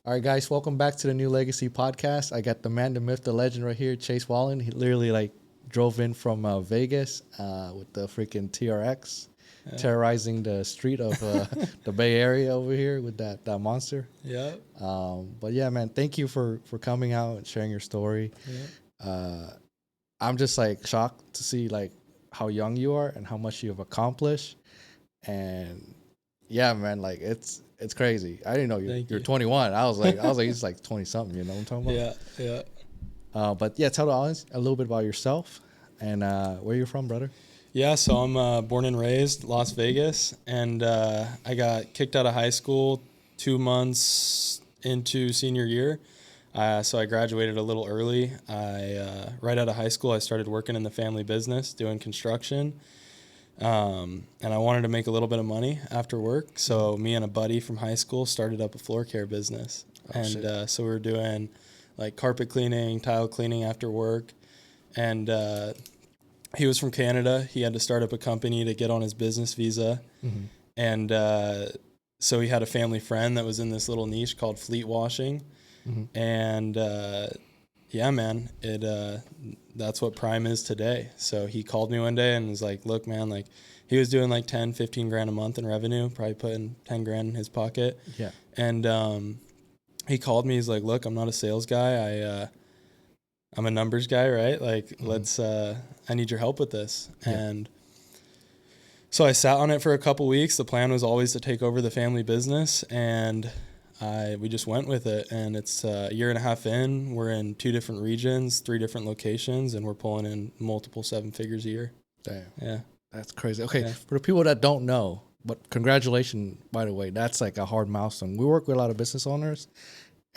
All right, guys, welcome back to the New Legacy podcast. I got the man, the myth, the legend right here, Chase Wallin. He literally drove in from Vegas with the freaking TRX, terrorizing the street of the Bay Area over here with that monster. Yeah. But yeah, man, thank you for coming out and sharing your story. Yeah. I'm just shocked to see how young you are and how much you've accomplished. And yeah, man, it's crazy. I didn't know you're 21. I was like he's like 20 something. You know what I'm talking about? Yeah. But yeah, tell the audience a little bit about yourself and where you're from, brother. Yeah. So I'm born and raised Las Vegas, and I got kicked out of high school 2 months into senior year. So I graduated a little early. Right out of high school, I started working in the family business doing construction. And I wanted to make a little bit of money after work. So me and a buddy from high school started up a floor care business. So we were doing like carpet cleaning, tile cleaning after work. And he was from Canada. He had to start up a company to get on his business visa. Mm-hmm. And so he had a family friend that was in this little niche called fleet washing. Mm-hmm. And yeah, man, that's what Prime is today. So he called me one day and was like, look, man, like he was doing like 10, 15 grand a month in revenue, probably putting 10 grand in his pocket. Yeah. And he called me. He's like, look, I'm not a sales guy. I'm a numbers guy, right? Like, I need your help with this. Yeah. And so I sat on it for a couple weeks. The plan was always to take over the family business, and we just went with it. And it's a year and a half in. We're in 2 different regions, 3 different locations, and we're pulling in multiple 7 figures a year. Damn. Yeah. That's crazy. Okay, For the people that don't know, but congratulations, by the way, that's like a hard milestone. We work with a lot of business owners,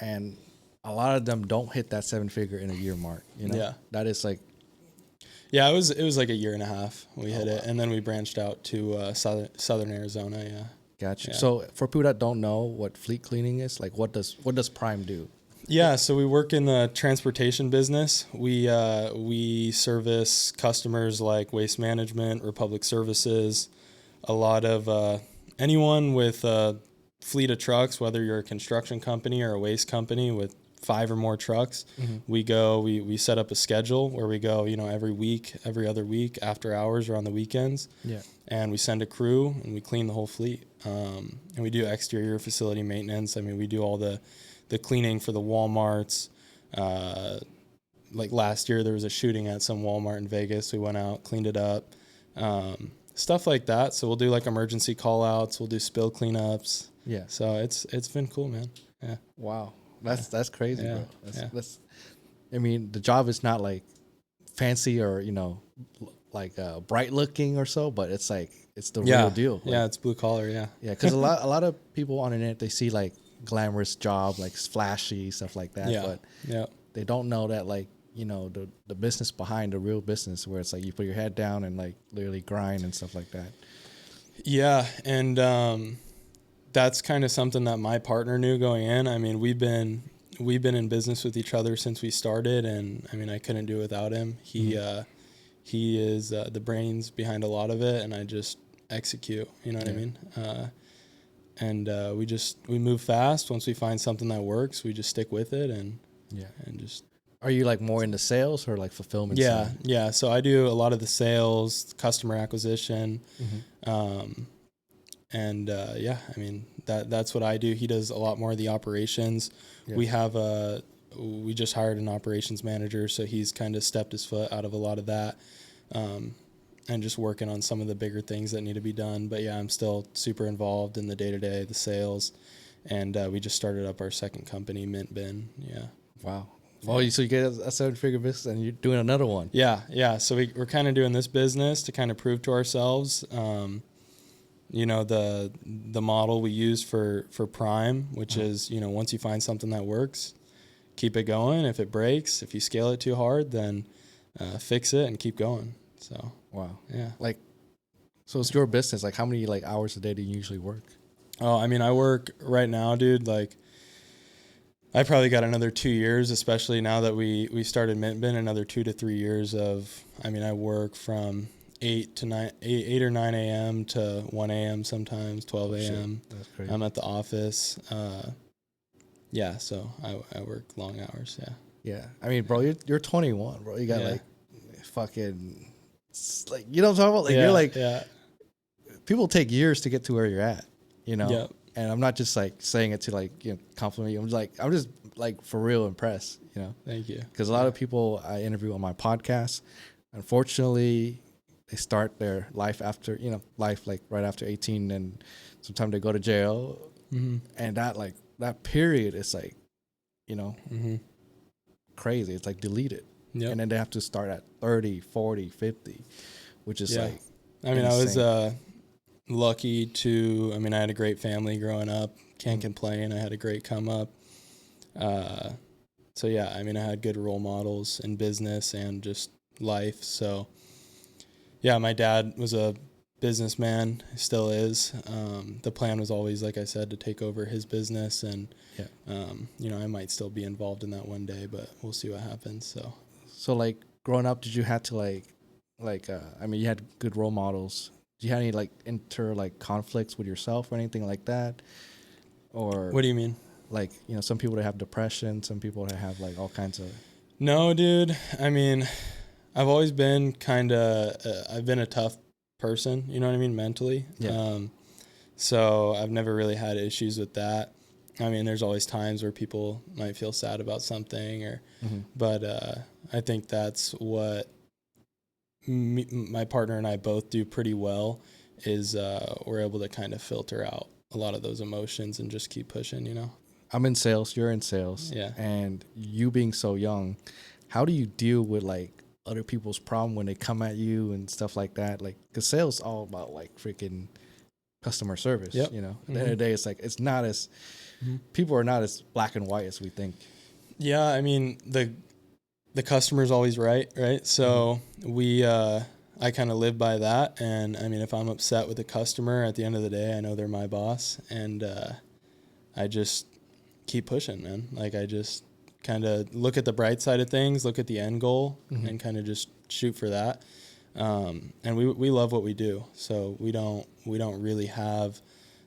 and a lot of them don't hit that 7-figure in a year mark. You know? Yeah. That is like... Yeah, it was like a year and a half we hit it, and then we branched out to southern Arizona. Yeah. Gotcha. Yeah. So for people that don't know what fleet cleaning is, like what does Prime do? Yeah, so we work in the transportation business. We service customers like Waste Management, Republic Services, a lot of anyone with a fleet of trucks, whether you're a construction company or a waste company with 5 or more trucks. Mm-hmm. We set up a schedule where we go, every week, every other week, after hours or on the weekends. Yeah. And we send a crew and we clean the whole fleet. And we do exterior facility maintenance. I mean, we do all the cleaning for the Walmarts. Like last year, there was a shooting at some Walmart in Vegas. We went out, cleaned it up, stuff like that. So we'll do like emergency call outs. We'll do spill cleanups. Yeah. So it's been cool, man. Yeah. Wow. That's crazy, Yeah. bro. I mean, the job is not like fancy or, bright looking or so, but it's like, it's the real deal. Like, yeah. It's blue collar. Yeah. Yeah. Cause a lot of people on the internet, they see like glamorous job, like flashy stuff like that. Yeah. But Yeah. they don't know that the business behind the real business, where it's like you put your head down and like literally grind and stuff like that. Yeah. And, that's kind of something that my partner knew going in. I mean, we've been in business with each other since we started, and I mean, I couldn't do it without him. He is the brains behind a lot of it, and I just execute. You know what I mean? We move fast. Once we find something that works, we just stick with it, and just. Are you like more into sales or like fulfillment? Yeah, side? yeah. So I do a lot of the sales, customer acquisition. Mm-hmm. I mean, that's what I do. He does a lot more of the operations. Yeah. We just hired an operations manager, so he's kind of stepped his foot out of a lot of that, and just working on some of the bigger things that need to be done. But yeah, I'm still super involved in the day-to-day, the sales, and we just started up our second company, Mint Bin. Yeah. Wow. Well, so you get a 7-figure business and you're doing another one. Yeah. So we're kind of doing this business to kind of prove to ourselves, the model we use for Prime, which is, once you find something that works, keep it going. If it breaks, if you scale it too hard, then fix it and keep going. So, wow. Yeah. So it's your business. Like how many hours a day do you usually work? Oh, I mean, I work right now, dude. Like I probably got another 2 years, especially now that we started Mint Bin, another 2 to 3 years I work from 8 or 9 a.m. to 1 a.m. sometimes, 12 a.m. That's crazy. I'm at the office. Yeah, so I work long hours. Yeah. Yeah. I mean, bro, you're 21, bro. You got Yeah. like fucking like, you know what I'm talking about? Like you're Yeah. like, Yeah. people take years to get to where you're at, you know? Yep. And I'm not just like saying it to like, compliment you. I'm just like for real impressed, Thank you. because a lot of people I interview on my podcast, unfortunately, they start their life after, life like right after 18, and sometimes they go to jail. Mm-hmm. And that period is like, you know, Mm-hmm. crazy. It's like deleted. Yep. And then they have to start at 30, 40, 50, which is like, I mean, insane. I was lucky I had a great family growing up. Can't complain. I had a great come up. So yeah, I had good role models in business and just life. So yeah, my dad was a businessman, still is. The plan was always, like I said, to take over his business, and I might still be involved in that one day, but we'll see what happens. So like growing up, did you have to you had good role models. Do you have any like conflicts with yourself or anything like that? Or What do you mean? Like, some people that have depression, some people that have like all kinds of. No, dude. I've always been I've been a tough person, you know what I mean, mentally. Yeah. So I've never really had issues with that. There's always times where people might feel sad about something, but I think that's what my partner and I both do pretty well, is we're able to kind of filter out a lot of those emotions and just keep pushing. I'm in sales, you're in sales. Yeah. And you being so young, how do you deal with like other people's problem when they come at you and stuff like that? Like, because sales is all about like freaking customer service. Yep. At the end of the day, it's like, it's not as people are not as black and white as we think. Yeah, the customer's always right? So I kind of live by that, and if I'm upset with a customer, at the end of the day, I know they're my boss, and I just keep pushing, man. Like, I just kind of look at the bright side of things, look at the end goal, and kind of just shoot for that. And we love what we do, so we don't really have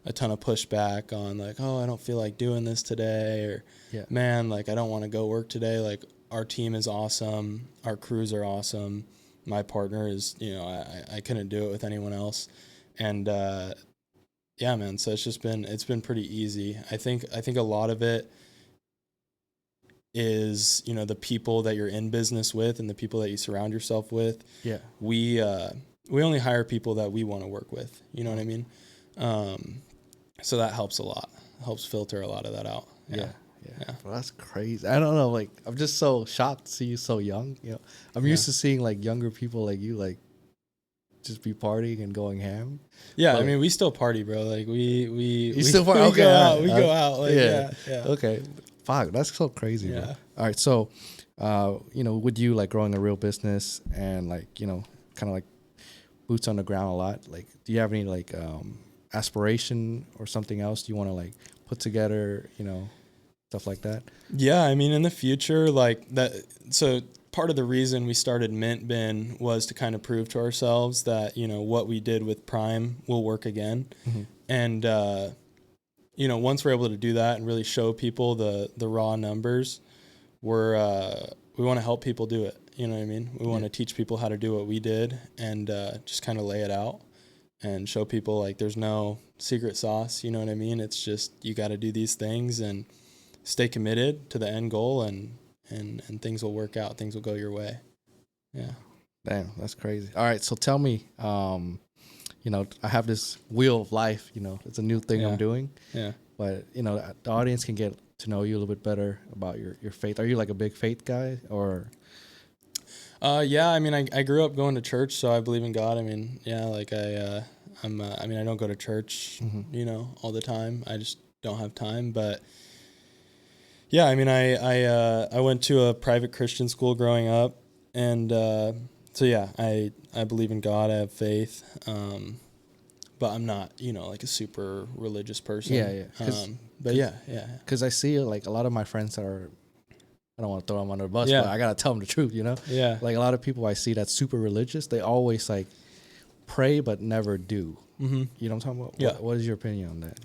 a ton of pushback on like, oh, I don't feel like doing this today, or man, like, I don't want to go work today. Like, our team is awesome, our crews are awesome. My partner is, I couldn't do it with anyone else, and yeah, man. So it's been pretty easy. I think a lot of it is, the people that you're in business with and the people that you surround yourself with. Yeah. We only hire people that we want to work with. You know what I mean? So that helps a lot. It helps filter a lot of that out. Yeah. Well, that's crazy. I don't know. Like, I'm just so shocked to see you so young. I'm used to seeing like younger people like you, like just be partying and going ham. Yeah, but, we still party, bro. Like we still party. We Okay, go out. We go out. Like, yeah. Okay. Fuck, that's so crazy. Yeah. Bro. All right. So, with you like growing a real business and like kind of like boots on the ground a lot. Like, do you have any like aspiration or something else you want to like put together? Stuff like that. Yeah, in the future, like that. So part of the reason we started Mint Bin was to kind of prove to ourselves that, what we did with Prime will work again. And, once we're able to do that and really show people the raw numbers, we want to help people do it. You know what I mean? We want to teach people how to do what we did, and just kind of lay it out and show people like there's no secret sauce. You know what I mean? It's just, you got to do these things and stay committed to the end goal, and things will work out. Things will go your way. Yeah. Damn, that's crazy. All right. So tell me, I have this wheel of life, it's a new thing I'm doing. Yeah. But, the audience can get to know you a little bit better about your faith. Are you like a big faith guy or? Yeah. I grew up going to church, so I believe in God. I don't go to church, all the time. I just don't have time, but yeah, I went to a private Christian school growing up, and so yeah, I believe in God. I have faith, but I'm not, like a super religious person. Yeah. But yeah. Because I see like a lot of my friends that are, I don't want to throw them under the bus, Yeah. but I gotta tell them the truth. Yeah. Like a lot of people I see that's super religious, they always like pray but never do. Mm-hmm. You know what I'm talking about? Yeah. What is your opinion on that?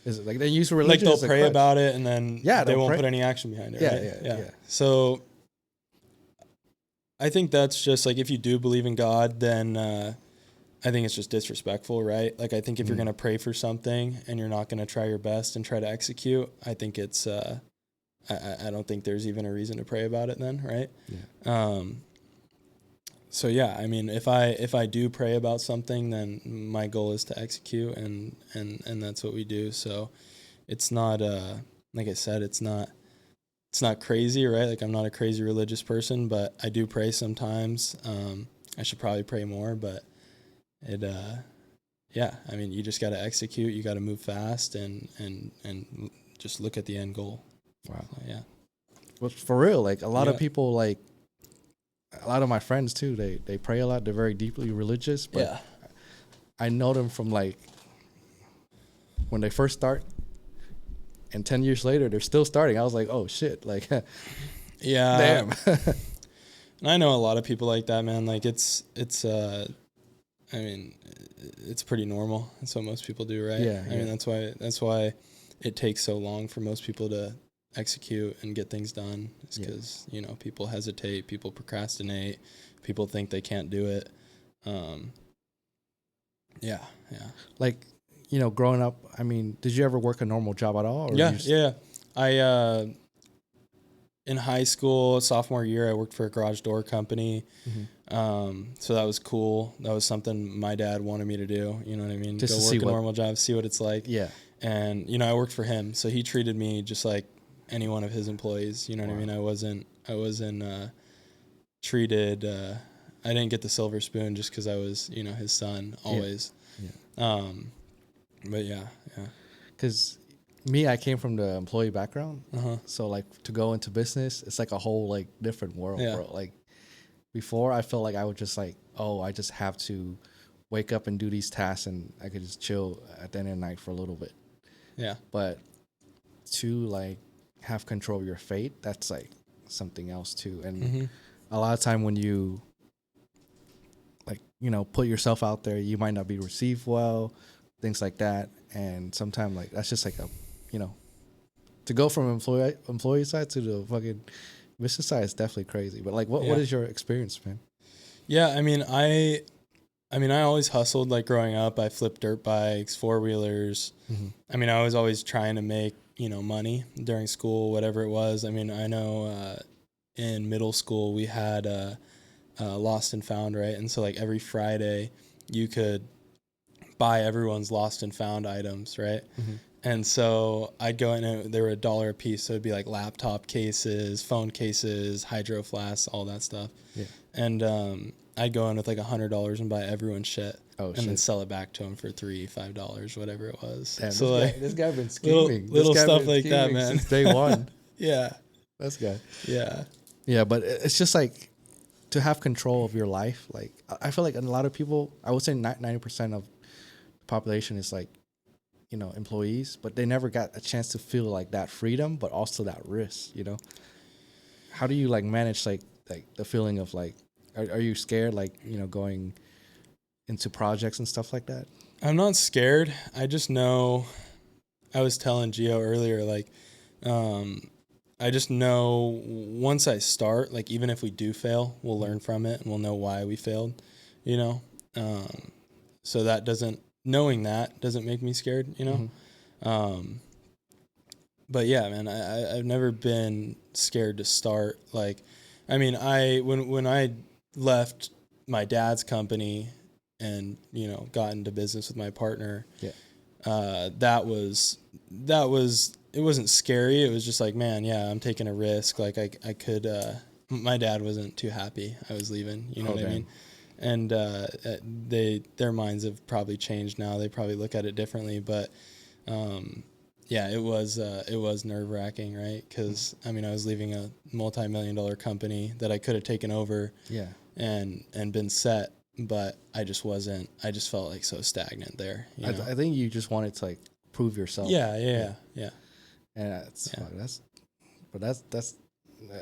Is it like they use religion? Like they'll as a pray crutch? about it and then Yeah, they they'll won't pray. put any action behind it. Yeah, Right? yeah. So I think that's just like, if you do believe in God, then I think it's just disrespectful, right? Like, I think if you're going to pray for something and you're not going to try your best and try to execute, I think it's, I don't think there's even a reason to pray about it then, right? Yeah. So yeah, I mean, if I do pray about something, then my goal is to execute, and that's what we do. So it's not, like I said, it's not crazy, right? Like, I'm not a crazy religious person, but I do pray sometimes. I should probably pray more, but yeah, I mean, you just got to execute. You got to move fast and just look at the end goal. Wow. So, yeah. Well, for real, like a lot of Yeah. people, like a lot of my friends too, they pray a lot. They're very deeply religious, but Yeah. I know them from like when they first start, and 10 years later they're still starting. I was like, oh shit, like Yeah. damn. And I know a lot of people like that, man. Like, it's I mean, it's pretty normal. That's what most people do, right? Yeah, I mean, that's why it takes so long for most people to execute and get things done. It's because, people hesitate, people procrastinate, people think they can't do it. Yeah. Like, growing up, I mean, did you ever work a normal job at all? Or Yeah. I, in high school, sophomore year, I worked for a garage door company. Mm-hmm. So that was cool. That was something my dad wanted me to do. You know what I mean? Just go to work see a what- normal job, see what it's like. Yeah. And, I worked for him. So he treated me just like any one of his employees. You know what I mean? I wasn't treated, I didn't get the silver spoon just because I was, his son always. Yeah. But yeah. Because me, I came from the employee background. Uh-huh. So like to go into business, it's like a whole like different world, Yeah. bro. Like before, I felt like I would just like, I just have to wake up and do these tasks, and I could just chill at the end of the night for a little bit. Yeah. But to like have control of your fate, that's like something else too. And a lot of time when you like, put yourself out there, you might not be received well, things like that. And sometimes like that's just like a, to go from employee side to the fucking business side is definitely crazy. But like, what is your experience, man? Yeah. I mean, I always hustled, like, growing up. I flipped dirt bikes, 4-wheelers. Mm-hmm. I mean, I was always trying to make, money during school, whatever it was. I mean, I know in middle school we had Lost and Found, right? And so like every Friday you could buy everyone's Lost and Found items, right? Mm-hmm. And so I'd go in and they were $1 a piece. So it'd be like laptop cases, phone cases, hydro flasks, all that stuff. Yeah. And I'd go in with like $100 and buy everyone's shit. Oh, and shit. then sell it back to them for $3-5, whatever it was. Damn, so this guy been scheming. little This guy stuff been like that, scheming man. since day one. Yeah. This guy. Yeah. Yeah, but it's just like to have control of your life. Like I feel like a lot of people, I would say 90% of the population is like, employees, but they never got a chance to feel like that freedom, but also that risk. How do you like manage like the feeling of like, are you scared like going into projects and stuff like that? I'm not scared. I just know, I was telling Gio earlier, like, I just know once I start, like, even if we do fail, we'll learn from it and we'll know why we failed, so knowing that doesn't make me scared, Mm-hmm. But yeah, man, I've never been scared to start. Like, I mean, when I left my dad's company and, got into business with my partner, that was, it wasn't scary. It was just like, man, yeah, I'm taking a risk. Like I could, my dad wasn't too happy I was leaving, what I mean? And, their minds have probably changed now. They probably look at it differently, but, yeah, it was nerve-wracking, right? Because, I mean, I was leaving a multi-million-dollar company that I could have taken over and been set, but I just wasn't. I just felt like so stagnant there. I think you just wanted to like prove yourself. Yeah. And that's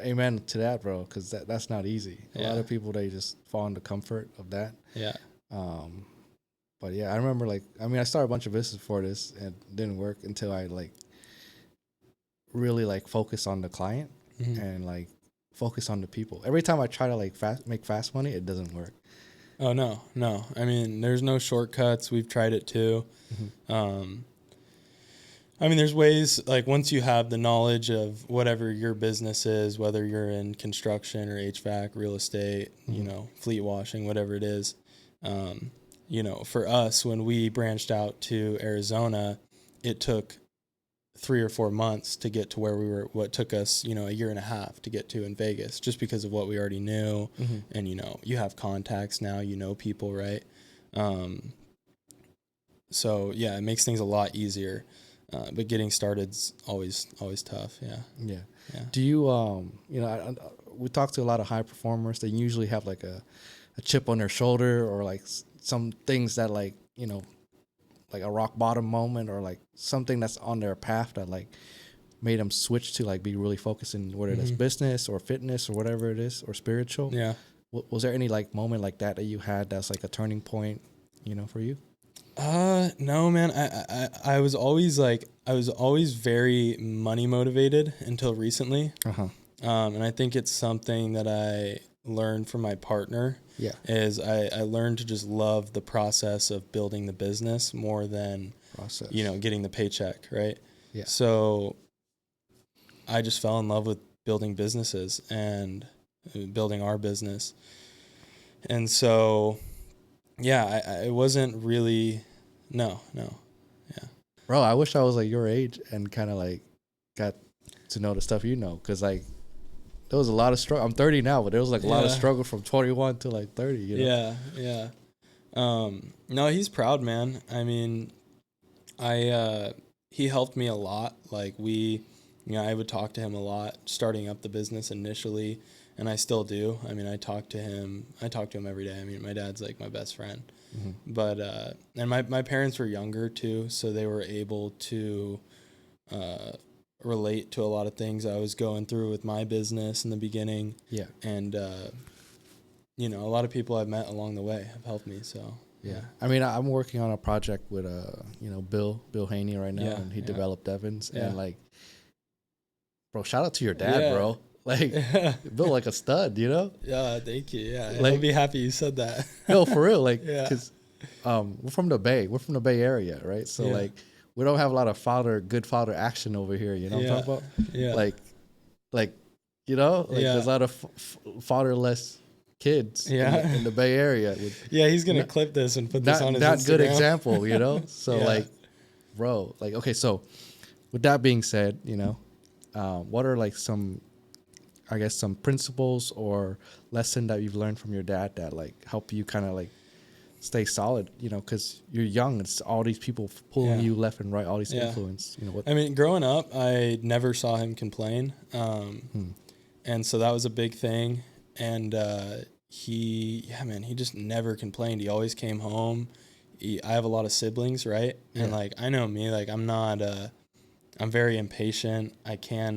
amen to that, bro, because that's not easy. A lot of people, they just fall into comfort of that. Yeah. But yeah, I remember like, I mean, I started a bunch of business before this and it didn't work until I like really like focus on the client and like focus on the people. Every time I try to like make fast money, it doesn't work. Oh, no. I mean, there's no shortcuts. We've tried it too. I mean, there's ways, like once you have the knowledge of whatever your business is, whether you're in construction or HVAC, real estate, you know, fleet washing, whatever it is, you know, for us, when we branched out to Arizona, it took 3 or 4 months to get to where we were, what took us, you know, a year and a half to get to in Vegas, just because of what we already knew. And, you know, you have contacts now, you know, people, right? So yeah, it makes things a lot easier. But getting started's always tough. Yeah. Do you, you know, we talk to a lot of high performers. They usually have like a chip on their shoulder or like some things that like, you know, like a rock bottom moment or like something that's on their path that like made them switch to like be really focused in whether it's business or fitness or whatever it is or spiritual. Yeah. Was there any like moment like that you had that's like a turning point, you know, for you? No, man. I was always very money motivated until recently. And I think it's something that I learned from my partner. Yeah. Is I learned to just love the process of building the business more than you know, getting the paycheck, right? Yeah. So I just fell in love with building businesses and building our business. And so yeah, I wasn't really, no. Yeah. Bro, I wish I was like your age and kind of like got to know the stuff you know. Cause like there was a lot of struggle. I'm 30 now, but there was like a lot of struggle from 21 to like 30, you know? Yeah. No, he's proud, man. I mean, he helped me a lot. Like you know, I would talk to him a lot starting up the business initially. And I still do. I mean, I talk to him every day. I mean, my dad's like my best friend. But, and my parents were younger too, so they were able to relate to a lot of things I was going through with my business in the beginning. Yeah. And, you know, a lot of people I've met along the way have helped me, so. Yeah. I mean, I'm working on a project with, you know, Bill Haney right now, and he developed Evans. And like, bro, shout out to your dad, bro. Like, built like a stud, you know? Yeah, thank you. Yeah, like, I'll be happy you said that. No, for real. Like, because we're from the Bay. We're from the Bay Area, right? So, like, we don't have a lot of good father action over here, you know what I'm talking about? Yeah. Like, you know? Like, there's a lot of fatherless kids in the Bay Area. He's going to clip this and put this on his Instagram. Not good example, you know? So, like, bro, like, okay, so with that being said, you know, what are, like, some principles or lesson that you've learned from your dad that like help you kind of like stay solid, you know, because you're young. It's all these people pulling you left and right, all these influence, you know. I mean, growing up, I never saw him complain. And so that was a big thing. And he just never complained. He always came home. I have a lot of siblings, right? Yeah. And like, I know me, like I'm very impatient. I can't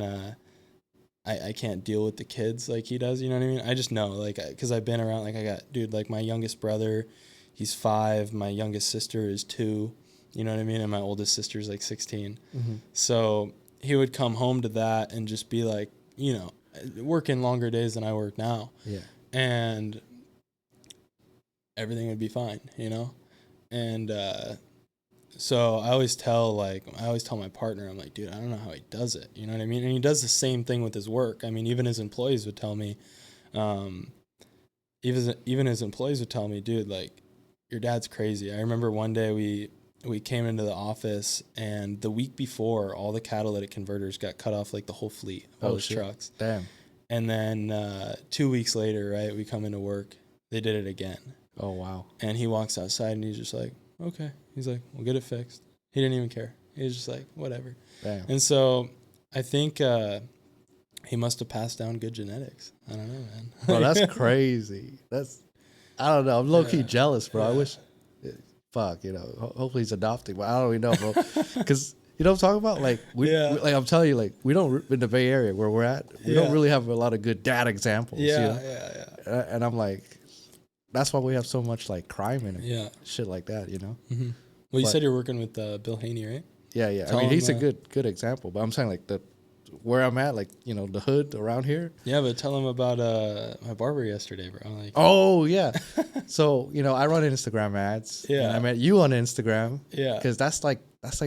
deal with the kids like he does, you know what I mean? I just know, like, because I've been around, like, I got, dude, like, my youngest brother, he's 5, my youngest sister is 2, you know what I mean? And my oldest sister's, like, 16. So he would come home to that and just be, like, you know, working longer days than I work now. Yeah. And everything would be fine, you know? And so I always tell my partner, I'm like, dude, I don't know how he does it. You know what I mean? And he does the same thing with his work. I mean, even his employees would tell me, dude, like, your dad's crazy. I remember one day we came into the office, and the week before, all the catalytic converters got cut off, like the whole fleet of all his trucks. Damn. And then 2 weeks later, right, we come into work, they did it again. Oh, wow. And he walks outside, and he's just like, okay. He's like, we'll get it fixed. He didn't even care. He was just like, whatever. Damn. And so I think he must have passed down good genetics. I don't know, man. Bro, that's crazy. I don't know. I'm low-key jealous, bro. I wish, you know, hopefully he's adopting, but I don't even know, bro. Because, you know what I'm talking about? Like, like I'm telling you, like, we don't, in the Bay Area where we're at, we don't really have a lot of good dad examples. You know? And I'm like, that's why we have so much like crime in it. Yeah. Shit like that, you know. Mm-hmm. Well, you But- said you're working with Bill Haney, right? Yeah, yeah. Tell I mean, he's a him, good example. But I'm saying like where I'm at, like, you know, the hood around here. Yeah, but tell him about my barber yesterday, bro. Like, Oh yeah. So, you know, I run Instagram ads. Yeah. And I met you on Instagram. Yeah. Because that's like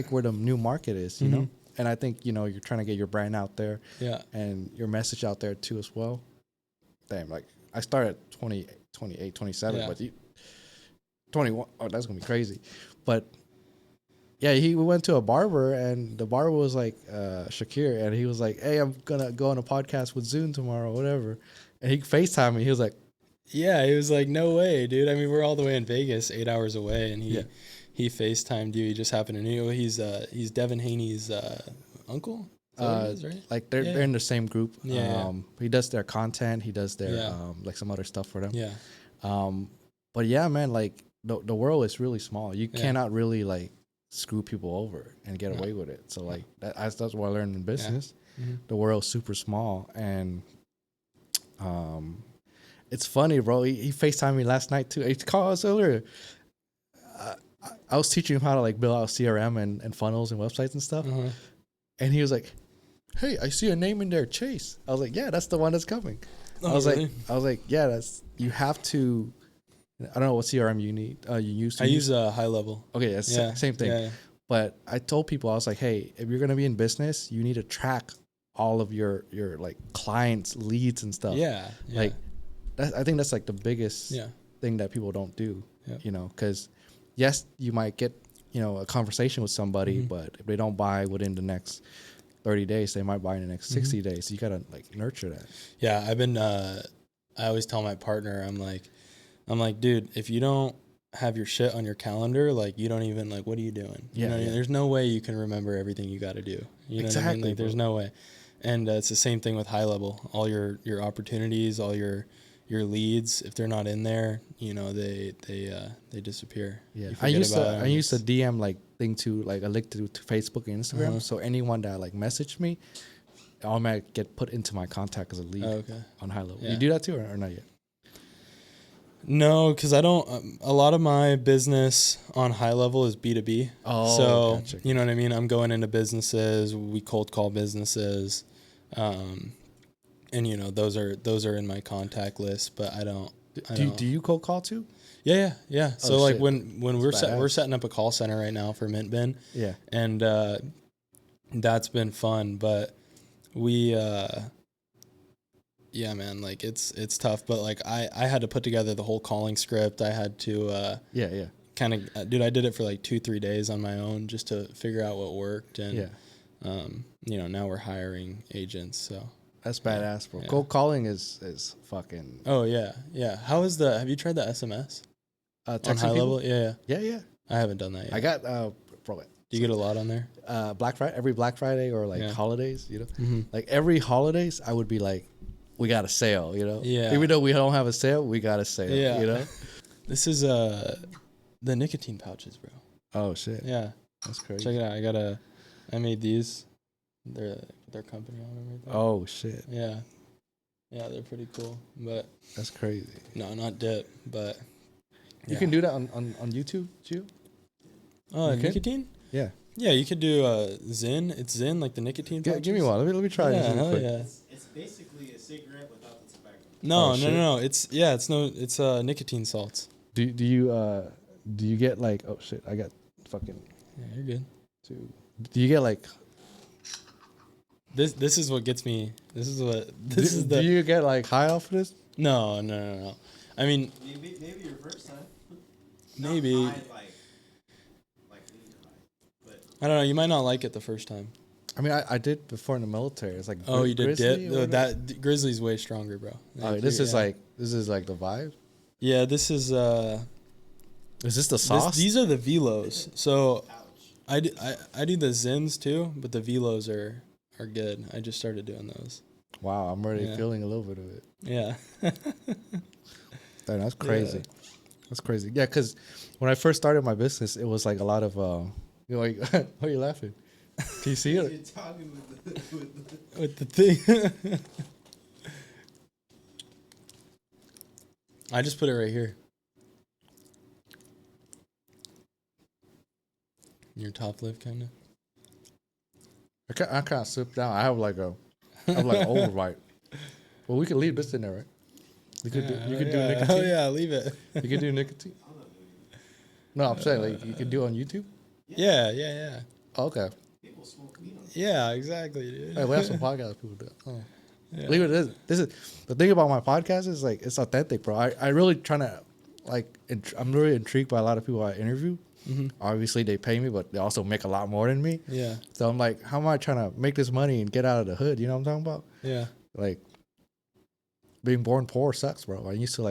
where the new market is, you Mhm. know. And I think, you know, you're trying to get your brand out there. Yeah. And your message out there too as well. Damn, like I started at 28, 27, Yeah. but you 21. Oh, that's gonna be crazy. But yeah, we went to a barber and the barber was like Shakir, and he was like, "Hey, I'm gonna go on a podcast with Zoom tomorrow, whatever." And he FaceTimed me. He was like, Yeah, he was like, "No way, dude." I mean, we're all the way in Vegas, 8 hours away, and Yeah. he FaceTimed you. He just happened to know he's Devin Haney's uncle. Is that what it is, right? like they're in the same group. Yeah, He does their content. He does their Yeah. like some other stuff for them. Yeah. But yeah, man, like the world is really small. You Yeah. cannot really like screw people over and get No. away with it. So like that's what I learned in business. Mhm. The world's super small, and it's funny, bro. He FaceTimed me last night too. He called us earlier. I was teaching him how to like build out CRM and funnels and websites and stuff, Uh-huh. and he was like, "Hey, I see a name in there, Chase." I was like, "Yeah, that's the one that's coming." Oh, I was really? like, "Yeah, that's you have to." I don't know what CRM you need. You use. I use a high level. Okay, that's Yeah. same thing. Yeah. But I told people, I was like, hey, if you're gonna be in business, you need to track all of your like clients, leads, and stuff. Yeah. Yeah. Like, I think that's like the biggest Yeah. thing that people don't do. Yeah. You know, because yes, you might get a conversation with somebody, Mhm. but if they don't buy within the next 30 days, they might buy in the next 60 days. So you gotta like nurture that. Yeah, I've been. I always tell my partner, I'm like, dude, if you don't have your shit on your calendar, like you don't even like, what are you doing? You Yeah, know, yeah. There's no way you can remember everything you got to do. You know what I mean? Exactly, Like, there's bro. no way. And it's the same thing with high level. All your opportunities, all your leads, if they're not in there, they disappear. Yeah, You I forget about them. I used to DM like thing to like a link to Facebook and Instagram. Uh-huh. So anyone that like messaged me, automatically get put into my contact as a lead Oh, okay. on high level. Yeah. You do that too, or not yet? No, because I don't. A lot of my business on high level is B2B. Oh, so gotcha. you know what I mean. I'm going into businesses. We cold call businesses, and those are in my contact list. But I don't. Do you cold call too? Yeah. So like shit. when we're That's badass. we're setting up a call center right now for Mint Bin, Yeah. and that's been fun. But we. Yeah, man, like it's tough, but like I had to put together the whole calling script. I had to Yeah. kind of, dude, I did it for like 2-3 days on my own just to figure out what worked. And, now we're hiring agents. So That's badass, bro. Yeah. Cold calling is fucking oh yeah. Have you tried the SMS on texting high people? level? Yeah. Yeah. I haven't done that yet. I got bro, Do you get a lot on there? Black Friday, every Black Friday or like Yeah. holidays, Mm-hmm. like every holidays, I would be like, we got a sale, Yeah. Even though we don't have a sale, we got a sale, Yeah. This is the nicotine pouches, bro. Oh shit, Yeah. that's crazy. Check it out. I made these. They're their company on them right there. Oh shit, Yeah. Yeah, they're pretty cool. But that's crazy. no, not dip, but You yeah. can do that on YouTube too. Oh, You can? nicotine? Yeah, Yeah, you could do Zyn. It's Zyn, like the nicotine pouches. give me one. Let me try Yeah, this real hell quick. yeah. It's basically a cigarette without the tobacco. No, Oh, shit. no. It's nicotine salts. Do you get like, oh shit, I got fucking Yeah, you're good. two. Do you get like This is what gets me. This is do you get like high off of this? No. I mean, Maybe your first time. Maybe. Not high, like lean high. But I don't know. You might not like it the first time. I mean, I did before in the military. It's like Oh, you did Grizzly dip. or No, whatever? that Grizzly's way stronger, bro. Oh, Like, this is yeah. like the vibe. Yeah, this is Is this the sauce? these are the velos. So ouch. I do the Zins too, but the velos are good. I just started doing those. Wow, I'm already Yeah. feeling a little bit of it. Yeah. Damn, that's crazy. Yeah. That's crazy. Yeah, because when I first started my business, it was like a lot of like, why are you laughing? Can you see You're it? talking with With the thing. I just put it right here. Your top lip, kind of. I kind of sip down. I have like an overbite. Well, we could leave this in there, right? You could do nicotine. Oh yeah, leave it. You could do nicotine. No, I'm saying like you could do it on YouTube. Yeah. Oh, okay. People smoke weed on Yeah, exactly, dude. Hey, we have some podcast people do it. Oh. Yeah. Leave it as this is the thing about my podcast is like it's authentic, bro. I really trying to like I'm really intrigued by a lot of people I interview. Mm-hmm. Obviously, they pay me, but they also make a lot more than me. Yeah, So I'm like, how am I trying to make this money and get out of the hood? You know what I'm talking about? yeah. Like being born poor sucks, bro. We used to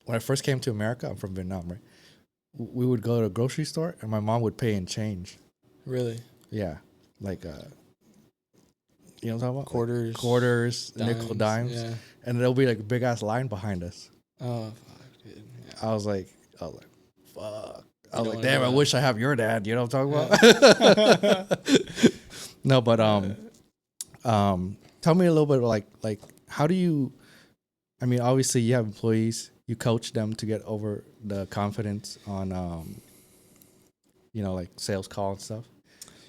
when I first came to America, I'm from Vietnam, right? We would go to a grocery store and my mom would pay in change. Really? Yeah. Like you know what I'm talking about? Quarters, Quarters, nickel, dimes. Yeah. And there'll be like a big ass line behind us. Oh fuck, dude. Yeah. I was like, fuck. I was don't like, wanna damn, do I that. wish I have your dad. You know what I'm talking about? No, but tell me a little bit like how do you? I mean, obviously you have employees. You coach them to get over the confidence on, like sales call and stuff.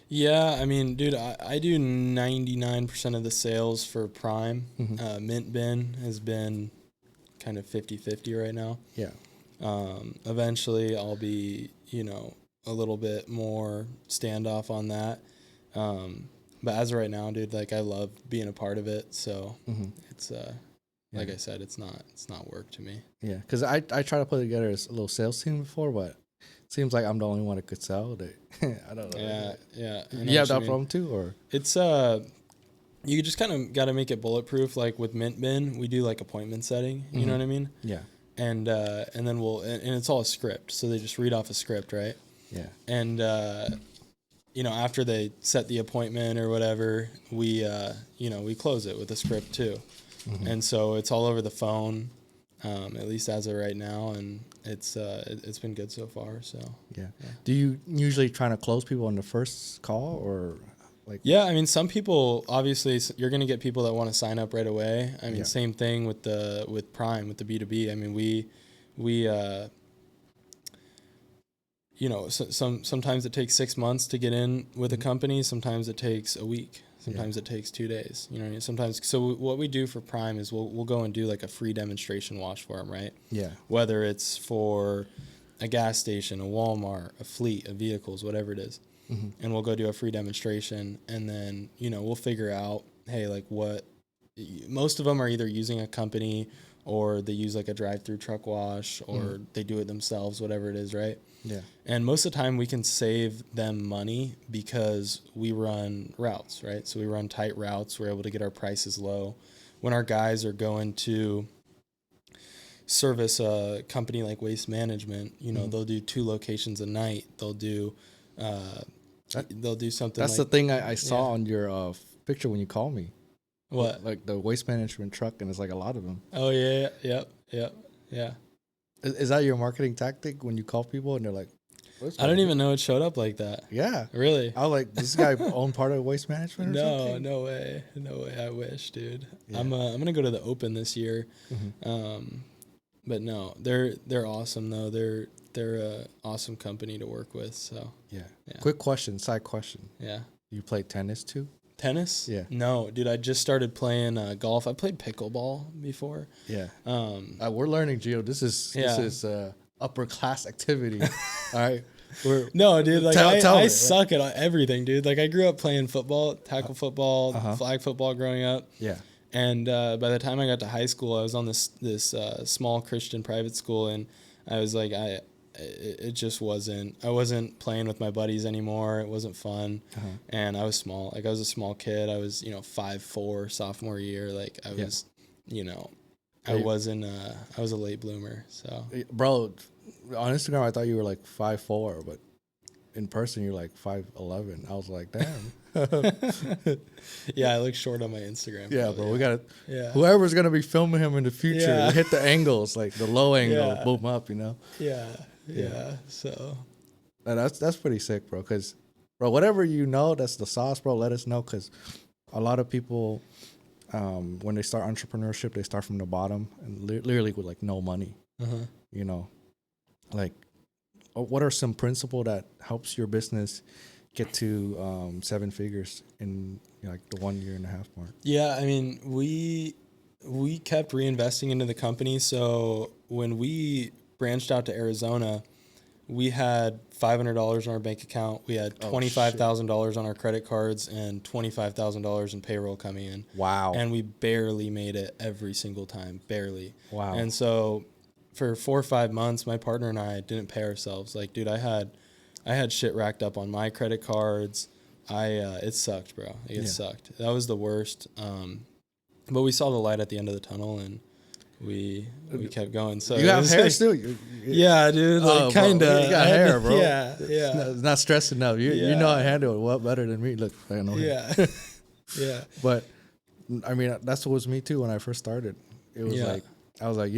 Yeah, I mean, dude, I do 99% of the sales for Prime. Mm-hmm. Mint Bin has been kind of 50-50 right now. Yeah. Eventually, I'll be, a little bit more standoff on that. But as of right now, dude, like I love being a part of it. So it's like I said, it's not work to me. Yeah, because I try to put together a little sales team before, but it seems like I'm the only one that could sell. I don't know. Yeah. You have that problem too, or it's you just kind of got to make it bulletproof. Like with Mint Bin, we do like appointment setting. You know what I mean? Yeah. And then and it's all a script, so they just read off a script, right? Yeah. And after they set the appointment or whatever, we close it with a script too. And so it's all over the phone, at least as of right now, and it's been good so far. So yeah. Do you usually try to close people on the first call, or like? Yeah, I mean, some people obviously you're gonna get people that want to sign up right away. I mean, same thing with Prime, with the B2B. I mean, we sometimes it takes 6 months to get in with a company. Sometimes it takes a week. Sometimes it takes 2 days. You know what I mean? Sometimes. So what we do for Prime is we'll go and do like a free demonstration wash for them, right? Yeah. Whether it's for a gas station, a Walmart, a fleet of vehicles, whatever it is. And we'll go do a free demonstration, and then, we'll figure out, hey, like what, most of them are either using a company or they use like a drive-through truck wash or they do it themselves, whatever it is, right? Yeah. And most of the time we can save them money because we run routes, right? So we run tight routes. We're able to get our prices low. When our guys are going to service a company like Waste Management, they'll do 2 locations a night. They'll do something. That's like, the thing I saw on your picture when you called me. What? Like the Waste Management truck, and it's like a lot of them. Oh yeah, yep. Is that your marketing tactic when you call people and they're like, I don't even know it showed up like that. Yeah. Really? I was like, this guy own part of Waste Management or something? No way. I wish, dude. Yeah. I'm gonna go to the Open this year. But no, they're awesome though. They're a awesome company to work with. So Yeah. Yeah. Quick question, side question. yeah. You play tennis too? Tennis? Yeah. No, dude. I just started playing golf. I played pickleball before. Yeah. We're We're learning, Gio. This is upper class activity. All right. No, dude. Like Tell I me, suck at everything, dude. Like I grew up playing football, tackle football, flag football growing up. Yeah. And by the time I got to high school, I was on this small Christian private school, and I was like, it just wasn't. I wasn't playing with my buddies anymore. It wasn't fun, and I was small. Like I was a small kid. I was 5'4" sophomore year. Like I was, I wasn't. I was a late bloomer. So Bro, on Instagram I thought you were like 5'4", but in person you're like 5'11". I was like, damn. yeah, I look short on my Instagram. Yeah, probably, bro. We gotta. Yeah. Whoever's gonna be filming him in the future, hit the angles, like the low angle, Yeah. boom up. Yeah. So. And that's pretty sick, bro. Cause, bro, whatever that's the sauce, bro. Let us know, cause a lot of people, when they start entrepreneurship, they start from the bottom and literally with like no money. like, what are some principle that helps your business get to 7 figures in like the 1.5 year mark? Yeah, I mean, we kept reinvesting into the company. So when we branched out to Arizona, we had $500 in our bank account. We had $25,000 on our credit cards and $25,000 in payroll coming in. Wow. And we barely made it every single time, barely. Wow. And so for 4 or 5 months, my partner and I didn't pay ourselves. Like, dude, I had shit racked up on my credit cards. It sucked, bro. It sucked. That was the worst. But we saw the light at the end of the tunnel, and we kept going. So you have hair like, still? Yeah, dude. Like, kind of. You got hair, bro. Yeah, It's not stressing enough. You know how to handle it well better than me. Look, I know. Yeah. Yeah. But I mean, that's what was me too when I first started. It was like I was like,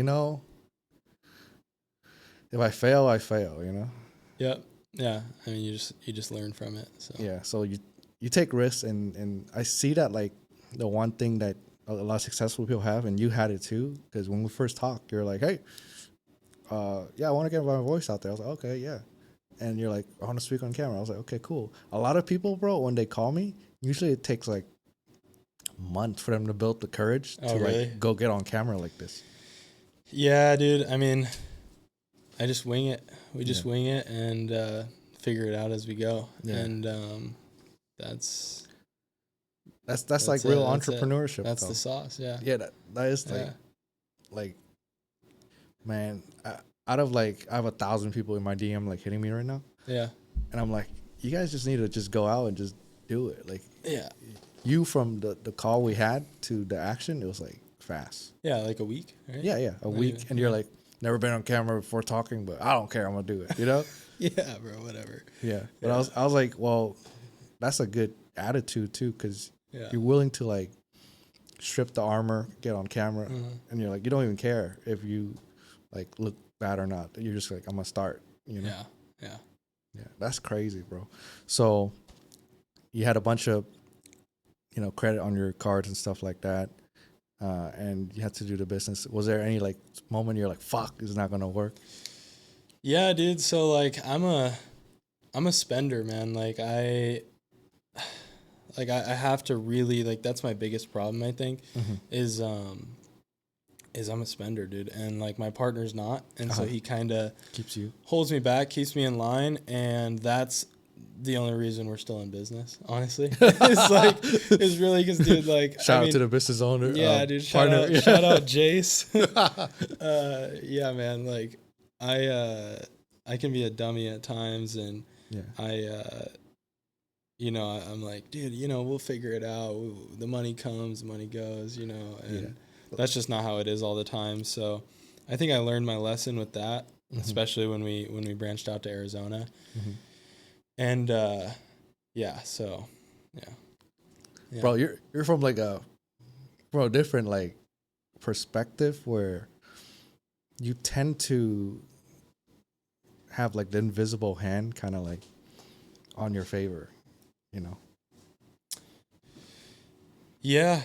if I fail, I fail. Yep. Yeah. I mean, you just learn from it. So Yeah. So you take risks, and I see that like the one thing that a lot of successful people have, and you had it too, because when we first talked, you're like, hey, I want to get my voice out there. I was like, okay, yeah. And you're like, I want to speak on camera. I was like, okay, cool. A lot of people, bro, when they call me, usually it takes like months for them to build the courage to really? like go get on camera like this. Yeah, dude. I mean, I just wing it. We just wing it and figure it out as we go. Yeah. And that's like real entrepreneurship. That's the sauce. Yeah. Yeah, that is like, man, out of like, I have 1,000 people in my DM like hitting me right now. Yeah. And I'm like, you guys just need to just go out and just do it. Like, you from the call we had to the action, it was like fast. Yeah, like a week, right? Yeah, a week. And you're like, never been on camera before talking, but I don't care, I'm gonna do it, Yeah, bro, whatever. Yeah. But I was like, well, that's a good attitude too, because you're willing to like strip the armor, get on camera, and you're like, you don't even care if you like look bad or not. You're just like, I'm gonna start, Yeah. Yeah, that's crazy, bro. So you had a bunch of, credit on your cards and stuff like that, and you had to do the business. Was there any like moment you're like, fuck, it's not gonna work? Yeah, dude. So like, I'm a spender, man. Like I have to really, like, that's my biggest problem, I think, is I'm a spender, dude. And like my partner's not. And so he kind of holds me back, keeps me in line. And that's the only reason we're still in business, honestly. It's really because, dude, like, shout out to the business owner. Yeah, dude. Shout out Jace. Yeah, man. Like I can be a dummy at times, and I'm like, dude, we'll figure it out. The money comes, the money goes, and that's just not how it is all the time. So I think I learned my lesson with that, especially when we branched out to Arizona. And so. Bro, you're from like a different like perspective where you tend to have like the invisible hand kind of like on your favor. Yeah.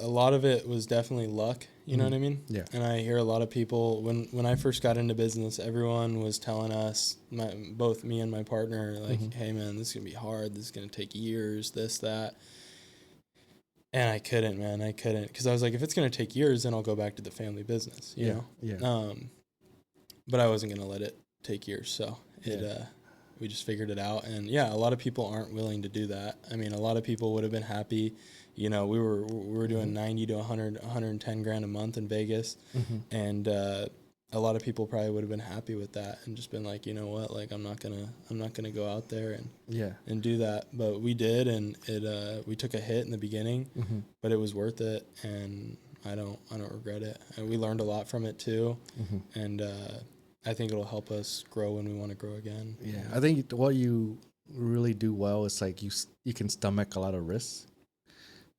A lot of it was definitely luck. You know what I mean? Yeah. And I hear a lot of people, when I first got into business, everyone was telling us, both me and my partner, like, hey, man, this is going to be hard. This is going to take years, this, that. And I couldn't, man. Because I was like, if it's going to take years, then I'll go back to the family business, you know? Yeah. But I wasn't going to let it take years. So we just figured it out. And a lot of people aren't willing to do that. I mean, a lot of people would have been happy. We were doing 90 to 100, 110 grand a month in Vegas. And a lot of people probably would have been happy with that and just been like, you know what, like, I'm not gonna go out there and do that. But we did, and we took a hit in the beginning, but it was worth it, and I don't regret it. And we learned a lot from it too. And I think it'll help us grow when we want to grow again. Yeah, I think what you really do well is like you can stomach a lot of risks.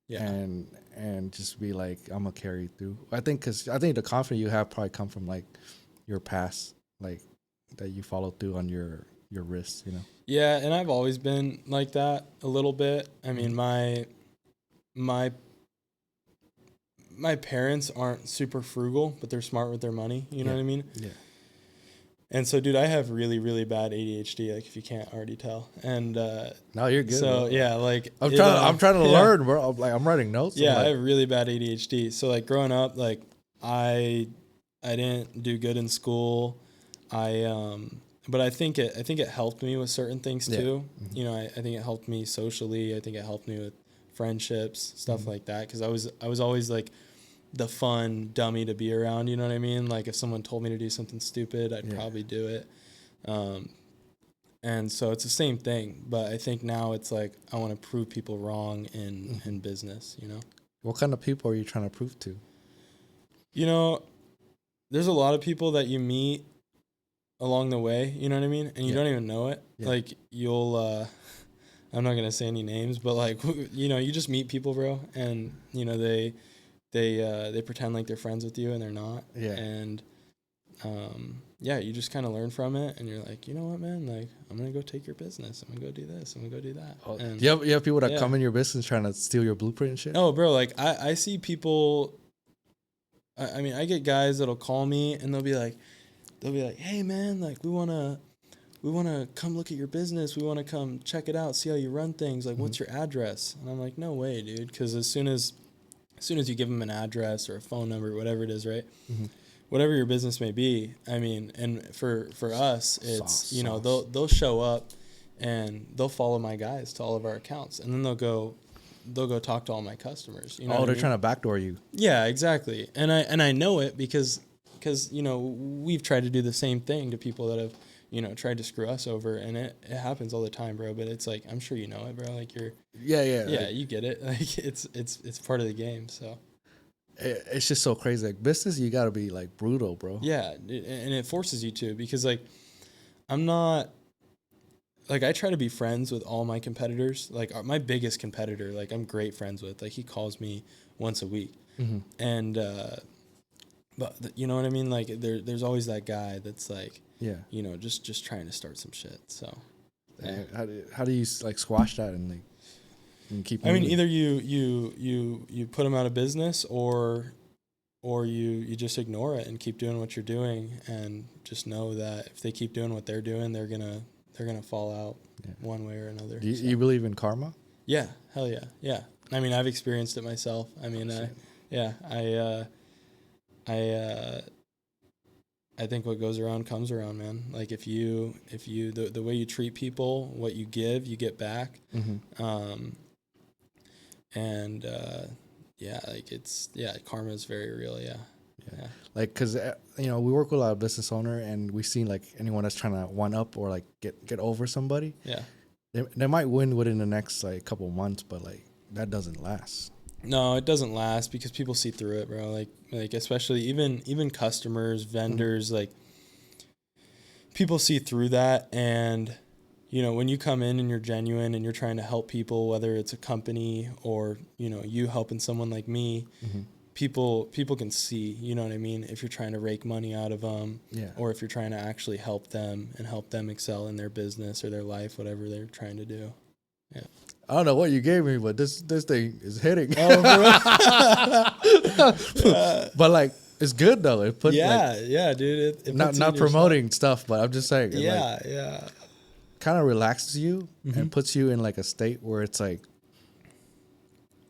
Yeah. And just be like, I'm gonna carry through. I think the confidence you have probably come from like your past, like that you followed through on your risks, Yeah, and I've always been like that a little bit. I mean, my parents aren't super frugal, but they're smart with their money. You know what I mean? Yeah. And so, dude, I have really, really bad ADHD, like if you can't already tell. And No, you're good. so bro. yeah, like I'm trying to yeah. learn, bro. I'm writing notes. Yeah, I'm I like, have really bad ADHD. So like growing up, like I didn't do good in school. But I think it helped me with certain things Yeah. too. You know, I think it helped me socially. I think it helped me with friendships, stuff like that. Because I was always like the fun dummy to be around. You know what I mean? Like if someone told me to do something stupid, I'd probably do it. And so it's the same thing. But I think now it's like I want to prove people wrong in business. You know. what kind of people are you trying to prove to? You know, there's a lot of people that you meet along the way, you know what I mean? And you don't even know it. Yeah. Like you'll I'm not going to say any names, but like you know, you just meet people, bro, and you know they pretend like they're friends with you and they're not. Yeah. And yeah, you just kind of learn from it and you're like, "You know what, man? Like I'm going to go take your business. I'm going to go do this. I'm going to go do that." Oh, And you have people that yeah. come in your business trying to steal your blueprint and shit? Oh, bro, like I see people I mean, I get guys that'll call me and they'll be like, "Hey man, like we wanna come look at your business. We wanna come check it out, see how you run things. Like, what's your address?" And I'm like, "No way, dude." Because as soon as you give them an address or a phone number, whatever it is, right? Whatever your business may be, I mean, and for us, it's you know they'll show up and they'll follow my guys to all of our accounts, and then they'll go talk to all my customers. You know Oh, they're I mean? trying to backdoor you. Yeah, exactly. And I know it because you know we've tried to do the same thing to people that have you know tried to screw us over, and it happens all the time, bro. But it's like I'm sure you know it, bro. Like you're Yeah. like, you get it. Like it's part of the game. So It's just so crazy. Like business, you got to be like brutal, bro. yeah, and it forces you to because like I'm not. Like I try to be friends with all my competitors. Like my biggest competitor, like I'm great friends with. Like he calls me once a week, and but you know what I mean. Like there's always that guy that's like, Yeah. you know, just trying to start some shit. So Yeah. How do you like squash that and like and keep? I mean, moving? either you put them out of business or you just ignore it and keep doing what you're doing and just know that if they keep doing what they're doing, they're gonna fall out one way or another. Do you believe in karma? Yeah, hell yeah, yeah. I mean, I've experienced it myself. I mean, I think what goes around comes around, man. Like if you the way you treat people, what you give, you get back. And like karma is very real. Yeah. Like, cause you know we work with a lot of business owner, and we seen like anyone that's trying to one up or like get over somebody. Yeah. They might win within the next like couple months, but like that doesn't last. No, it doesn't last because people see through it, bro. Like especially even customers, vendors, like people see through that. And you know, when you come in and you're genuine and you're trying to help people, whether it's a company or you know you helping someone like me, people can see. You know what I mean? If you're trying to rake money out of them, or if you're trying to actually help them and help them excel in their business or their life, whatever they're trying to do. Yeah. I don't know what you gave me, but this thing is hitting. But like it's good though. It put dude. It not promoting stuff, but I'm just saying. Yeah. Kind of relaxes you and puts you in like a state where it's like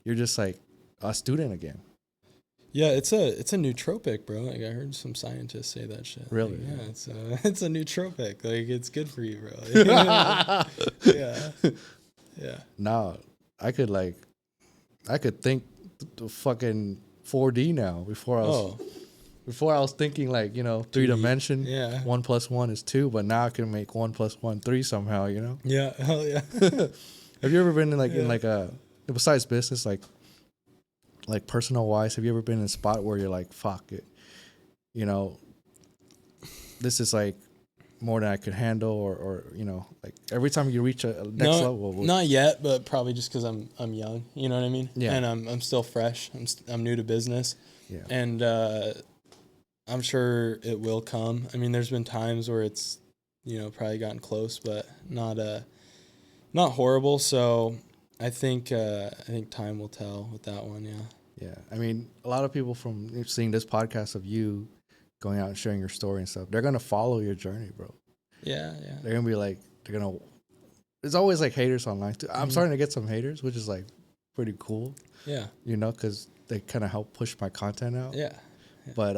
you're just like a student again. Yeah, it's a nootropic, bro. Like I heard some scientists say that shit. Really? Like, it's a nootropic. Like it's good for you, bro. Yeah. No, I could think the fucking 4D now before I was thinking like, you know, 3 dimension. Yeah. 1 + 1 is 2, but now I can make 1 + 1 3 somehow, you know? Yeah, hell yeah. Have you ever been in like a besides business, like personal wise, have you ever been in a spot where you're like, fuck it, you know, this is like more than I could handle, or you know, like every time you reach a next level? Not yet, but probably just because I'm young. You know what I mean? Yeah. And I'm still fresh. I'm new to business. Yeah. And I'm sure it will come. I mean, there's been times where it's, you know, probably gotten close, but not horrible. So I think time will tell with that one. Yeah. Yeah. I mean, a lot of people from seeing this podcast of you going out and sharing your story and stuff, they're gonna follow your journey, bro. Yeah. They're gonna be like, there's always like haters online too. I'm Mhm. starting to get some haters, which is like pretty cool, Yeah. because they kind of help push my content out. Yeah. But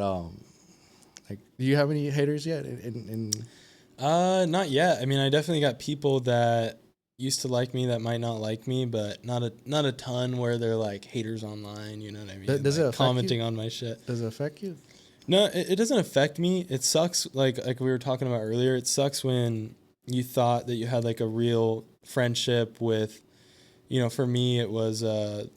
like, do you have any haters yet? Not yet. I mean, I definitely got people that used to like me that might not like me, but not a ton where they're like haters online. You know what I mean? Does it like affect commenting you? on my shit? Does it affect you? No, it doesn't affect me. It sucks. Like we were talking about earlier. It sucks when you thought that you had like a real friendship with. For me, it was a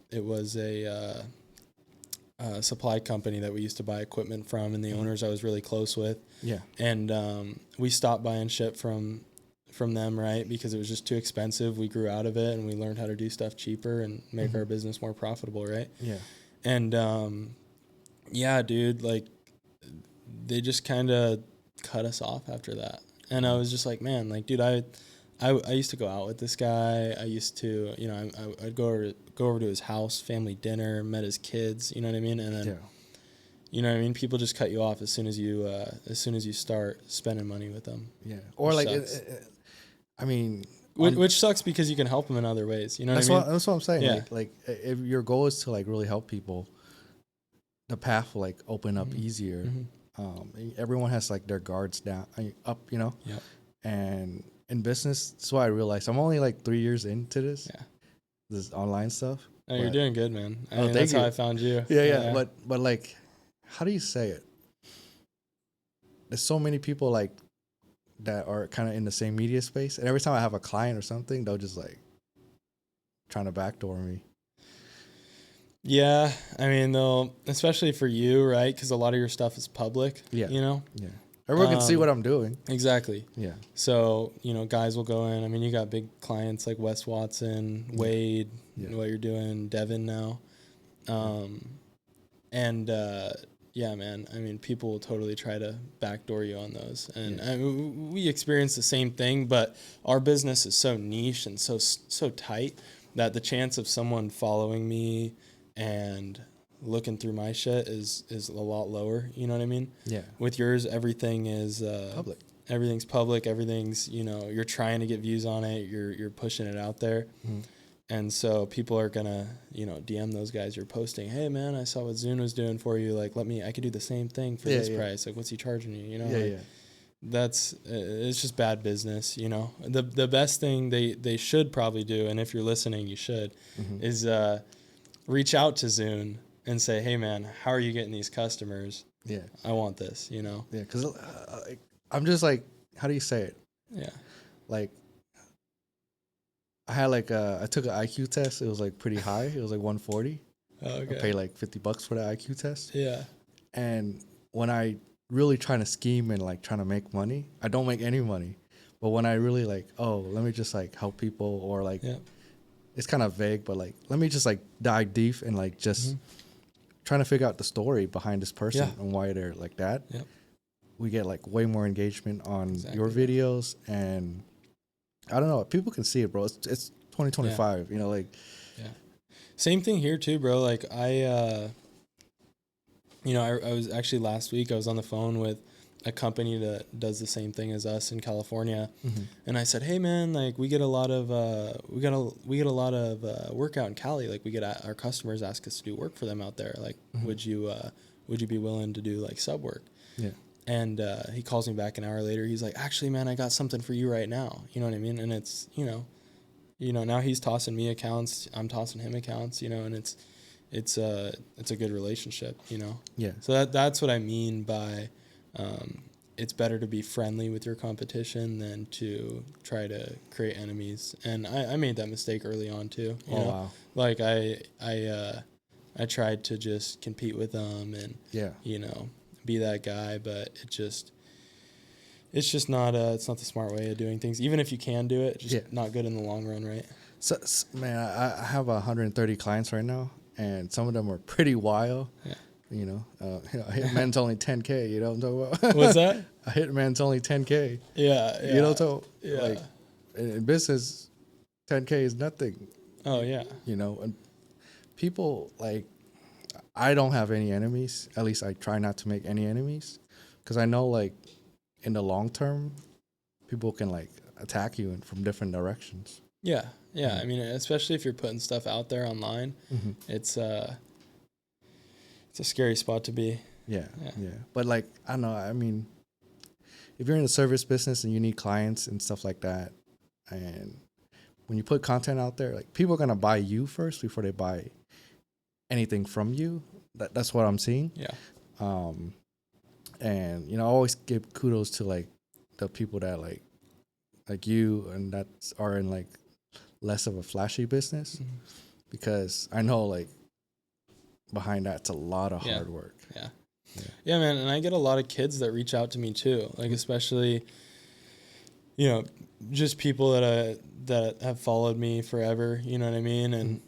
supply company that we used to buy equipment from, and the owners I was really close with. Yeah. And we stopped buying shit from them, right? Because it was just too expensive. We grew out of it, and we learned how to do stuff cheaper and make our business more profitable, right? Yeah. And yeah, dude, like they just kind of cut us off after that. And I was just like, man, like, dude, I used to go out with this guy. I used to, I'd go over to his house, family dinner, met his kids, you know what I mean? And then, you know what I mean? People just cut you off as soon as you start spending money with them. Yeah. Or like, I mean, which sucks because you can help them in other ways. You know what I mean? That's what I'm saying. Yeah. Like if your goal is to like really help people, the path will like open up easier. Everyone has like their guards down, up, Yep. And in business, that's why I realized I'm only like 3 years into this. Yeah. This online stuff. Oh, you're doing good, man. I mean, thank that's you. how I found you. Yeah. But like, how do you say it? There's so many people like that are kind of in the same media space, and every time I have a client or something, they'll just like trying to backdoor me. Yeah, I mean, though, especially for you, right? Because a lot of your stuff is public. Yeah. Yeah. Everyone can see what I'm doing. Exactly. Yeah. So, guys will go in. I mean, you got big clients like Wes Watson, Wade, what you're doing, Devin now. Yeah, man, I mean, people will totally try to backdoor you on those. And we experience the same thing, but our business is so niche and so tight that the chance of someone following me and looking through my shit is a lot lower. You know what I mean? Yeah. With yours, everything is public. Everything's public. Everything's, you're trying to get views on it. You're pushing it out there. Mm-hmm. And so people are gonna, DM those guys you're posting. Hey man, I saw what Zune was doing for you. Like, I could do the same thing for this price. Like, what's he charging you? That's it's just bad business. The best thing they should probably do, and if you're listening, you should, is reach out to Zune and say, hey man, how are you getting these customers? Yeah, I want this. Yeah, because I'm just like, how do you say it? Yeah, like. I had like I took an IQ test. It was like pretty high. It was like 140. Okay. I paid like $50 for the IQ test. Yeah. And when I really trying to scheme and like trying to make money, I don't make any money. But when I really like, let me just like help people, or like, it's kind of vague, but like, let me just like dive deep and like just trying to figure out the story behind this person and why they're like that. Yep. We get like way more engagement on your videos, and I don't know. People can see it, bro. It's 2025. Yeah. Same thing here too, bro. Like I was actually last week. I was on the phone with a company that does the same thing as us in California, and I said, "Hey, man, like we get a lot of work out in Cali. Like we get our customers ask us to do work for them out there. Like, would you be willing to do like sub work?" Yeah. And he calls me back an hour later. He's like, actually, man, I got something for you right now. You know what I mean? And it's, now he's tossing me accounts. I'm tossing him accounts, and it's a good relationship, Yeah. So that's what I mean by it's better to be friendly with your competition than to try to create enemies. And I made that mistake early on too. You know? Wow. Like I tried to just compete with them and, be that guy, but it's just not it's not the smart way of doing things. Even if you can do it, just not good in the long run, right? So man, I have 130 clients right now, and some of them are pretty wild. Yeah. A hitman's only 10K. You know what I'm talking about? What's that? A hitman's only 10K. Yeah. You know, so like in business, 10K is nothing. Oh yeah. And people like. I don't have any enemies. At least I try not to make any enemies, Because I know, like, in the long term, people can, like, attack you from different directions. Yeah. I mean, especially if you're putting stuff out there online, it's a scary spot to be. Yeah. But, like, I don't know. I mean, if you're in the service business and you need clients and stuff like that, and when you put content out there, like, people are going to buy you first before they buy anything from you. That's what I'm seeing. Yeah. And, you know, I always give kudos to, like, the people that, like you and that are in, like, less of a flashy business, because I know, like, behind that's a lot of hard work. Yeah, man. And I get a lot of kids that reach out to me too, like, especially, you know, just people that have followed me forever, you know what I mean? And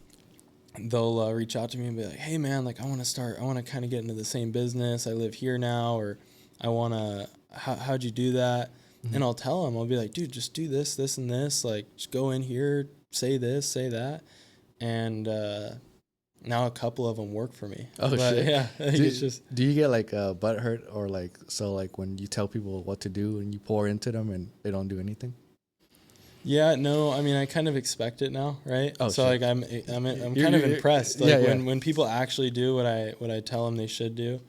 they'll reach out to me and be like, hey man, like, I want to kind of get into the same business. I live here now, or I want to, how'd you do that? And I'll tell them, I'll be like, dude, just do this, this, and this. Like, just go in here, say this, say that. And now a couple of them work for me. Oh, shit. Yeah. Do you get, like, butt hurt, or, like, so, like, when you tell people what to do and you pour into them and they don't do anything? Yeah, no, I mean, I kind of expect it now, right? Oh, so shit. like I'm kind of impressed. Like, when people actually do what I tell them they should do.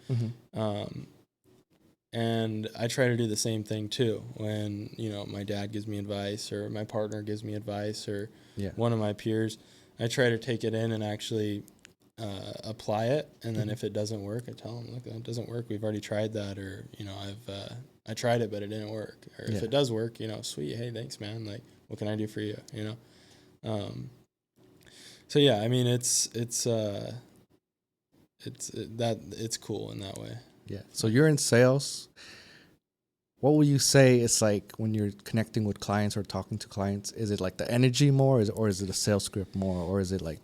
And I try to do the same thing too. When, you know, my dad gives me advice, or my partner gives me advice, or one of my peers, I try to take it in and actually apply it. And then if it doesn't work, I tell them, look, that doesn't work. We've already tried that, or, you know, I tried it, but it didn't work. Or if it does work, you know, sweet, hey, thanks, man. Like, what can I do for you? You know? So yeah, I mean, it's cool in that way. Yeah. So you're in sales. What would you say it's like when you're connecting with clients or talking to clients? Is it like the energy more, or is it a sales script more, or is it like?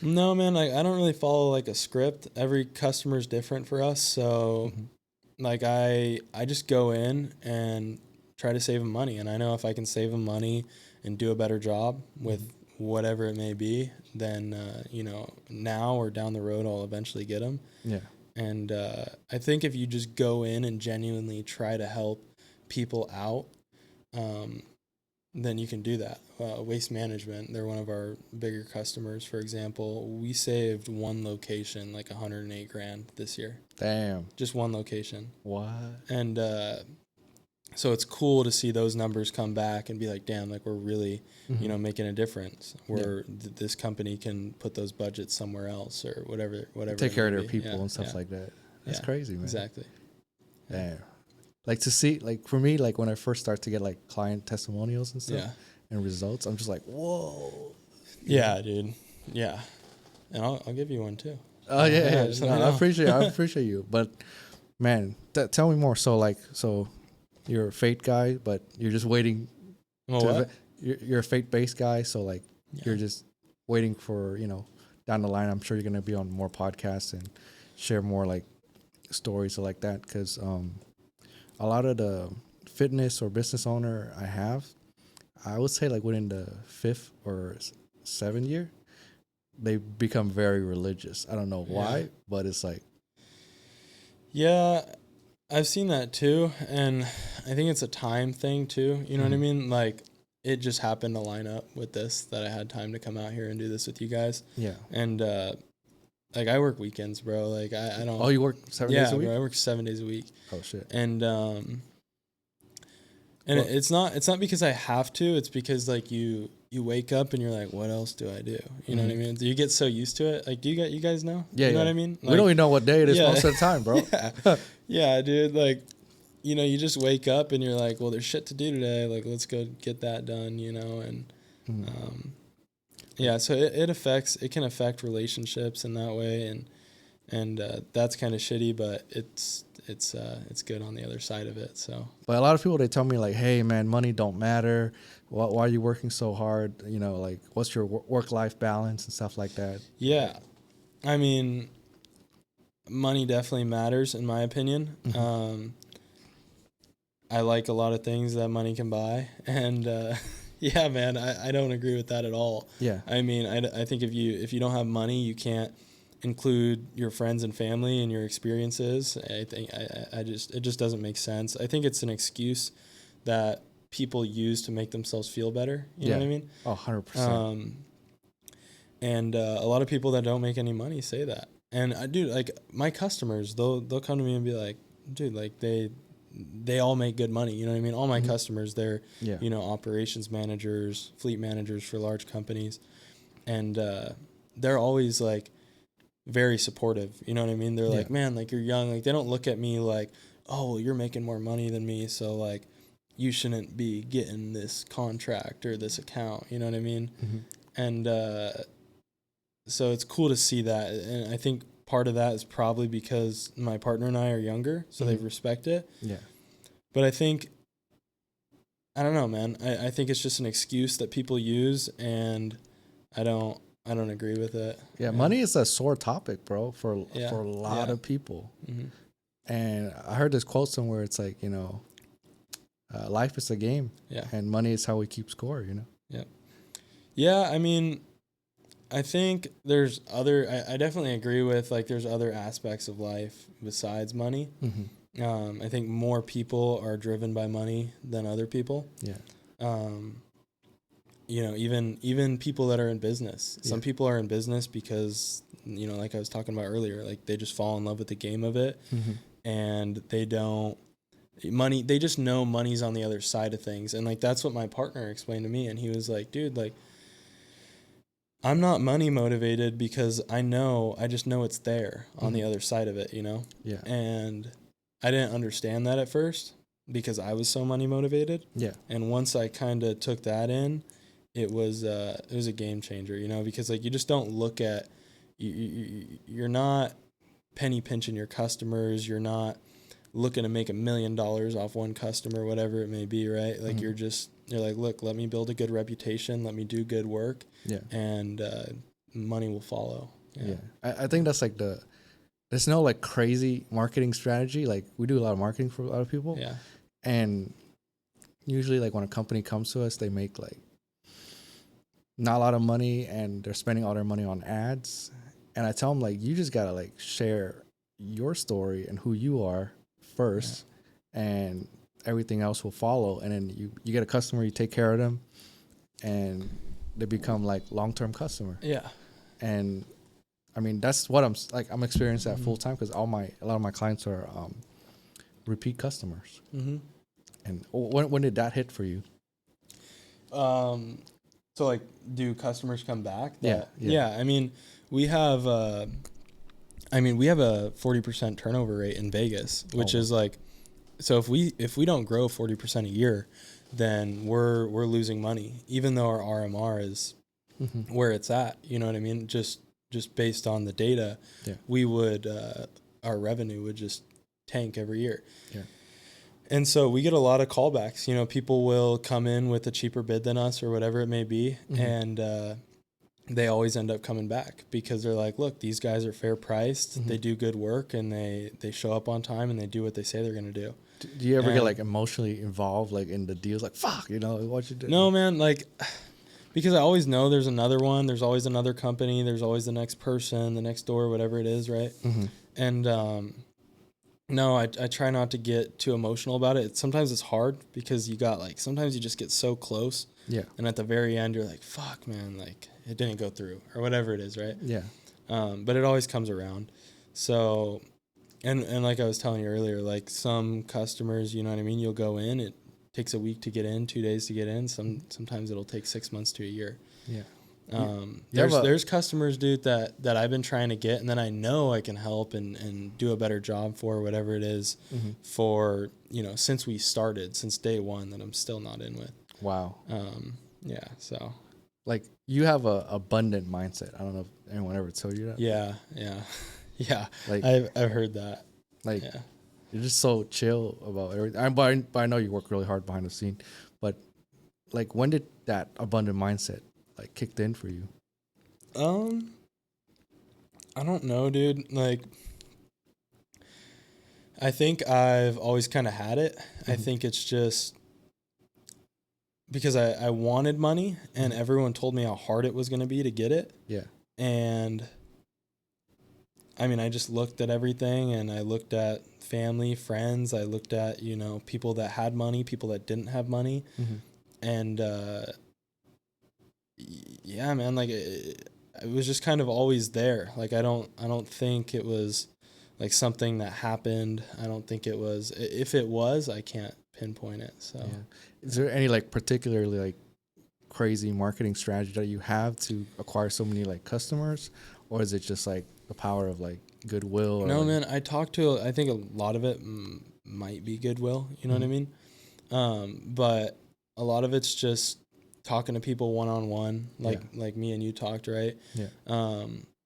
No, man, like, I don't really follow like a script. Every customer is different for us. So like, I just go in and try to save them money. And I know if I can save them money and do a better job with whatever it may be, then, you know, now or down the road, I'll eventually get them. Yeah. And I think if you just go in and genuinely try to help people out, then you can do that. Waste Management, they're one of our bigger customers, for example. We saved one location like $108,000 this year. Damn. Just one location. What? And so it's cool to see those numbers come back and be like, damn, like, we're really, you know, making a difference, where this company can put those budgets somewhere else, or whatever. Take care of their people and stuff like that. That's crazy, man. Exactly. Damn. Like, to see, like, for me, like, when I first start to get, like, client testimonials and stuff and results, I'm just like, whoa. Yeah, dude. Yeah. And I'll give you one too. Oh, yeah. I appreciate you. But, man, tell me more. So, like, you're a fate guy, but you're just waiting. You're a fate-based guy, so, like, you're just waiting for, you know, down the line, I'm sure you're going to be on more podcasts and share more, like, stories like that, because a lot of the fitness or business owner I would say, like, within the 5th or 7th year, they become very religious. I don't know why, but it's like. Yeah, I've seen that too. And I think it's a time thing too. You know what I mean? Like, it just happened to line up with this, that I had time to come out here and do this with you guys. Yeah. And, like, I work weekends, bro. Like, I don't. Oh, you work 7 days a week? Yeah, bro, I work 7 days a week. Oh, shit. And it's not because I have to. It's because, like, you wake up and you're like, what else do I do? You know what I mean? Do you get so used to it? Like, you guys know? Yeah. You know what I mean? Like, we don't even know what day it is most of the time, bro. Yeah, dude. Like, you know, you just wake up and you're like, well, there's shit to do today. Like, let's go get that done, you know? And, yeah, so it can affect relationships in that way. And that's kind of shitty, but it's good on the other side of it. So, but a lot of people, they tell me, like, hey man, money don't matter. Why are you working so hard? You know, like, what's your work-life balance and stuff like that? Yeah, I mean, money definitely matters in my opinion. I like a lot of things that money can buy, and yeah, man, I don't agree with that at all. Yeah, I mean, I think if you don't have money, you can't include your friends and family and your experiences. I think it just doesn't make sense. I think it's an excuse that people use to make themselves feel better. You know what I mean? Oh, 100%. And a lot of people that don't make any money say that. And I do, like, my customers, they'll come to me and be like, dude, like they all make good money. You know what I mean? All my customers, they're, you know, operations managers, fleet managers for large companies. And they're always like very supportive. You know what I mean? They're like, man, like, you're young. Like, they don't look at me like, oh, well, you're making more money than me, so like you shouldn't be getting this contract or this account. You know what I mean? And so it's cool to see that. And I think part of that is probably because my partner and I are younger, so they respect it. Yeah. But I think, I don't know, man. I think it's just an excuse that people use, and I don't agree with it. Yeah, money is a sore topic, bro, for a lot of people. And I heard this quote somewhere. It's like, you know, life is a game, and money is how we keep score. You know. Yeah. Yeah, I mean, I think there's I definitely agree with, like, there's other aspects of life besides money. I think more people are driven by money than other people. Yeah. You know, even people that are in business. Some people are in business because, you know, like I was talking about earlier, like, they just fall in love with the game of it, and they just know money's on the other side of things. And like, that's what my partner explained to me. And he was like, dude, like, I'm not money motivated because I just know it's there on the other side of it, you know? Yeah. And I didn't understand that at first because I was so money motivated. Yeah. And once I kind of took that in, it was a game changer, you know, because like, you just don't look at, you're not penny pinching your customers. You're not looking to make $1 million off one customer, whatever it may be, right? Like, you're like, look, let me build a good reputation, let me do good work, and money will follow. Yeah. I think that's like there's no like crazy marketing strategy. Like, we do a lot of marketing for a lot of people. Yeah. And usually, like, when a company comes to us, they make like not a lot of money and they're spending all their money on ads. And I tell them, like, you just gotta like share your story and who you are first, and everything else will follow. And then you get a customer, you take care of them, and they become like long-term customer. Yeah. And I mean, that's what I'm experiencing that full time, because a lot of my clients are repeat customers. And when did that hit for you? So like, do customers come back? Yeah. I mean, we have a 40% turnover rate in Vegas, which is like, so if we don't grow 40% a year, then we're losing money, even though our RMR is where it's at. You know what I mean? Just based on the data, we would our revenue would just tank every year. Yeah. And so we get a lot of callbacks. You know, people will come in with a cheaper bid than us or whatever it may be, and they always end up coming back because they're like, look, these guys are fair priced, they do good work, and they show up on time, and they do what they say they're going to do. Do you ever get like emotionally involved, like in the deals, like, fuck, you know, what you do? No, man, like, because I always know there's another one, there's always another company, there's always the next person, the next door, whatever it is, right? And no, I try not to get too emotional about it. Sometimes it's hard because sometimes you just get so close. Yeah. And at the very end, you're like, fuck, man, like, it didn't go through or whatever it is, right? Yeah. But it always comes around. So, and like I was telling you earlier, like, some customers, you know what I mean? You'll go in, it takes a week to get in, 2 days to get in. Sometimes it'll take 6 months to a year. Yeah. There's customers, dude, that I've been trying to get, and then I know I can help and do a better job for, whatever it is, for, you know, since day one, that I'm still not in with. Wow. Yeah. So, like, you have a abundant mindset. I don't know if anyone ever told you that. Yeah. Yeah. Like, I've heard that. Like, you're just so chill about everything. But I know you work really hard behind the scene. But like, when did that abundant mindset like kicked in for you? I don't know, dude. Like, I think I've always kind of had it. I think it's just because I wanted money, and everyone told me how hard it was going to be to get it. Yeah. And I mean, I just looked at everything, and I looked at family, friends. I looked at, you know, people that had money, people that didn't have money. Mm-hmm. And, yeah, man, like it was just kind of always there. Like, I don't think it was like something that happened. I don't think it was, if it was, I can't pinpoint it. So, Yeah. Is there any like particularly like crazy marketing strategy that you have to acquire so many like customers, or is it just like the power of like goodwill? Or no, like, man, I think a lot of it might be goodwill. You know what I mean? But a lot of it's just talking to people one-on-one, like me and you talked, right? Yeah.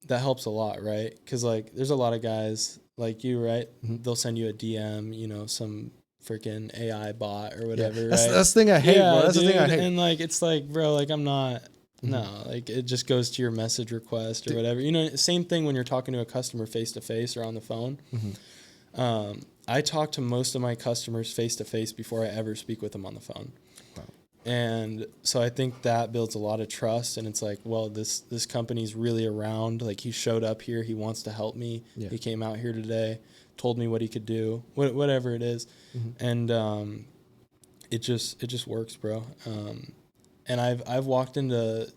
That helps a lot, right? Because like there's a lot of guys like you, right? Mhm. They'll send you a DM, you know, some freaking AI bot or whatever, Yeah. right? That's the thing I hate, bro. That's the thing I hate. And like it's like, bro, like I'm not. No, like it just goes to your message request or whatever. You know, same thing when you're talking to a customer face to face or on the phone. I talk to most of my customers face to face before I ever speak with them on the phone. Wow. And so I think that builds a lot of trust, and it's like, well, this company's really around. Like he showed up here, he wants to help me. Yeah. He came out here today, told me what he could do, whatever it is. And it just works, bro. And I've walked into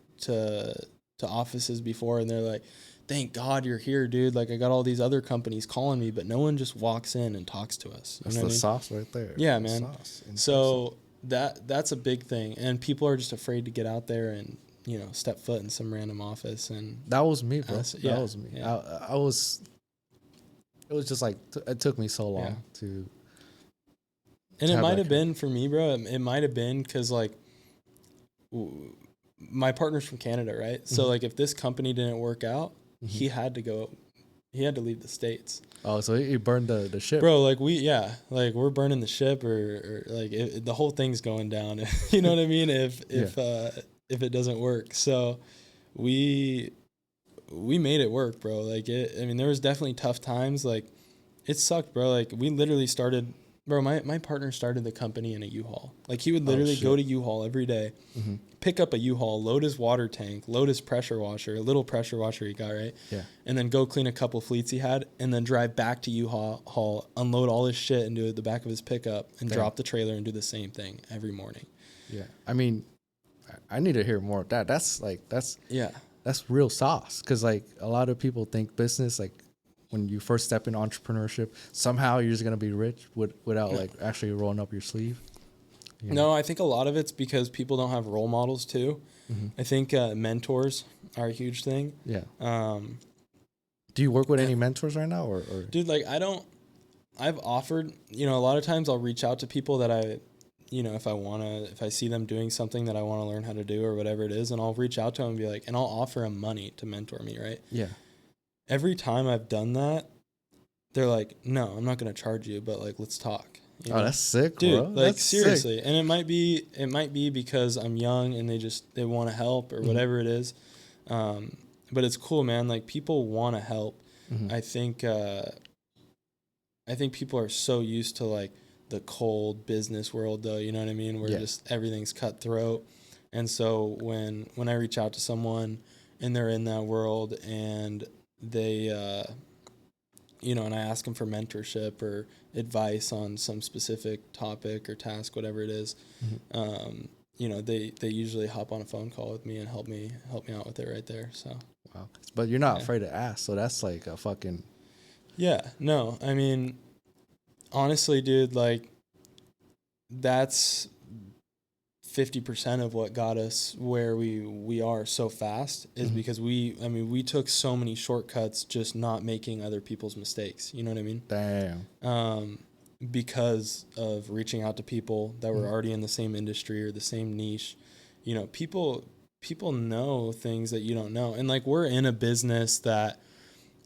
offices before, and they're like, thank God you're here, dude. Like I got all these other companies calling me, but no one just walks in and talks to us. That's the sauce right there. Yeah, the man. Sauce So that's a big thing, and people are just afraid to get out there and, you know, step foot in some random office. And that was me, bro. yeah, That was me. yeah. I was. It was just like it took me so long Yeah. to. And to it have might that have been for me, bro. It might have been because like my partner's from Canada, right? So like if this company didn't work out, he had to go. He had to leave the States. Oh, so he burned the ship, bro. Like we're burning the ship, or like the whole thing's going down. You know what I mean? If it doesn't work, so we made it work, bro. Like I mean, there was definitely tough times. Like it sucked, bro. Like we literally started. Bro, my partner started the company in a U-Haul. Like he would literally go to U-Haul every day, pick up a U-Haul, load his water tank, load his pressure washer, a little pressure washer he got, right? Yeah. And then go clean a couple fleets he had, and then drive back to U-Haul, unload all his shit into the back of his pickup, and drop the trailer and do the same thing every morning. Yeah. I mean, I need to hear more of that. That's real sauce. Because like a lot of people think business, like when you first step in entrepreneurship, somehow you're just gonna be rich without like actually rolling up your sleeve. You know? No, I think a lot of it's because people don't have role models too. I think mentors are a huge thing. Yeah. Do you work with any mentors right now, or? Dude, like I've offered, you know, a lot of times I'll reach out to people that I, you know, if I see them doing something that I want to learn how to do or whatever it is, and I'll reach out to them and be like, and I'll offer them money to mentor me, right? Yeah. Every time I've done that, they're like, no, I'm not going to charge you, but like, let's talk. You know? That's sick, dude, bro. Like that's seriously. Sick. And it might be because I'm young and they want to help or whatever it is. But it's cool, man. Like people want to help. I think people are so used to like the cold business world though, you know what I mean? Where just everything's cutthroat. And so when I reach out to someone and they're in that world and they, you know, and I ask them for mentorship or advice on some specific topic or task, whatever it is, you know, they usually hop on a phone call with me and help me out with it right there. So. Wow. But you're not afraid to ask. So that's like a fucking. Yeah, no, I mean, honestly, dude, like that's 50% of what got us where we are so fast is because we took so many shortcuts just not making other people's mistakes. You know what I mean? Damn. Because of reaching out to people that were already in the same industry or the same niche. You know, people know things that you don't know. And like we're in a business that,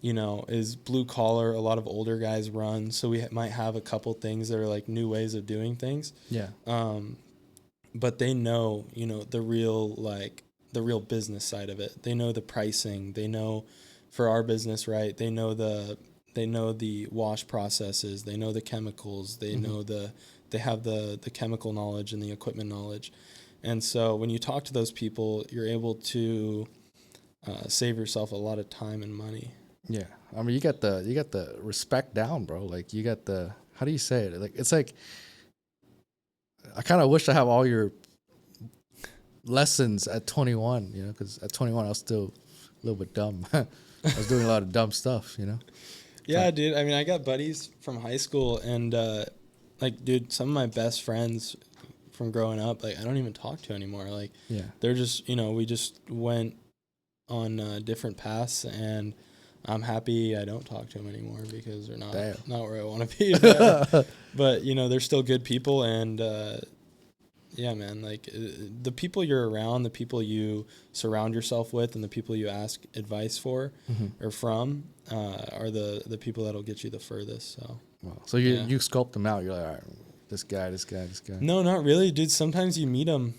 you know, is blue collar, a lot of older guys run, so we might have a couple things that are like new ways of doing things. Yeah. But they know, you know, the real business side of it. They know the pricing. They know for our business, right? They know the wash processes. They know the chemicals. They know they have the chemical knowledge and the equipment knowledge. And so when you talk to those people, you're able to save yourself a lot of time and money. Yeah, I mean, you got the respect down, bro. Like you got the, how do you say it? Like it's like I kind of wish I have all your lessons at 21. You know, because at 21 I was still a little bit dumb. I was doing a lot of dumb stuff. You know. Yeah, dude. I mean, I got buddies from high school, and like, dude, some of my best friends from growing up, like, I don't even talk to anymore. Like, Yeah. they're just, you know, we just went on different paths, and I'm happy I don't talk to them anymore because they're not where I want to be. But you know, they're still good people, and yeah, man, like the people you're around, the people you surround yourself with, and the people you ask advice for or from are the people that'll get you the furthest. So, wow. So you sculpt them out. You're like, all right, this guy. No, not really, dude. Sometimes you meet them.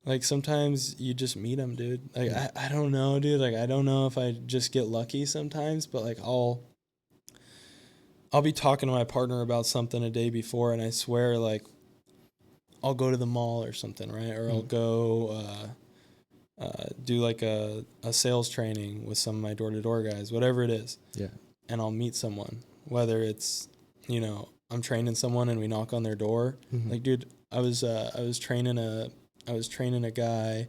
Like sometimes you just meet them, dude. Like I don't know, dude. Like I don't know if I just get lucky sometimes, but like I'll be talking to my partner about something a day before, and I swear, like, I'll go to the mall or something, right? Or I'll go do like a sales training with some of my door-to-door guys, whatever it is. Yeah. And I'll meet someone, whether it's, you know, I'm training someone and we knock on their door. Like, dude, I was training a guy,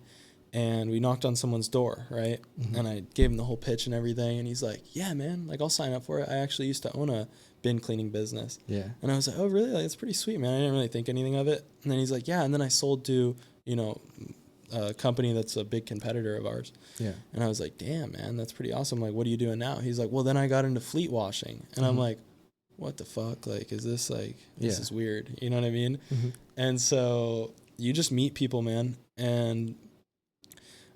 and we knocked on someone's door, right? And I gave him the whole pitch and everything, and he's like, yeah, man, like, I'll sign up for it. I actually used to own a bin cleaning business. Yeah. And I was like, oh, really? Like, it's pretty sweet, man. I didn't really think anything of it. And then he's like, yeah, and then I sold to, you know, a company that's a big competitor of ours. Yeah. And I was like, damn, man, that's pretty awesome. Like, what are you doing now? He's like, well, then I got into fleet washing. And I'm like, what the fuck? Like, is this like, this is weird. You know what I mean? And so you just meet people, man. And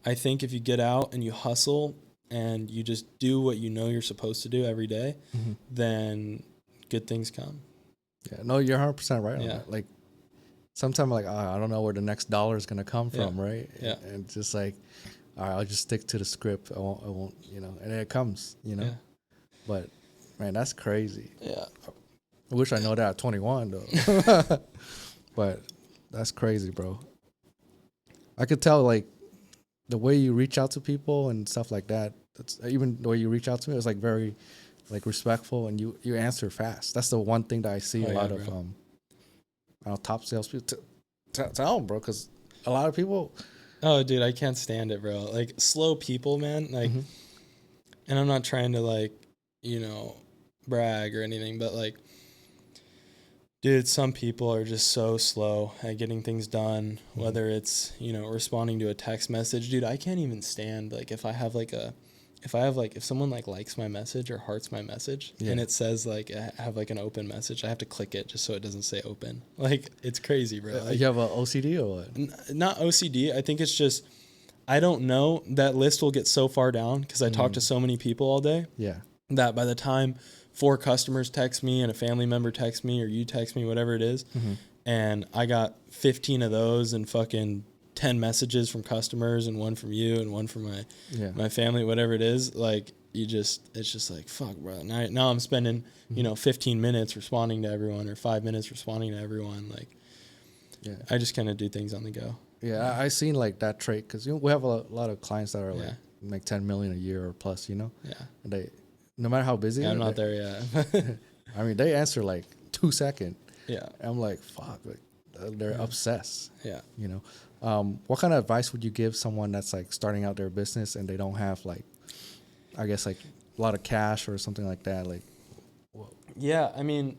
I think if you get out and you hustle and you just do what you know you're supposed to do every day, then good things come. Yeah, no, you're 100% right on that. Like, sometimes like, I don't know where the next dollar is gonna come from, right? Yeah. And just like, all right, I'll just stick to the script. I won't, you know, and then it comes, you know. Yeah. But man, that's crazy. Yeah. I wish I know that at 21 though. But that's crazy, bro. I could tell like the way you reach out to people and stuff like that. That's even the way you reach out to me. It was like very like respectful, and you answer fast. That's the one thing that I see a lot of top salespeople. Tell them, bro, because a lot of people. Oh, dude, I can't stand it, bro. Like slow people, man. Like, and I'm not trying to like, you know, brag or anything, but like, dude, some people are just so slow at getting things done, whether it's, you know, responding to a text message. Dude, I can't even stand, like, if someone, like, likes my message or hearts my message, and it says, like, I have, like, an open message, I have to click it just so it doesn't say open. Like, it's crazy, bro. Like, you have a OCD or what? Not OCD. I think it's just, I don't know. That list will get so far down because I talk to so many people all day. Yeah. That by the time 4 customers text me and a family member texts me or you text me, whatever it is, and I got 15 of those and fucking 10 messages from customers and one from you and one from my family, whatever it is, like it's just like, fuck, bro. Now I'm spending, you know, 15 minutes responding to everyone or 5 minutes responding to everyone. Like, I just kind of do things on the go. Yeah, I seen like that trait because we have a lot of clients that are like 10 million a year or plus, you know? Yeah. And they, no matter how busy I'm not there yet. I mean, they answer like 2 seconds. Yeah. And I'm like, fuck, like they're obsessed. Yeah. You know, what kind of advice would you give someone that's like starting out their business and they don't have like, I guess like a lot of cash or something like that? Like, yeah, I mean,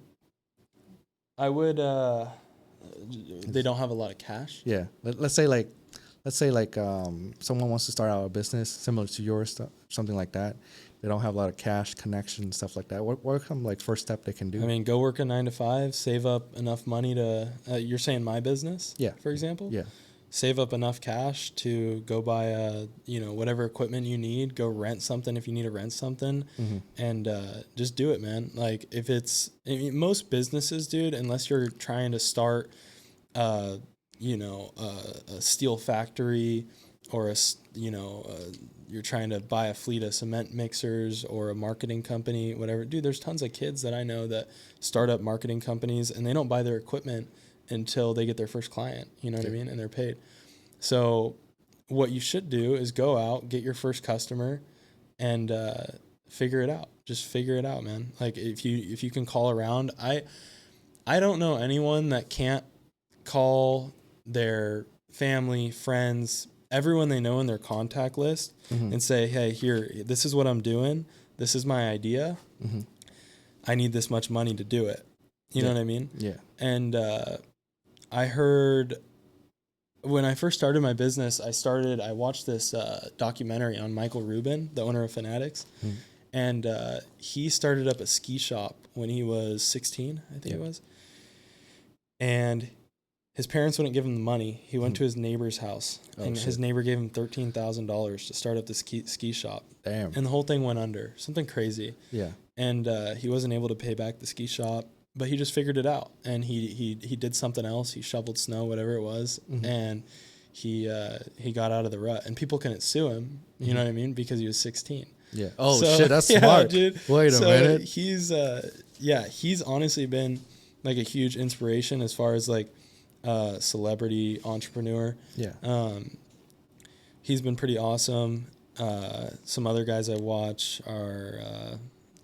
I would, they don't have a lot of cash. Yeah. Let's say like someone wants to start out a business similar to yours, something like that. They don't have a lot of cash, connection, stuff like that. What are some like first step they can do? I mean, go work a 9 to 5, save up enough money to, you're saying my business? Yeah. For example? Yeah. Save up enough cash to go buy you know, whatever equipment you need, go rent something if you need to rent something, and just do it, man. Like if it's, I mean, most businesses, dude, unless you're trying to start, you know, a steel factory or you're trying to buy a fleet of cement mixers or a marketing company, whatever. Dude, there's tons of kids that I know that start up marketing companies and they don't buy their equipment until they get their first client, you know what I mean? And they're paid. So what you should do is go out, get your first customer and figure it out. just figure it out, man. Like if you can call around, I don't know anyone that can't call their family, friends, everyone they know in their contact list and say, hey, here, this is what I'm doing. This is my idea. I need this much money to do it. You know what I mean? Yeah. And I heard when I first started my business, I watched this documentary on Michael Rubin, the owner of Fanatics. And he started up a ski shop when he was 16, I think it was. And his parents wouldn't give him the money. He went to his neighbor's house, and his neighbor gave him $13,000 to start up the ski shop. Damn. And the whole thing went under. Something crazy. Yeah. And he wasn't able to pay back the ski shop, but he just figured it out. And he did something else. He shoveled snow, whatever it was, and he got out of the rut. And people couldn't sue him. You know what I mean? Because he was 16. Yeah. Oh So, shit, that's yeah, smart. dude. Wait a minute. He's honestly been like a huge inspiration as far as like celebrity entrepreneur. Yeah. He's been pretty awesome. Some other guys I watch are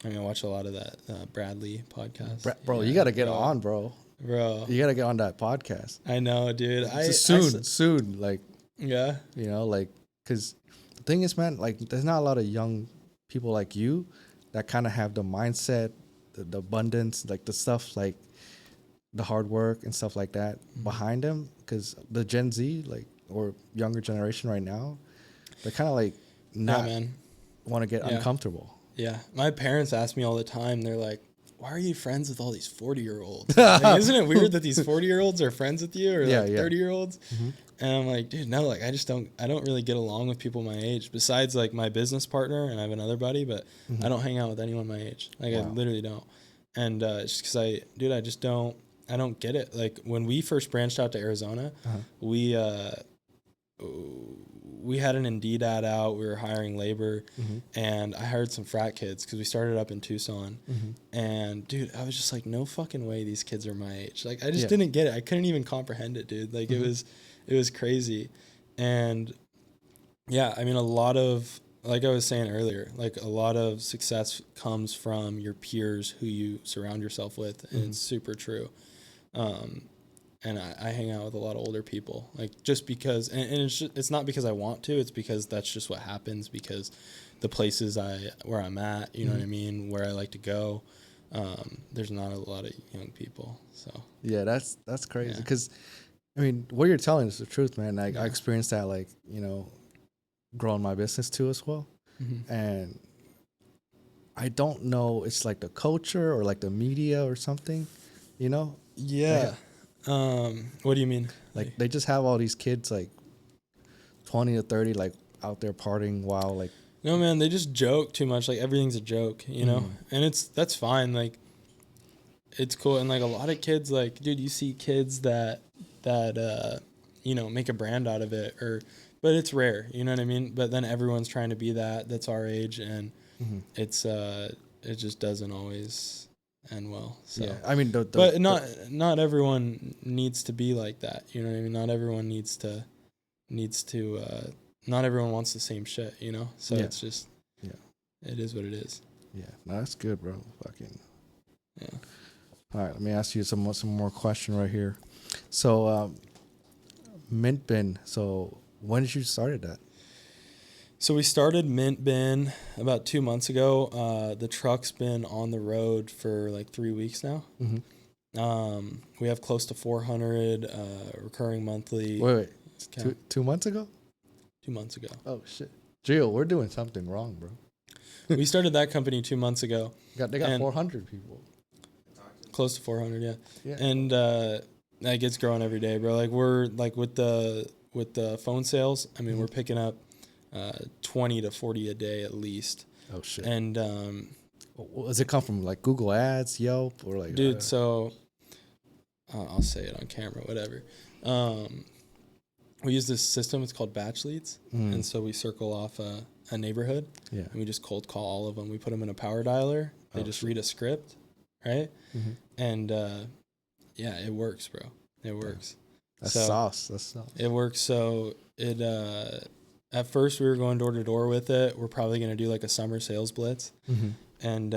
I watch a lot of that Bradley podcast. Bro, you gotta get on, bro. You gotta get on that podcast. I know, dude. Soon, like, yeah, you know, like, because the thing is, man, like, there's not a lot of young people like you that kind of have the mindset, the abundance, like the stuff, like the hard work and stuff like that behind them. Because the Gen Z, like, or younger generation right now, they're kind of like not want to get uncomfortable. Yeah, my parents ask me all the time. They're like, why are you friends with all these 40-year-olds? Like, isn't it weird that these 40-year-olds are friends with you, or like 30-year-olds? And I'm like, dude, no, like I don't really get along with people my age, besides like my business partner, and I have another buddy, but I don't hang out with anyone my age. Like I literally don't. And it's just because I don't get it. Like when we first branched out to Arizona, we had an Indeed ad out. We were hiring labor, and I hired some frat kids because we started up in Tucson. And dude, I was just like, no fucking way these kids are my age. Like I just didn't get it. I couldn't even comprehend it, dude. Like it was crazy. And yeah, I mean, a lot of, like I was saying earlier, like a lot of success comes from your peers who you surround yourself with, and it's super true. And I hang out with a lot of older people, like just because, and it's not because I want to, it's because that's just what happens, because the places where I'm at, you know what I mean, where I like to go, there's not a lot of young people. So yeah, that's crazy. Because I mean, what you're telling is the truth, man. Like I experienced that, like, you know, growing my business too as well. And I don't know, it's like the culture or like the media or something, you know? Yeah. What do you mean? Like they just have all these kids like 20 to 30 like out there partying while like, no, man, they just joke too much. Like everything's a joke, you know? And that's fine. Like it's cool. And like a lot of kids, like, dude, you see kids that you know, make a brand out of it, but it's rare, you know what I mean? But then everyone's trying to be that's our age, and it's it just doesn't always end well. So yeah, I mean, but not everyone needs to be like that, you know what I mean? Not everyone needs to not everyone wants the same shit, you know? So it's just it is what it is. Yeah, no, that's good, bro. Fucking yeah. All right, let me ask you some more question right here. So Mint Bin, so when did you started that? So we started Mint Bin about 2 months ago. The truck's been on the road for like 3 weeks now. We have close to 400 recurring monthly. Wait. 2 months ago? 2 months ago. Oh shit, Gio, we're doing something wrong, bro. We started that company 2 months ago. They got 400 people. Close to 400, yeah. And like it's growing every day, bro. Like we're like with the phone sales. I mean, we're picking up 20 to 40 a day at least. Oh shit. And does it come from like Google Ads, Yelp, or like? Dude, so I'll say it on camera, whatever. We use this system. It's called batch leads, and so we circle off a neighborhood. Yeah. And we just cold call all of them. We put them in a power dialer. They just read a script, right? And it works, bro. It works. That's sauce. That's sauce. It works. So it at first we were going door to door with it. We're probably gonna do like a summer sales blitz. And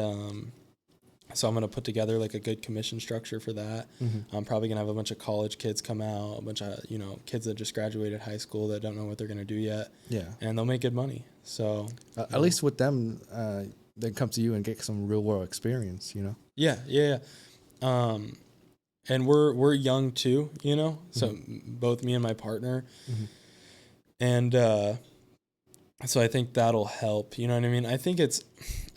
so I'm going to put together like a good commission structure for that. I'm probably going to have a bunch of college kids come out, a bunch of, kids that just graduated high school that don't know what they're going to do yet. Yeah. And they'll make good money. So at least with them, they come to you and get some real world experience, Yeah. And we're young too, so both me and my partner. And, so I think that'll help. You know what I mean? I think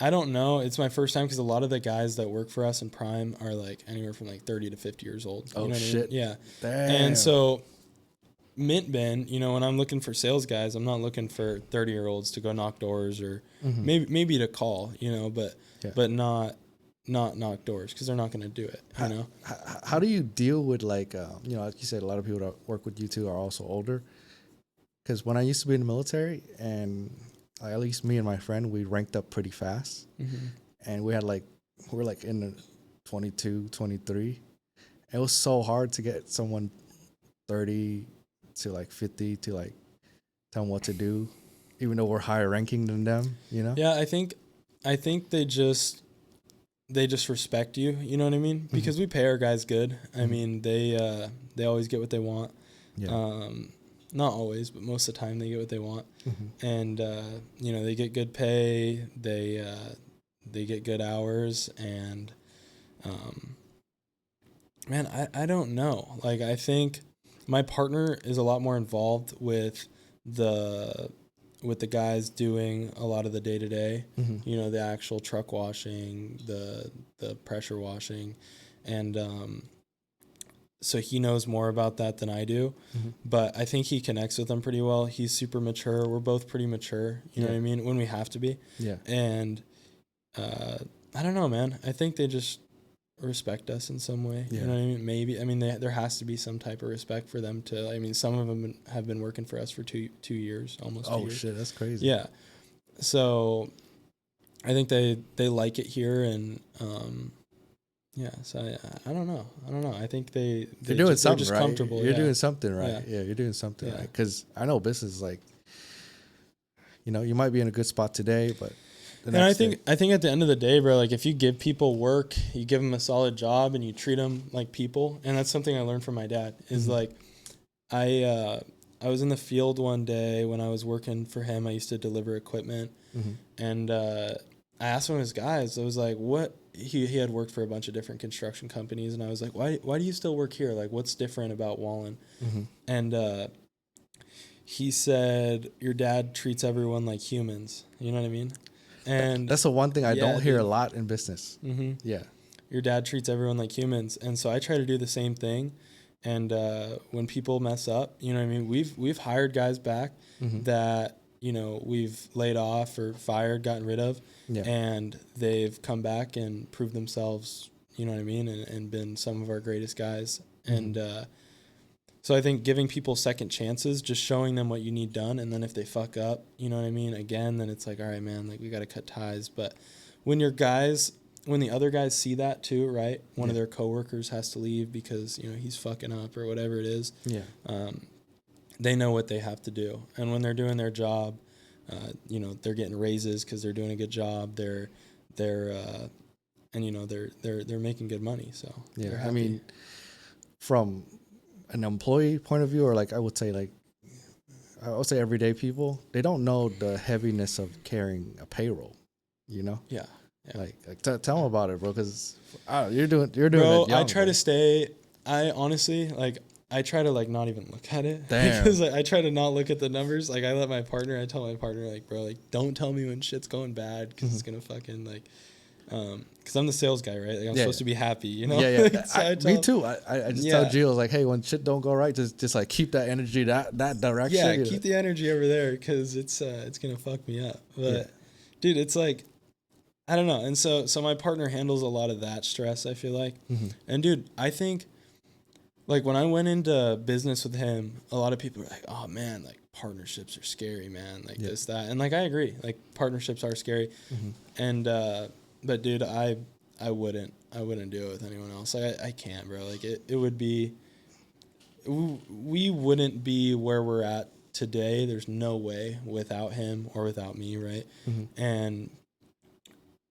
I don't know. It's my first time because a lot of the guys that work for us in Prime are like anywhere from like 30 to 50 years old. Oh, you know shit. I mean? Yeah. Damn. And so Mint Ben, when I'm looking for sales guys, I'm not looking for 30-year-olds to go knock doors or maybe to call, but not knock doors because they're not going to do it, How do you deal with like you said, a lot of people that work with you too are also older? Because when I used to be in the military, and at least me and my friend, we ranked up pretty fast. And we were like in the 22, 23. It was so hard to get someone 30 to like 50 to like tell them what to do, even though we're higher ranking than them, Yeah, I think they just respect you, you know what I mean? Because we pay our guys good. I mean, they always get what they want. Yeah. Not always, but most of the time they get what they want. And they get good pay, they get good hours, and man, I don't know. Like, I think my partner is a lot more involved with the guys doing a lot of the day-to-day, the actual truck washing, the pressure washing, and so he knows more about that than I do, but I think he connects with them pretty well. He's super mature. We're both pretty mature, you know what I mean, when we have to be. Yeah. And I don't know, man. I think they just respect us in some way. Yeah. You know what I mean? Maybe. I mean, there has to be some type of respect for them to. I mean, some of them have been working for us for 2 years, almost 2 years. Oh shit, that's crazy. Yeah. So I think they like it here, and yeah. So I don't know. I think they're doing something just right. comfortable. You're doing something right. Yeah. You're doing something Yeah. right. Because I know business is like, you might be in a good spot today, but and I think at the end of the day, bro, like if you give people work, you give them a solid job, and you treat them like people, and that's something I learned from my dad. Is like, I was in the field one day when I was working for him. I used to deliver equipment, and I asked one of his guys. I was like, "What?" He had worked for a bunch of different construction companies, and I was like, "Why do you still work here? Like, what's different about Wallin?" And he said, "Your dad treats everyone like humans." You know what I mean? And that's the one thing I don't hear a dude. lot in business. Yeah. Your dad treats everyone like humans, and so I try to do the same thing. And when people mess up, you know what I mean? We've hired guys back that we've laid off or fired, gotten rid of, and they've come back and proved themselves. You know what I mean? And been some of our greatest guys. And so I think giving people second chances, just showing them what you need done, and then if they fuck up, you know what I mean, again, then it's like, all right, man, like we got to cut ties. But when the other guys see that too, right? One of their coworkers has to leave because he's fucking up or whatever it is. Yeah. They know what they have to do, and when they're doing their job, they're getting raises because they're doing a good job. They're making good money. So yeah, I mean, from an employee point of view, or like I would say everyday people, they don't know the heaviness of carrying a payroll. Yeah. Like tell them about it, bro. Because you're doing bro, it young, I try to stay. I honestly I try to not even look at it. Damn. Because I try to not look at the numbers. Like I tell my partner, bro, don't tell me when shit's going bad because it's gonna fucking because I'm the sales guy, right? Like I'm supposed to be happy, Yeah. So me too. I just tell Gio, like, hey, when shit don't go right, just like keep that energy that direction. Yeah, keep the energy over there because it's gonna fuck me up. But dude, it's like, I don't know. And so my partner handles a lot of that stress, I feel like. And dude, I think when I went into business with him, a lot of people were like, oh man, partnerships are scary, man. This, that. And I agree. Partnerships are scary. And but dude, I wouldn't do it with anyone else. I can't, bro. It would be, we wouldn't be where we're at today. There's no way without him or without me, right? And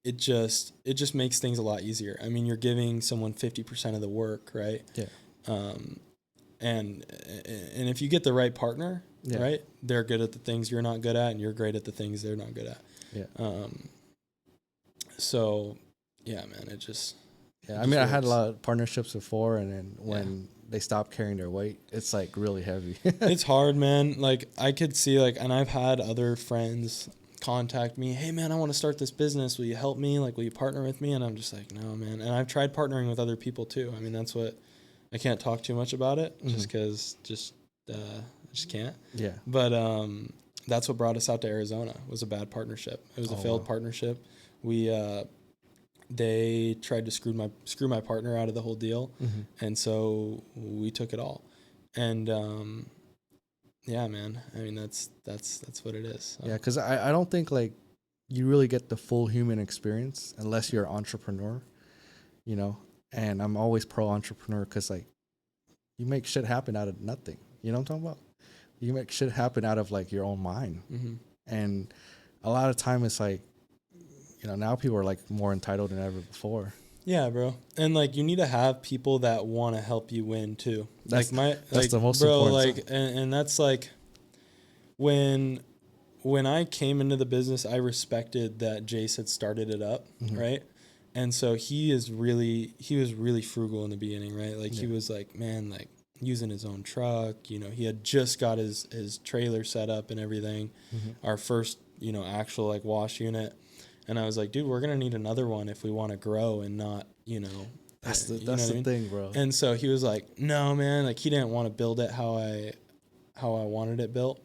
it just makes things a lot easier. I mean, you're giving someone 50% of the work, right? Yeah. And if you get the right partner, Yeah. right, they're good at the things you're not good at, and you're great at the things they're not good at. Yeah. So, yeah, man, it just. Yeah, it I just mean, I had a works. lot of partnerships before, and then when they stop carrying their weight, it's like really heavy. It's hard, man. Like, I could see, like, and I've had other friends contact me, hey, man, I want to start this business. Will you help me? Like, will you partner with me? And I'm just like, no, man. And I've tried partnering with other people too. I mean, that's what, I can't talk too much about it just because I just can't. Yeah. But that's what brought us out to Arizona, was a bad partnership. It was a failed partnership. They tried to screw my partner out of the whole deal, and so we took it all. And yeah, man. I mean, that's what it is. So. Yeah, because I don't think like you really get the full human experience unless you're an entrepreneur, you know. And I'm always pro entrepreneur because like you make shit happen out of nothing. You know what I'm talking about? You make shit happen out of like your own mind. And a lot of time it's like, you know, now people are like more entitled than ever before. Yeah, bro. And like you need to have people that want to help you win too. That's the most bro, important. Like, and that's like when I came into the business, I respected that Jace had started it up, right? And so he was really frugal in the beginning, right? Like he was like, man, like using his own truck, you know, he had just got his trailer set up and everything. Our first, you know, actual like wash unit. And I was like, dude, we're going to need another one if we want to grow and not, you know. That's the thing, bro. And so he was like, no, man, like he didn't want to build it how I wanted it built.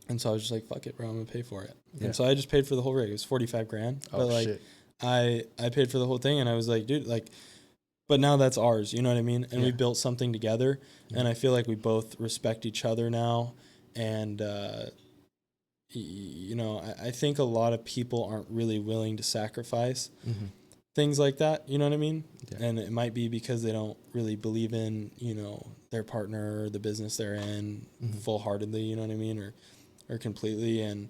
And so I was just like, fuck it, bro, I'm going to pay for it. Yeah. And so I just paid for the whole rig. It was $45,000. But like, shit. I paid for the whole thing, and I was like, dude, like, but now that's ours, you know what I mean? And we built something together, and I feel like we both respect each other now. And, you know, I think a lot of people aren't really willing to sacrifice things like that, you know what I mean? Yeah. And it might be because they don't really believe in, you know, their partner or the business they're in full-heartedly, you know what I mean, or completely. And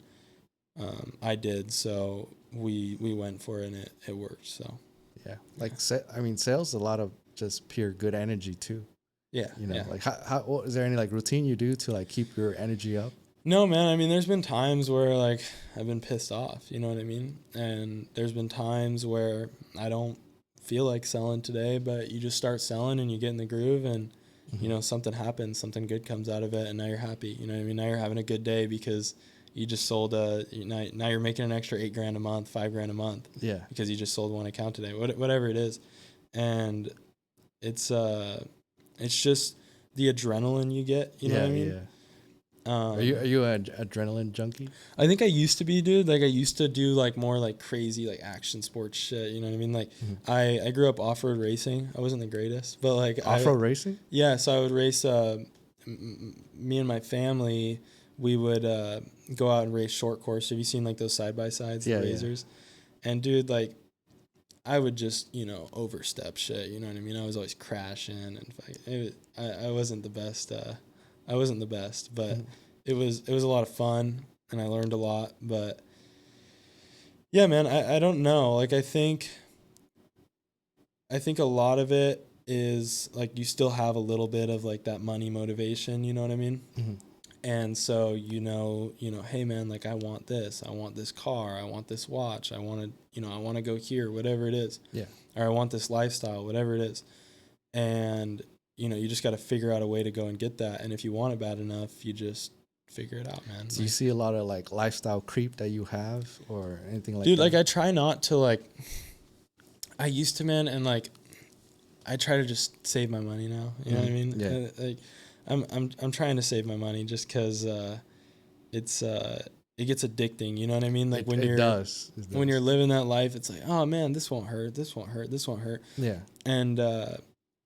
I did, so we went for it, and it worked. So yeah, like I mean, sales is a lot of just pure good energy too. Yeah, you know, like how is there any like routine you do to like keep your energy up? No, man. I mean, there's been times where like I've been pissed off, you know what I mean? And there's been times where I don't feel like selling today, but you just start selling and you get in the groove, and you know, something happens, something good comes out of it, and now you're happy. You know what I mean? Now you're having a good day because you just sold now you're making an extra $8,000 a month, $5,000 a month. Yeah. Because you just sold one account today, whatever it is. And it's just the adrenaline you get, you know what I mean? Yeah. Are you an adrenaline junkie? I think I used to be, dude. Like I used to do like more like crazy like action sports shit. You know what I mean? Like I grew up off-road racing. I wasn't the greatest, but like off-road racing. Yeah, so I would race. Me and my family, we would go out and race short course. Have you seen like those side by sides, the razors? Yeah. And dude, like I would just overstep shit. You know what I mean? I was always crashing, and I wasn't the best. I wasn't the best, but it was a lot of fun, and I learned a lot. But yeah, man, I don't know. Like I think a lot of it is like you still have a little bit of like that money motivation, you know what I mean? And so hey man, like I want this car, I want this watch, I want to go here, whatever it is. Yeah. Or I want this lifestyle, whatever it is. And you just got to figure out a way to go and get that. And if you want it bad enough, you just figure it out, man. Do you see a lot of like lifestyle creep that you have or anything like that? Dude, like I try not to I used to, man. And like, I try to just save my money now. You know what I mean? Yeah. Like I'm trying to save my money just cause, it gets addicting. You know what I mean? Like when you're living that life, it's like, oh man, this won't hurt. This won't hurt. This won't hurt. Yeah. And,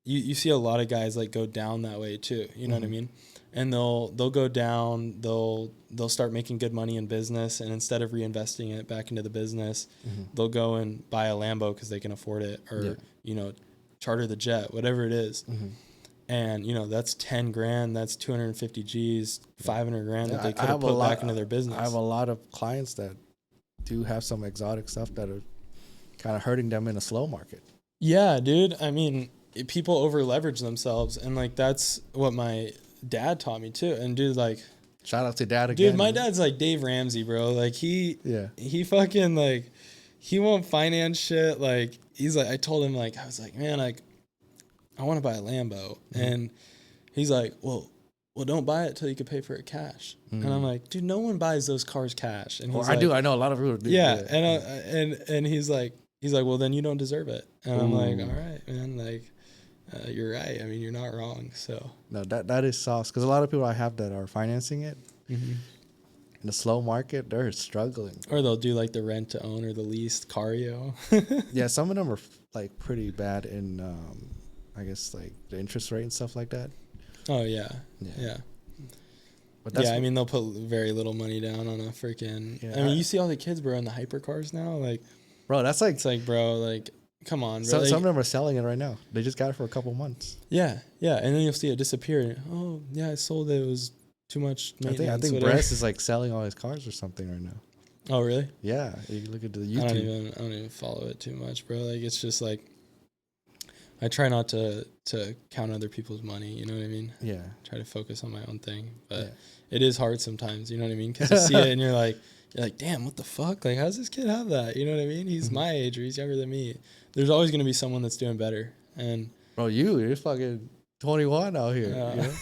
you see a lot of guys like go down that way too. You know what I mean? And they'll go down, they'll start making good money in business, and instead of reinvesting it back into the business, they'll go and buy a Lambo because they can afford it, or charter the jet, whatever it is. And that's $10,000, that's 250 G's, 500 grand that they could have put back into their business. I have a lot of clients that do have some exotic stuff that are kind of hurting them in a slow market. Yeah, dude. I mean, people over leverage themselves, and like that's what my dad taught me too. And dude, like, Shout out to dad again. dude, my dad's like Dave Ramsey, bro. Like he fucking like he won't finance shit. Like he's like, I told him like I was like, man, like I want to buy a Lambo, and he's like, well, don't buy it till you can pay for it cash. And I'm like, dude, no one buys those cars cash. And he's I like, do. I know a lot of people do. yeah, and he's like, well, then you don't deserve it. And I'm like, all right, man, like, you're right. I mean, you're not wrong. So no, that is sauce because a lot of people I have that are financing it in the slow market, they're struggling. Or they'll do like the rent to own or the lease Cario. Yeah, some of them are like pretty bad in, I guess like the interest rate and stuff like that. Oh yeah. But that's I mean, they'll put very little money down on a freaking. Yeah. I mean, you see all the kids, bro, in the hypercars now. Like, bro, that's like, it's like, bro, like, come on, bro. Some like, of them are selling it right now. They just got it for a couple months. Yeah, and then you'll see it disappear. Oh, yeah, I sold it. It was too much maintenance. I think Bress is like selling all his cars or something right now. Oh, really? Yeah, you look at the YouTube. I don't even follow it too much, bro. Like, it's just like, I try not to count other people's money. You know what I mean? Yeah. Try to focus on my own thing, but it is hard sometimes. You know what I mean? Because you see it and you're like, damn, what the fuck? Like, how's this kid have that? You know what I mean? He's my age or he's younger than me. There's always going to be someone that's doing better. And bro, you're fucking 21 out here. You know?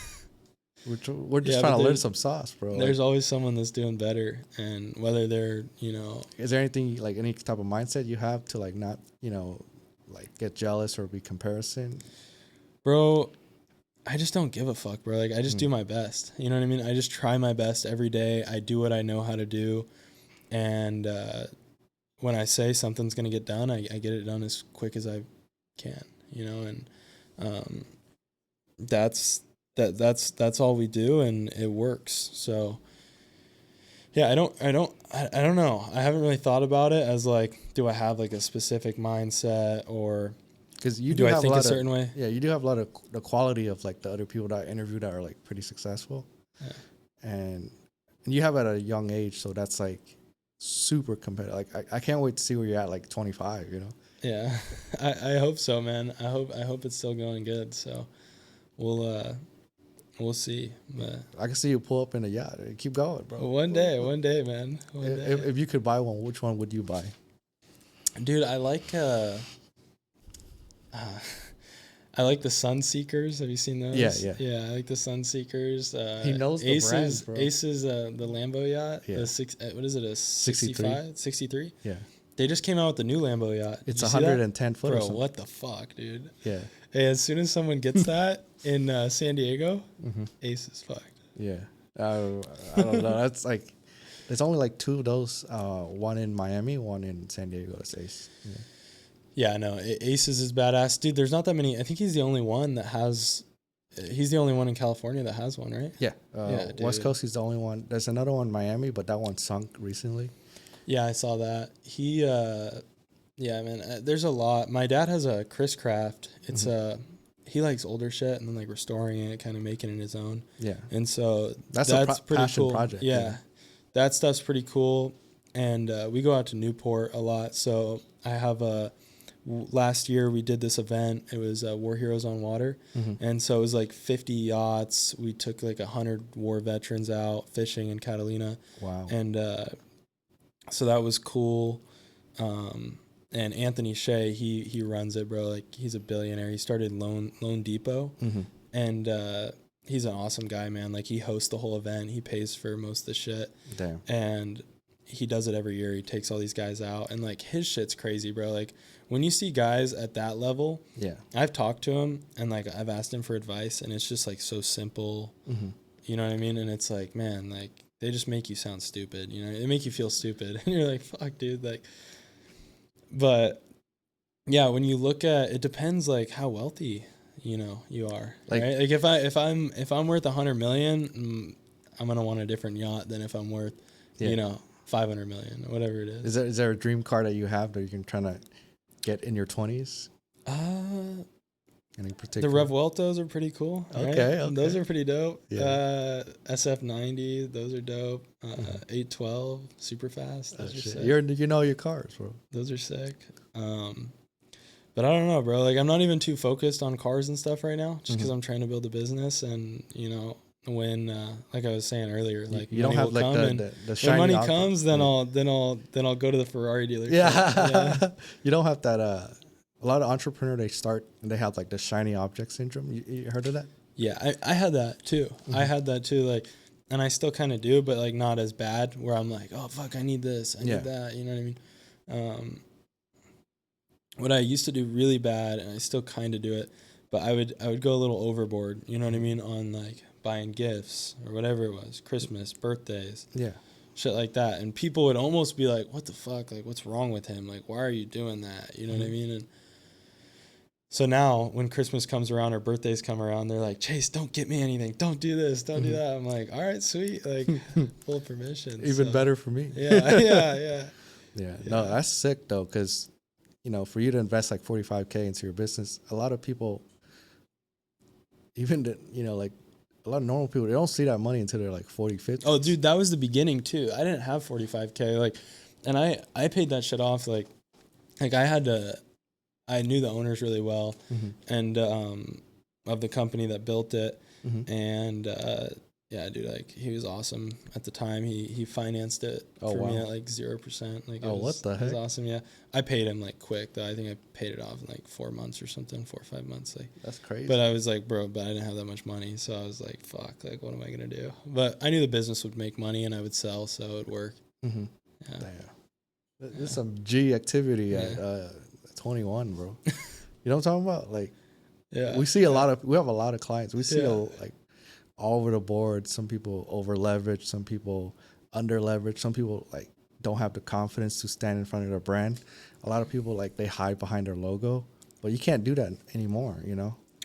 We're just trying to learn some sauce, bro. There's always someone that's doing better, and whether they're, you know. Is there anything like any type of mindset you have to like not, you know, like get jealous or be comparison? Bro, I just don't give a fuck, bro. Like I just do my best. You know what I mean? I just try my best every day. I do what I know how to do, and when I say something's gonna get done, I get it done as quick as I can. You know, and that's all we do, and it works. So yeah, I don't know. I haven't really thought about it as like, do I have like a specific mindset, or because you do have I think a certain way? Yeah, you do have a lot of the quality of like the other people that I interviewed that are like pretty successful, and you have at a young age, so that's like super competitive. Like I can't wait to see where you're at like 25. You know? Yeah, I hope so, man. I hope it's still going good. So we'll see. But I can see you pull up in a yacht. Keep going, bro. One day, man. If you could buy one, which one would you buy? Dude, I like I like the Sunseekers. Have you seen those? Yeah. Yeah, I like the Sunseekers. He knows the Aces, brand, bro. Aces, the Lambo yacht. Yeah. What is it? A 65? 63? Yeah. They just came out with the new Lambo yacht. It's 110 foot. Bro, or something. what the fuck, dude? Yeah. Hey, as soon as someone gets that in San Diego, Ace is fucked. Yeah. I don't know. That's like, there's only like two of those. One in Miami, one in San Diego. That's Ace. Yeah, no, Aces is badass. Dude, there's not that many. I think he's the only one that has. He's the only one in California that has one, right? Yeah. Yeah, West Coast, he's the only one. There's another one in Miami, but that one sunk recently. Yeah, I saw that. Yeah, man, there's a lot. My dad has a Chris Craft. It's he likes older shit and then like restoring it, kind of making it his own. Yeah. And so that's pretty passion cool. project. Yeah. That stuff's pretty cool. And we go out to Newport a lot. So I have last year we did this event. It was War Heroes on Water. And so it was like 50 yachts. We took like 100 war veterans out fishing in Catalina. Wow. And so that was cool. And Anthony Shea, he runs it, bro. Like he's a billionaire. He started Loan Depot, and he's an awesome guy, man. Like he hosts the whole event. He pays for most of the shit. Damn. And he does it every year. He takes all these guys out, and like his shit's crazy, bro. Like when you see guys at that level, yeah, I've talked to him and like I've asked him for advice, and it's just like so simple. You know what I mean? And it's like, man, like they just make you sound stupid. You know, they make you feel stupid, and you're like, fuck, dude, like. But yeah, when you look at it, depends like how wealthy you are. Like, right? Like if I'm worth 100 million, I'm gonna want a different yacht than if I'm worth 500 million, whatever it is. Is there a dream car that you have that you can try to get in your 20s? Any The particular? Revueltos are pretty cool. Right? Okay. Those are pretty dope. Yeah. SF90, those are dope. 812, super fast. Those are Shit. sick. You know your cars, bro. Those are sick. But I don't know, bro. Like, I'm not even too focused on cars and stuff right now, just because I'm trying to build a business. And when, like I was saying earlier, like You don't money have will like come, the and the when shiny money object. comes, then I'll go to the Ferrari dealership. Yeah. You don't have that. A lot of entrepreneurs, they start and they have like the shiny object syndrome. You heard of that? Yeah, I had that too. I had that too. Like, and I still kind of do, but like not as bad. Where I'm like, oh fuck, I need this, I need that. You know what I mean? What I used to do really bad, and I still kind of do it, but I would go a little overboard. You know what I mean? On like buying gifts or whatever it was, Christmas, birthdays, Yeah. shit like that, and people would almost be like, what the fuck? Like, what's wrong with him? Like, why are you doing that? You know what I mean? And so now when Christmas comes around or birthdays come around, they're like, Chase, don't get me anything. Don't do this. Don't do that. I'm like, all right, sweet. Like, full permission. Even better for me. Yeah. Yeah. No, that's sick though, because for you to invest like 45K into your business, a lot of people, even like a lot of normal people, they don't see that money until they're like 40, 50. Oh, dude, that was the beginning too. I didn't have 45K. Like, and I paid that shit off. Like I knew the owners really well, and of the company that built it, and yeah, dude, like he was awesome at the time. He financed it for me at like 0%. Like, what the It was heck? awesome. Yeah, I paid him like quick though. I think I paid it off in like 4 months or something, 4 or 5 months. Like, That's crazy. but I was like, bro, but I didn't have that much money, so I was like, fuck, like what am I gonna do? But I knew the business would make money and I would sell, so it would work. Yeah. Damn. There's some G activity at 21, bro. You know what I'm talking about? Like, we see we have a lot of clients. We see like all over the board. Some people over leverage, some people under leverage, some people like don't have the confidence to stand in front of their brand. A lot of people like they hide behind their logo, but you can't do that anymore.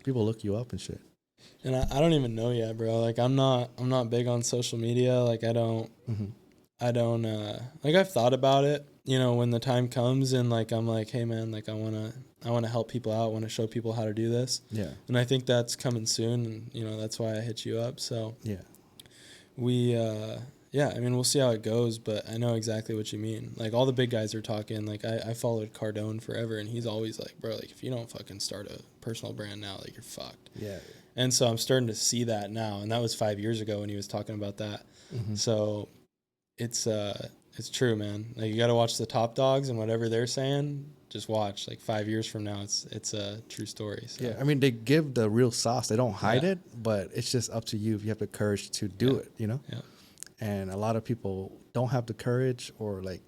People look you up and shit. And I don't even know yet, bro. Like I'm not big on social media. Like I don't like I've thought about it, when the time comes and like I'm like, hey man, like I wanna help people out, wanna show people how to do this. Yeah. And I think that's coming soon, and that's why I hit you up. So yeah. We I mean we'll see how it goes, but I know exactly what you mean. Like all the big guys are talking. Like I followed Cardone forever and he's always like, bro, like if you don't fucking start a personal brand now, like you're fucked. Yeah. And so I'm starting to see that now, and that was 5 years ago when he was talking about that. So it's true, man. Like you got to watch the top dogs and whatever they're saying. Just watch. Like 5 years from now, it's a true story. So. Yeah, I mean they give the real sauce. They don't hide it, but it's just up to you if you have the courage to do it. Yeah. And a lot of people don't have the courage, or like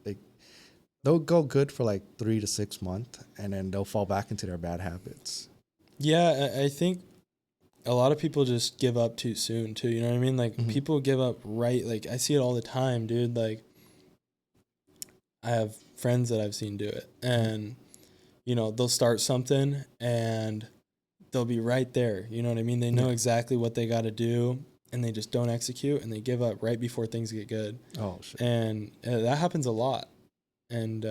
they'll go good for like 3 to 6 months, and then they'll fall back into their bad habits. Yeah, I think a lot of people just give up too soon too. You know what I mean? Like people give up right. Like I see it all the time, dude. Like I have friends that I've seen do it, and they'll start something and they'll be right there. You know what I mean? They know exactly what they got to do, and they just don't execute, and they give up right before things get good. Oh shit! And that happens a lot. And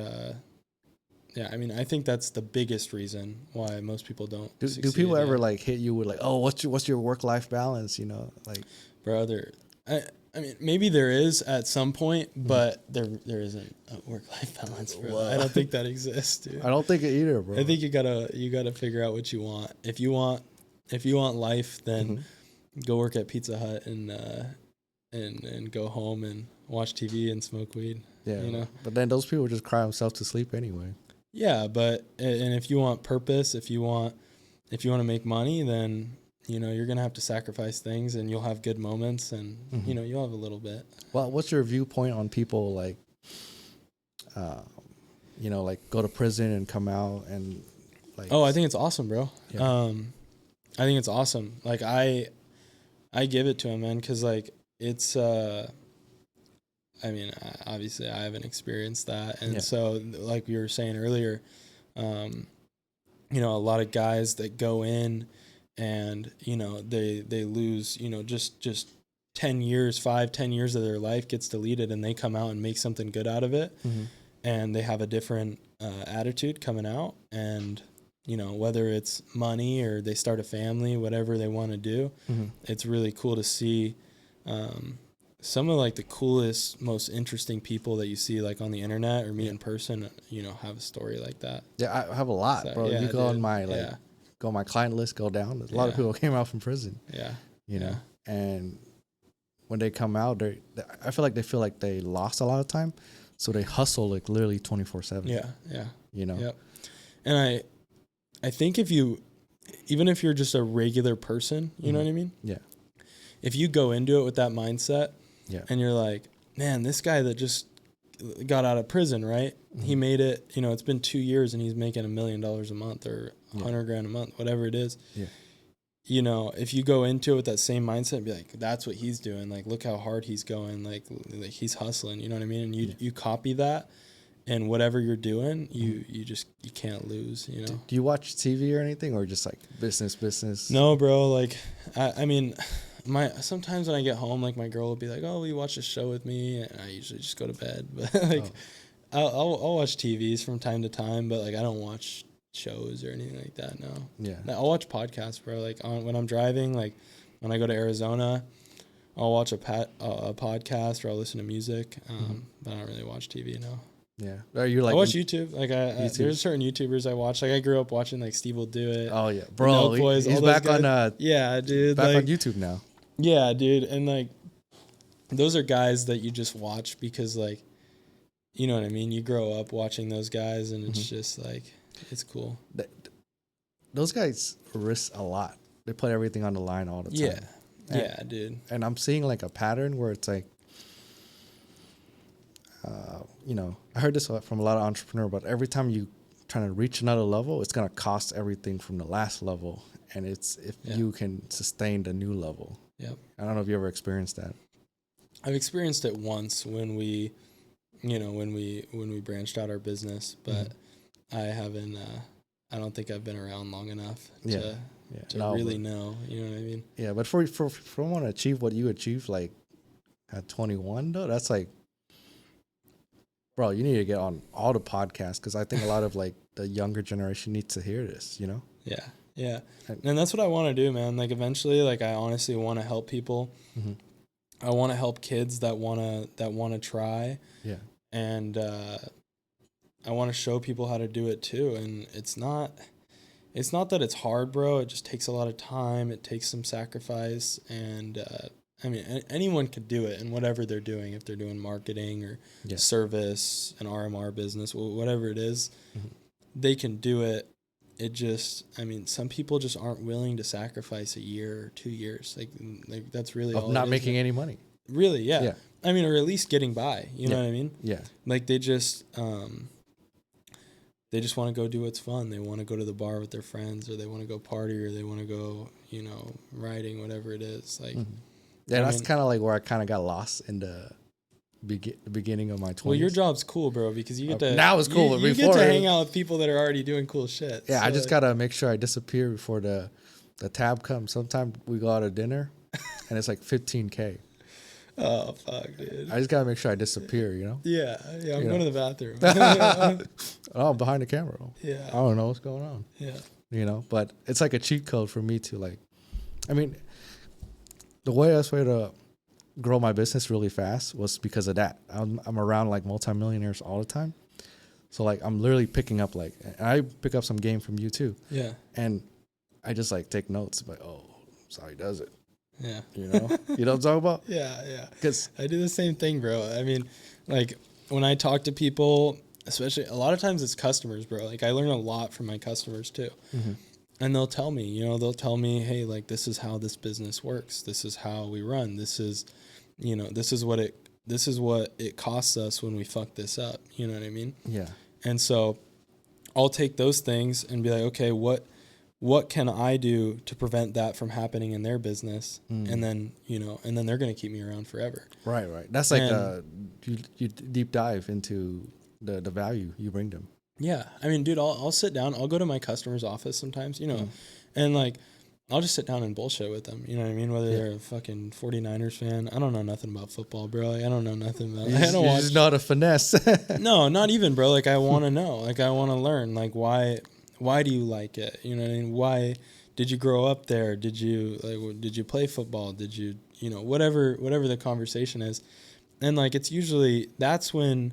I mean, I think that's the biggest reason why most people don't. Do people ever like hit you with like, oh, what's your work-life balance? Like, brother, I mean, maybe there is at some point, but there isn't a work-life balance, bro. I don't think that exists, dude. I don't think it either, bro. I think you gotta figure out what you want. If you want life, then go work at Pizza Hut and go home and watch TV and smoke weed. Yeah, But then those people just cry themselves to sleep anyway. Yeah, but and if you want purpose, if you want to make money, then you're going to have to sacrifice things, and you'll have good moments, and, you'll have a little bit. Well, what's your viewpoint on people like, like go to prison and come out and like... Oh, I think it's awesome, bro. Yeah. I think it's awesome. Like I give it to him, man. 'Cause like it's, I mean, obviously I haven't experienced that. And so like we were saying earlier, a lot of guys that go in, and they lose just 10 years 5-10 years of their life gets deleted, and they come out and make something good out of it, and they have a different attitude coming out, and whether it's money or they start a family, whatever they want to do, it's really cool to see some of like the coolest, most interesting people that you see like on the internet or meet in person, have a story like that. Yeah, I have a lot, So, bro. yeah, You go on dude. my go on my client list, go down. A lot of people came out from prison. Yeah. You know, and when they come out, I feel like they lost a lot of time, so they hustle like literally 24/7. Yeah. Yeah. You know. Yep. And I think even if you're just a regular person, you know what I mean? Yeah. If you go into it with that mindset, and you're like, man, this guy that just got out of prison, right? He made it, it's been 2 years and he's making $1 million a month or $100,000 a month, whatever it is. Yeah. If you go into it with that same mindset and be like, that's what he's doing. Like, look how hard he's going. Like he's hustling, you know what I mean? And you copy that, and whatever you're doing, you can't lose, Do you watch TV or anything, or just like business? No, bro. Like, I mean, sometimes when I get home, like my girl will be like, "Oh, will you watch a show with me?" And I usually just go to bed. But like, I'll watch TVs from time to time, but like I don't watch shows or anything like that. No. Yeah. I'll watch podcasts, bro. Like when I'm driving, like when I go to Arizona, I'll watch a podcast or I'll listen to music. But I don't really watch TV. No. Yeah. Are you like? I watch YouTube. Like there's certain YouTubers I watch. Like I grew up watching like Steve Will Do It. Oh yeah, bro. Boys, he's back guys. On. Yeah, dude. Back on YouTube now. Yeah, dude. And like, those are guys that you just watch because like, you know what I mean? You grow up watching those guys and it's just like, it's cool. Those guys risk a lot. They put everything on the line all the time. Yeah, dude. And I'm seeing like a pattern where it's like, I heard this from a lot of entrepreneurs, but every time you trying to reach another level, it's going to cost everything from the last level. And it's if you can sustain the new level. Yep. I don't know if you ever experienced that. I've experienced it once when we branched out our business, but I haven't, I don't think I've been around long enough to really know, you know what I mean? Yeah. But for someone to achieve what you achieved, like at 21 though, that's like, bro, you need to get on all the podcasts because I think a lot of like the younger generation needs to hear this, Yeah. Yeah. And that's what I want to do, man. Like eventually, like I honestly want to help people. I want to help kids that want to try. Yeah. And I want to show people how to do it too. And it's not that it's hard, bro. It just takes a lot of time. It takes some sacrifice. And I mean, anyone could do it in whatever they're doing. If they're doing marketing or service, an RMR business, whatever it is, they can do it. It just, I mean, some people just aren't willing to sacrifice a year or 2 years. Like that's really all. Not making any money. Really, yeah. I mean, or at least getting by. You know what I mean? Yeah. Like they just want to go do what's fun. They want to go to the bar with their friends, or they want to go party, or they want to go, riding, whatever it is. Like, yeah, that's kind of like where I kind of got lost in the beginning of my 20s. Well, your job's cool, bro, because you get to now it's cool. You get to hang out with people that are already doing cool shit. Yeah, so I just gotta make sure I disappear before the tab comes. Sometimes we go out to dinner, and it's like $15K. Oh fuck, dude! I just gotta make sure I disappear. Yeah. I'm going to the bathroom. Oh, I'm behind the camera. Yeah. I don't know what's going on. Yeah. But it's like a cheat code for me to like. I mean, the best way to grow my business really fast was because of that. I'm around like multimillionaires all the time. So like I'm literally picking up and I pick up some game from you too. Yeah. And I just like take notes, like, oh, that's how he does it. Yeah. You know what I'm talking about? Yeah. Because I do the same thing, bro. I mean, like when I talk to people, especially a lot of times it's customers, bro. Like I learn a lot from my customers too. And they'll tell me, hey, like this is how this business works. This is how we run. This is what it costs us when we fuck this up. You know what I mean? Yeah. And so I'll take those things and be like, okay, what can I do to prevent that from happening in their business? And then, they're going to keep me around forever. Right. That's like you deep dive into the value you bring them. Yeah. I mean, dude, I'll sit down. I'll go to my customer's office sometimes, and like, I'll just sit down and bullshit with them. You know what I mean? Whether they're a fucking 49ers fan. I don't know nothing about football, bro. Like, I don't know nothing about I don't watch. Just not a finesse. No, not even, bro. Like, I want to know. Like, I want to learn. Like, why why do you like it? You know what I mean? Why did you grow up there? Did you play football? Did you, whatever the conversation is. And like, it's usually, that's when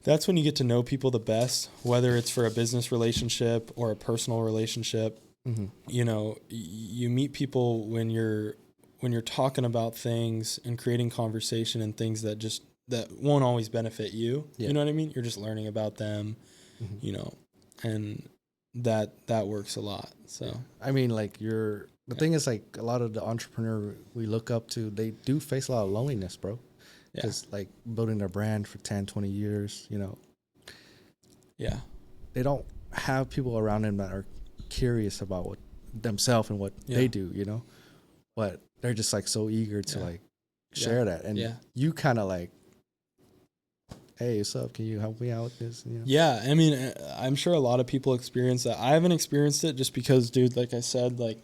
you get to know people the best, whether it's for a business relationship or a personal relationship. Mm-hmm. You meet people when you're talking about things and creating conversation and things that won't always benefit you. Yeah. You know what I mean? You're just learning about them, and that works a lot. So, I mean, like the thing is, like, a lot of the entrepreneur we look up to, they do face a lot of loneliness, bro. Because like building their brand for 10, 20 years, yeah, they don't have people around them that are curious about what themselves and what they do, but they're just like so eager to like share that. And you kind of like, hey, what's up? Can you help me out with this? Yeah. I mean, I'm sure a lot of people experience that. I haven't experienced it just because, dude, like I said, like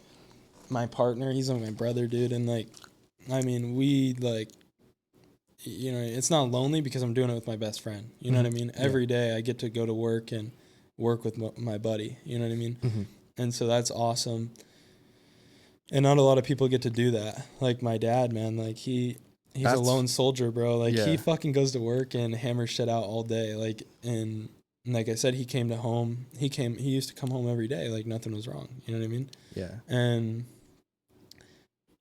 my partner, he's like my brother, dude. And like, I mean, we like, it's not lonely because I'm doing it with my best friend. You know what I mean? Every day I get to go to work and work with my buddy. You know what I mean? Mm-hmm. And so that's awesome. And not a lot of people get to do that. Like my dad, man, like he's a lone soldier, bro. Like he fucking goes to work and hammers shit out all day. Like, and like I said, he used to come home every day. Like nothing was wrong. You know what I mean? Yeah. And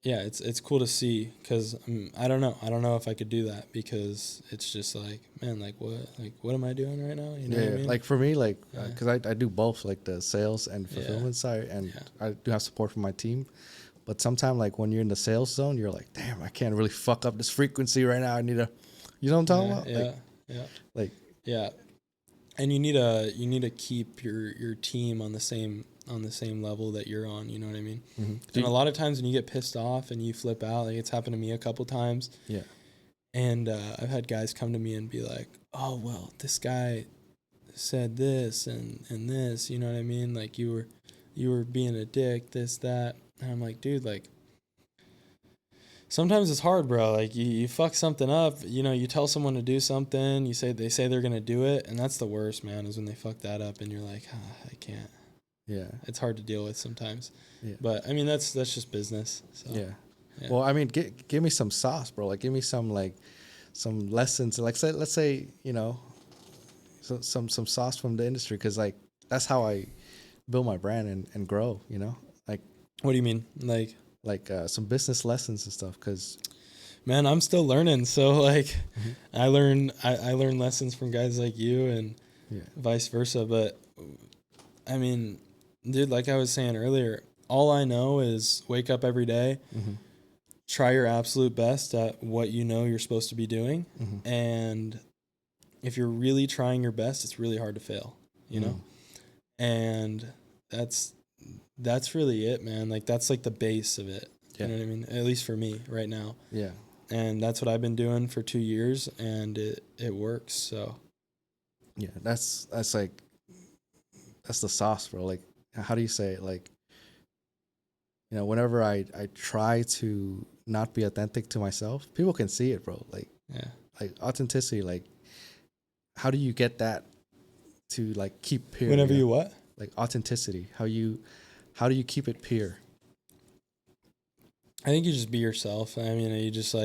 yeah, it's cool to see because I don't know if I could do that because it's just like, man, like what am I doing right now? You know what I mean? Like for me, like because I do both, like the sales and fulfillment side, and I do have support from my team. But sometimes, like when you're in the sales zone, you're like, damn, I can't really fuck up this frequency right now. I need to, you know what I'm talking about? Yeah. And you need to keep your team on the same level that you're on, you know what I mean? Mm-hmm. And a lot of times when you get pissed off and you flip out, like it's happened to me a couple times. Yeah. And I've had guys come to me and be like, "Oh, well, this guy said this and this, you know what I mean? Like you were being a dick, this, that." And I'm like, dude, like sometimes it's hard, bro. Like you fuck something up, you tell someone to do something, they say they're going to do it. And that's the worst, man, is when they fuck that up and you're like, I can't. Yeah. It's hard to deal with sometimes. Yeah. But I mean, that's just business. So, yeah. Well, I mean, give me some sauce, bro. Like give me some lessons. Like let's say, some sauce from the industry. Cause like, that's how I build my brand and grow, like, what do you mean? Like some business lessons and stuff. Cause man, I'm still learning. So like I learn lessons from guys like you and vice versa. But I mean, dude, like I was saying earlier, all I know is wake up every day, try your absolute best at what you're supposed to be doing. And if you're really trying your best, it's really hard to fail, you know? And that's really it, man. Like that's like the base of it. You know what I mean? At least for me right now. Yeah. And that's what I've been doing for 2 years and it works. So yeah, that's like, that's the sauce, bro. Like, how do you say it? Like, whenever I try to not be authentic to myself, people can see it, bro. Like, like authenticity, like, how do you get that to like keep pure? Whenever you what? Like authenticity. How do you keep it pure? I think you just be yourself. I mean, you just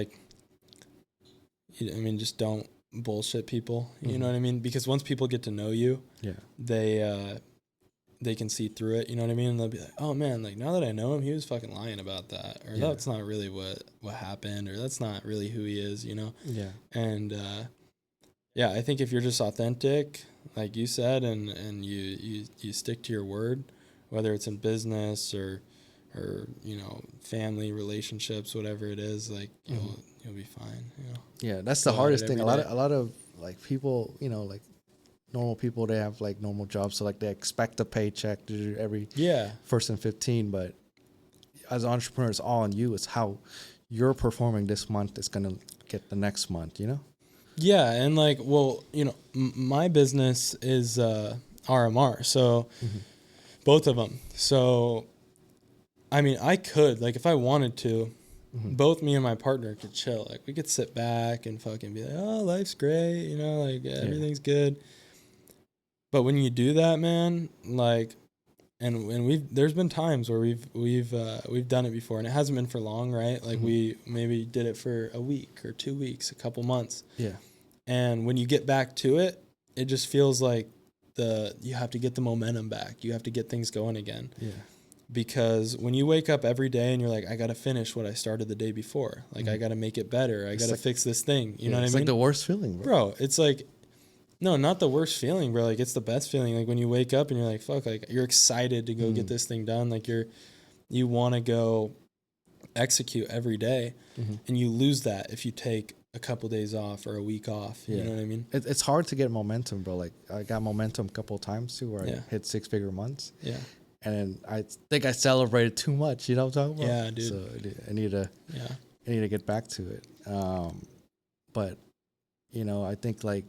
just don't bullshit people. You know what I mean? Because once people get to know you, they can see through it. You know what I mean? And they'll be like, oh man, like now that I know him, he was fucking lying about that, or that's not really what happened, or that's not really who he is. Yeah. And I think if you're just authentic, like you said, and you stick to your word, whether it's in business or family relationships, whatever it is, like you'll be fine. Yeah, that's the hardest thing. A lot of like people, like normal people, they have like normal jobs, so like they expect a paycheck to do every first and 15. But as an entrepreneur, it's all on you. It's how you're performing this month is gonna get the next month. Yeah, and like, well, my business is RMR, so both of them. So, I mean, I could, like, if I wanted to, both me and my partner could chill. Like, we could sit back and fucking be like, oh, life's great, like, everything's good. But when you do that, man, like, and there's been times where we've done it before, and it hasn't been for long, right? Like we maybe did it for a week or 2 weeks, a couple months. Yeah. And when you get back to it, it just feels like you have to get the momentum back. You have to get things going again. Yeah. Because when you wake up every day and you're like, I got to finish what I started the day before. Like, I got to make it better. I got to fix this thing. You know what I mean? It's like the worst feeling, bro. It's like, no, not the worst feeling, bro. Like, it's the best feeling. Like, when you wake up and you're like, fuck, like, you're excited to go get this thing done. Like, you want to go execute every day. And you lose that if you take a couple days off or a week off. You know what I mean? It's hard to get momentum, bro. Like, I got momentum a couple of times too, where I hit 6-figure months. Yeah. And I think I celebrated too much. You know what I'm talking about? Yeah, dude. So I need to get back to it. But you know, I think like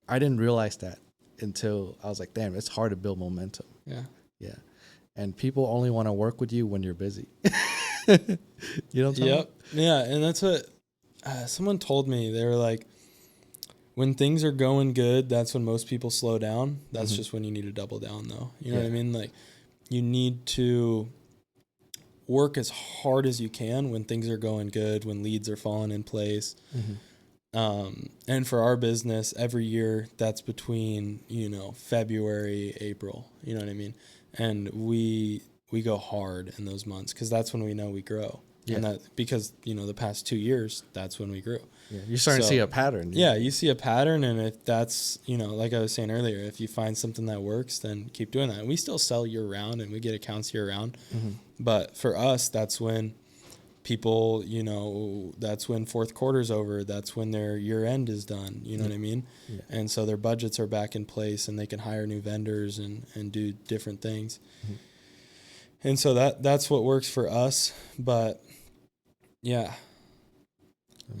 I didn't realize that until I was like, damn, it's hard to build momentum. Yeah. Yeah. And people only want to work with you when you're busy. You know what I'm talking about? Yeah. And that's what someone told me. They were like, when things are going good, that's when most people slow down. That's just when you need to double down, though. You know what I mean? Like, you need to work as hard as you can when things are going good, when leads are falling in place. And for our business, every year, that's between, February, April. You know what I mean? And we go hard in those months because that's when we know we grow. Yeah. And that because, the past 2 years, that's when we grew. Yeah, you're starting to see a pattern. Yeah, you see a pattern, and if that's, like I was saying earlier, if you find something that works, then keep doing that. And we still sell year-round, and we get accounts year-round. But for us, that's when people, that's when fourth quarter's over. That's when their year-end is done. You know what I mean? Yeah. And so their budgets are back in place, and they can hire new vendors and do different things. And so that's what works for us. But, yeah.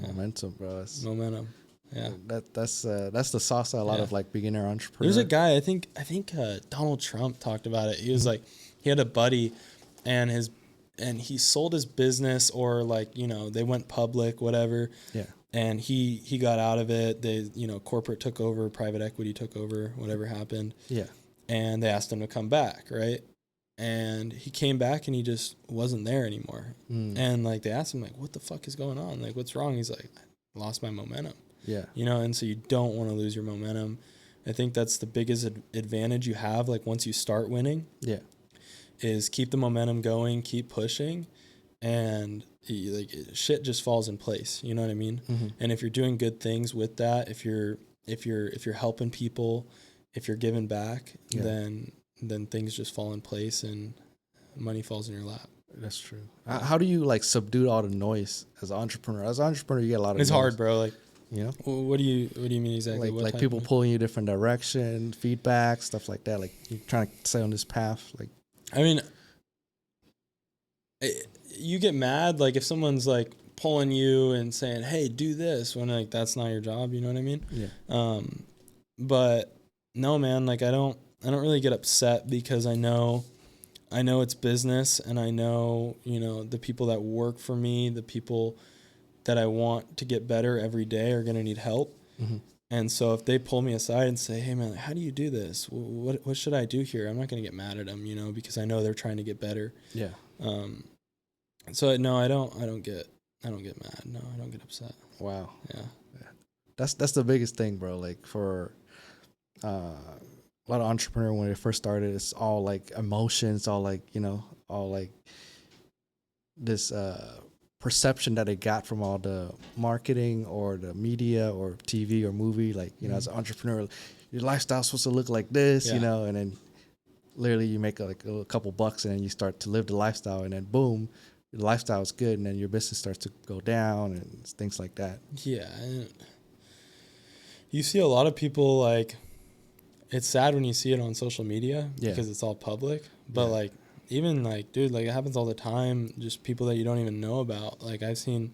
Momentum, bro. Momentum. Yeah. That's the sauce that a lot of like beginner entrepreneurs. There's a guy, I think Donald Trump talked about it. He was like, he had a buddy and he sold his business, or like, they went public, whatever. Yeah. And he got out of it. They, corporate took over, private equity took over, whatever happened. Yeah. And they asked him to come back, right? And he came back and he just wasn't there anymore. And like they asked him, like, what the fuck is going on? Like, what's wrong? He's like, I lost my momentum. Yeah. And so you don't want to lose your momentum. I think that's the biggest advantage you have. Like, once you start winning, is keep the momentum going, keep pushing, and shit just falls in place. You know what I mean? And if you're doing good things with that, if you're helping people, if you're giving back, then things just fall in place and money falls in your lap. That's true. How do you like subdue all the noise as an entrepreneur? As an entrepreneur, you get a lot of It's noise. hard, bro. Like, what do you mean exactly? Like people pulling you different direction, feedback, stuff like that. Like you're trying to stay on this path. Like, I mean, you get mad like if someone's like pulling you and saying, "Hey, do this," when like that's not your job. You know what I mean? Yeah. But no, man. Like I don't really get upset because I know it's business, and I know, the people that work for me, the people that I want to get better every day are going to need help. And so if they pull me aside and say, hey man, how do you do this? What should I do here? I'm not going to get mad at them, because I know they're trying to get better. Yeah. So no, I don't get mad. No, I don't get upset. Wow. Yeah. That's the biggest thing, bro. Like for, a lot of entrepreneurs when they first started, it's all like emotions, all like, all like this perception that they got from all the marketing or the media or TV or movie. Like, as an entrepreneur, your lifestyle's supposed to look like this, and then literally you make like a couple bucks and then you start to live the lifestyle, and then boom, your lifestyle is good, and then your business starts to go down and things like that. Yeah. You see a lot of people like, it's sad when you see it on social media because it's all public, but like, even like, dude, like it happens all the time. Just people that you don't even know about. Like I've seen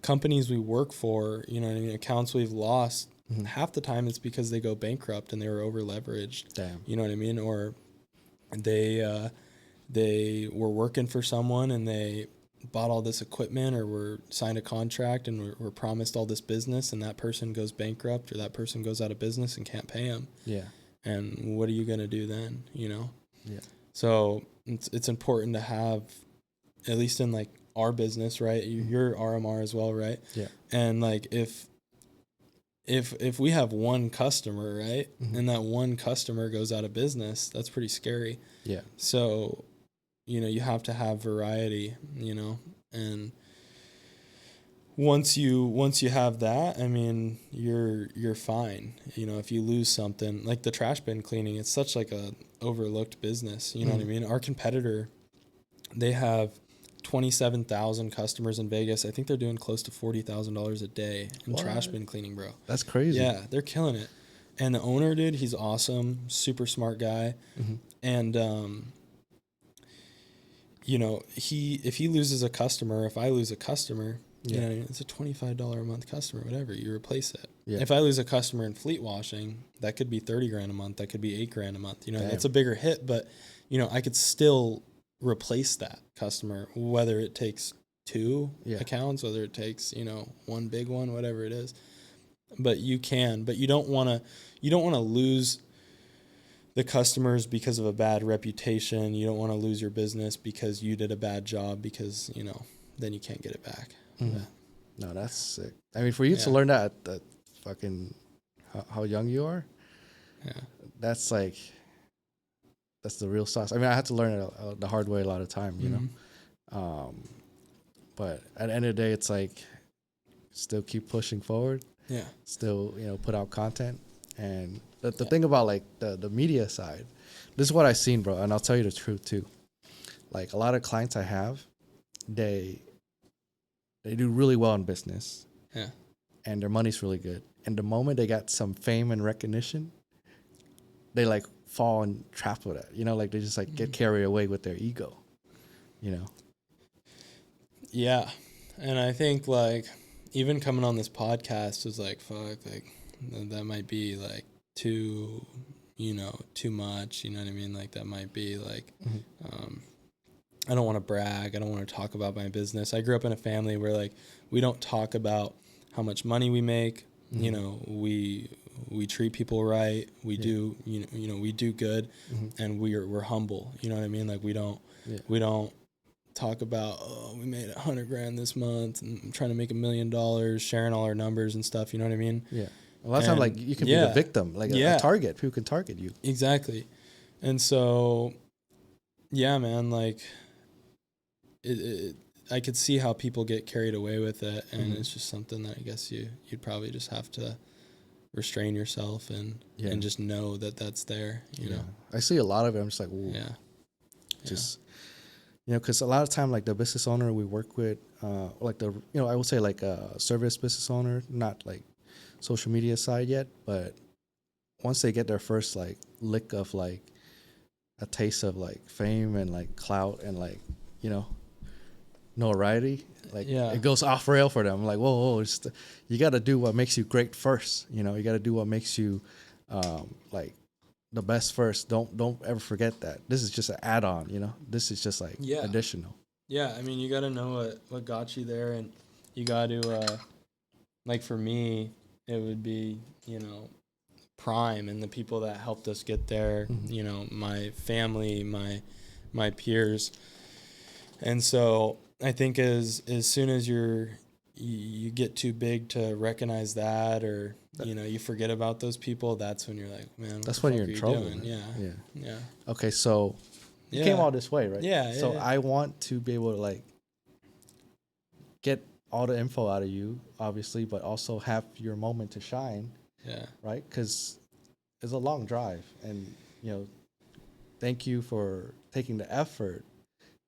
companies we work for, accounts we've lost. Half the time it's because they go bankrupt and they were over leveraged. Damn. You know what I mean? Or they were working for someone and they bought all this equipment or were signed a contract and were promised all this business, and that person goes bankrupt or that person goes out of business and can't pay them. Yeah. And what are you going to do then, you know? Yeah. So it's important to have, at least in like our business, right? You're RMR as well, right? Yeah. And like if we have one customer, right, and that one customer goes out of business, that's pretty scary. Yeah. So, you know, you have to have variety, you know, and once you have that, I mean, you're fine. You know, if you lose something like the trash bin cleaning, it's such like a overlooked business. You know what I mean? Our competitor, they have 27,000 customers in Vegas. I think they're doing close to $40,000 a day in trash bin cleaning, bro. That's crazy. Yeah, they're killing it. And the owner, dude, he's awesome, super smart guy. And you know, if he loses a customer, if I lose a customer, you know, it's a $25 a month customer, whatever, you replace it. Yeah. If I lose a customer in fleet washing, that could be 30 grand a month, that could be 8 grand a month. You know, that's a bigger hit, but you know, I could still replace that customer, whether it takes 2 accounts, whether it takes, you know, one big one, whatever it is. But you don't want to lose the customers because of a bad reputation. You don't want to lose your business because you did a bad job, because, you know, then you can't get it back. No, that's sick. I mean, for you to learn that at fucking how young you are, that's like, that's the real sauce. I mean, I had to learn it the hard way a lot of time, you know. But at the end of the day, it's like still keep pushing forward. Yeah. Still, you know, put out content. And the thing about like the media side, this is what I've seen, bro. And I'll tell you the truth too. Like a lot of clients I have, they do really well in business. Yeah. And their money's really good. And the moment they got some fame and recognition, they like fall and trap with it. You know, like they just like get carried away with their ego. You know? Yeah. And I think like even coming on this podcast was like, fuck, like that might be like too much. You know what I mean? Like that might be like, I don't want to brag. I don't want to talk about my business. I grew up in a family where like we don't talk about how much money we make. You know, we treat people right. We do, you know, we do good, and we're humble. You know what I mean? Like we don't talk about, oh, we made $100 grand this month and I'm trying to make $1 million, sharing all our numbers and stuff. You know what I mean? Yeah. A lot of times, like you can be the victim, like a target. People can target you. Exactly. And so, yeah, man, like I could see how people get carried away with it, and it's just something that I guess you'd probably just have to restrain yourself and just know that that's there. You know, I see a lot of it. I'm just like, ooh, just you know, because a lot of time, like the business owner we work with, like the I would say like a service business owner, not like social media side yet, but once they get their first like lick of like a taste of like fame and like clout and like, you know, notoriety, like it goes off rail for them. Like, whoa, you got to do what makes you great first. You know, you got to do what makes you like the best first. Don't ever forget that. This is just an add-on, you know. This is just like additional. Yeah, I mean, you got to know what got you there, and you got to like for me, it would be, you know, Prime and the people that helped us get there, you know, my family, my peers. And so I think as soon as you get too big to recognize that, or, you know, you forget about those people, that's when you're like, man, that's when you're in trouble. Yeah. Okay, so you came all this way, right? Yeah. So I want to be able to like get all the info out of you, obviously, but also have your moment to shine. Yeah. Right? Because it's a long drive, and, you know, thank you for taking the effort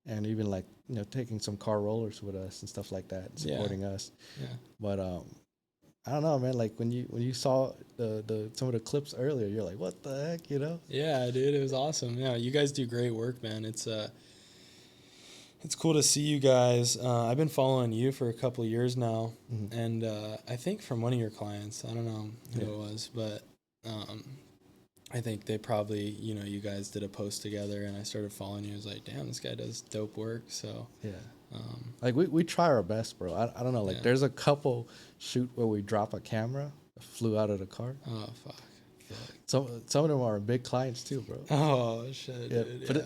and even like, you know, taking some car rollers with us and stuff like that, supporting us. Yeah. But I don't know, man. Like when you saw the some of the clips earlier, you're like, what the heck, you know? Yeah, dude, it was awesome. Yeah, you guys do great work, man. It's cool to see you guys. I've been following you for a couple of years now, and I think from one of your clients, I don't know who it was, but I think they probably, you know, you guys did a post together, and I started following you. I was like, damn, this guy does dope work. So like we try our best, bro. I don't know. Like there's a couple shoot where we drop a camera, flew out of the car. Oh fuck. Some of them are big clients too, bro. Oh shit, Yeah, dude.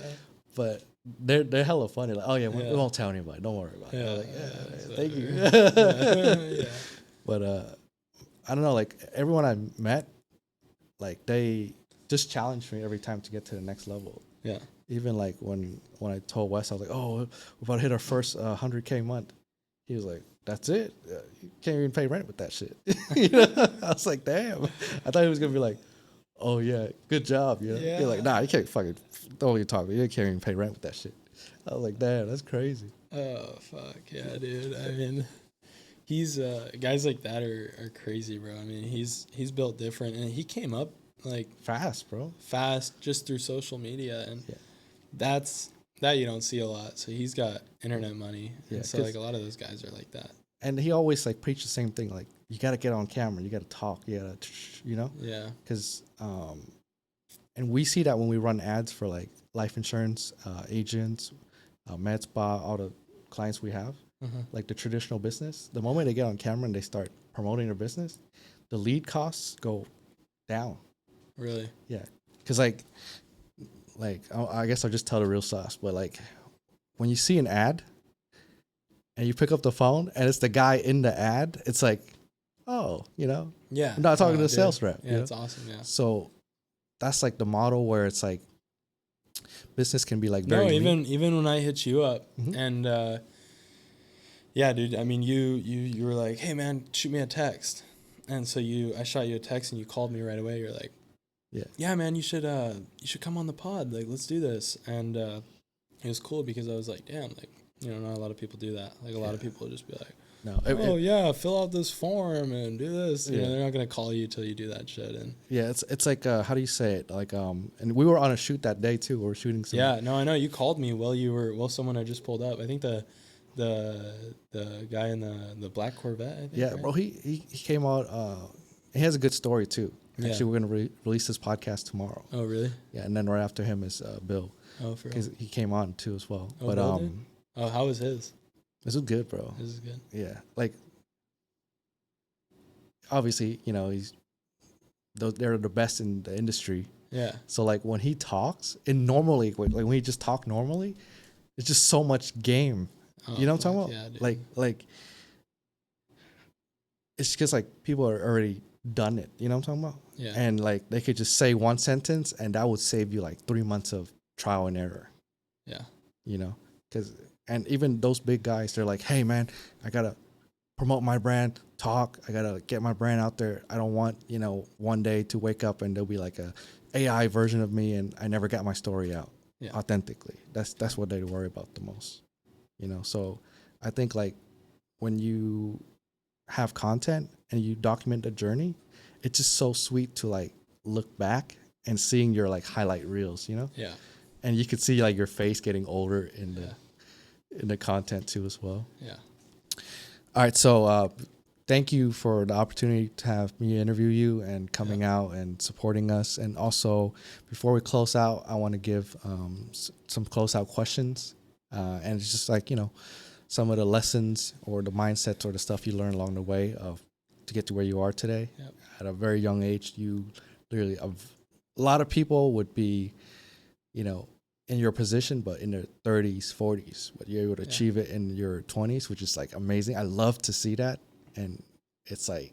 but they're hella funny. Like, oh yeah, we Yeah. won't tell anybody. Don't worry about it. Yeah, I'm like, yeah, so- thank you. yeah. But I don't know. Like everyone I met, like they just challenged me every time to get to the next level. Yeah. Even like when I told Wes, I was like, oh, we're about to hit our first 100K month. He was like, that's it. You can't even pay rent with that shit. You know? I was like, damn. I thought he was gonna be like, oh yeah, good job. You know? Yeah. You're like, nah, you can't fucking don't even talk. You can't even pay rent with that shit. I was like, damn, that's crazy. Oh fuck yeah, dude. I mean, he's guys like that are crazy, bro. I mean, he's built different, and he came up like Fast, bro. fast just through social media, and Yeah. that's that you don't see a lot. So he's got internet money, Yeah, and so like a lot of those guys are like that. And he always like preached the same thing. Like you got to get on camera. You got to talk. You got to, you know, Yeah, because and we see that when we run ads for like life insurance agents, med spa, all the clients we have, like the traditional business. The moment they get on camera and they start promoting their business, the lead costs go down. really. Yeah, because like I guess I'll just tell the real sauce. But like when you see an ad and you pick up the phone and it's the guy in the ad, it's like, oh, you know, Yeah, I'm not talking to the dude. sales rep. Yeah, you know? it's awesome. Yeah. So that's like the model where it's like business can be like No, very lean. even when I hit you up Mhm. and yeah, dude. I mean, you were like, hey man, shoot me a text, and so I shot you a text and you called me right away. You're like, yeah man, you should come on the pod. Like, let's do this. And it was cool because I was like, damn, like, you know, not a lot of people do that. Like a lot of people would just be like, No, yeah, fill out this form and do this. You know, Yeah. they're not gonna call you till you do that shit. And yeah, it's like how do you say it? Like and we were on a shoot that day too. We were shooting some. yeah, no, I know you called me while someone had just pulled up. I think the guy in the black Corvette. I think, Yeah, right? bro. He came out. He has a good story too. Yeah. Actually, we're gonna release this podcast tomorrow. Oh really? Yeah, and then right after him is Bill, Oh for real. because he came on too as well. Oh, But Bill did? Oh, how was his? this is good, bro. This is good. Yeah, like obviously, you know, they're the best in the industry. Yeah. So like when he talks, and normally like when he just talk normally, it's just so much game. Oh, You know what I'm fuck talking yeah, about? dude. Like it's just like people are already done it. You know what I'm talking about? Yeah. And like they could just say one sentence, and that would save you like 3 months of trial and error. Yeah. You know, and even those big guys, they're like, hey man, I gotta promote my brand, talk. I gotta get my brand out there. I don't want, you know, one day to wake up and there'll be like a AI version of me and I never got my story out authentically. That's what they worry about the most. You know, so I think like when you have content and you document the journey, it's just so sweet to like look back and seeing your like highlight reels, you know? Yeah. And you could see like your face getting older in the content too as well. Yeah. All right, so thank you for the opportunity to have me interview you and coming out and supporting us. And also, before we close out, I want to give some close out questions. And it's just like, you know, some of the lessons or the mindsets or the stuff you learn along the way to get to where you are today. Yep. At a very young age, you literally, a lot of people would be, you know, in your position, but in their 30s, 40s, but you're able to achieve it in your 20s, which is like amazing. I love to see that. And it's like,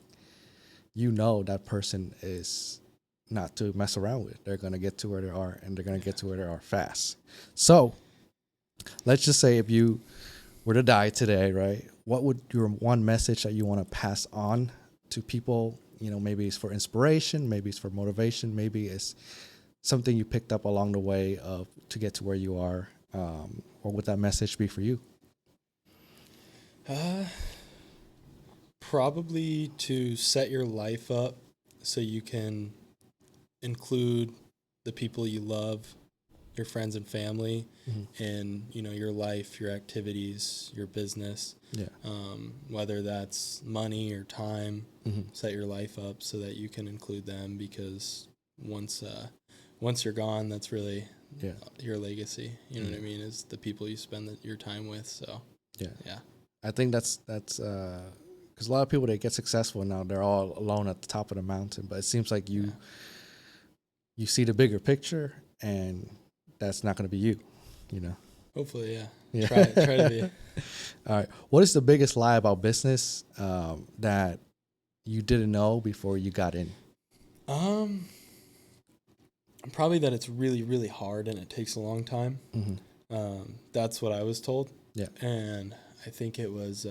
you know, that person is not to mess around with. They're going to get to where they are, and they're going to get to where they are fast. So let's just say if you were to die today, right? What would your one message that you want to pass on to people? You know, maybe it's for inspiration, maybe it's for motivation, maybe it's something you picked up along the way to get to where you are. What would that message be for you? Probably to set your life up so you can include the people you love, your friends and family, in, you know, your life, your activities, your business. Yeah. Whether that's money or time, set your life up so that you can include them, because once you're gone, that's really your legacy. You know what I mean? Is the people you spend your time with. So yeah. I think that's because a lot of people that get successful now, they're all alone at the top of the mountain. But it seems like you you see the bigger picture, and that's not going to be you, you know. Hopefully, yeah. Yeah. Try to be. All right. What is the biggest lie about business that you didn't know before you got in? Probably that it's really, really hard and it takes a long time. That's what I was told. Yeah. And I think it was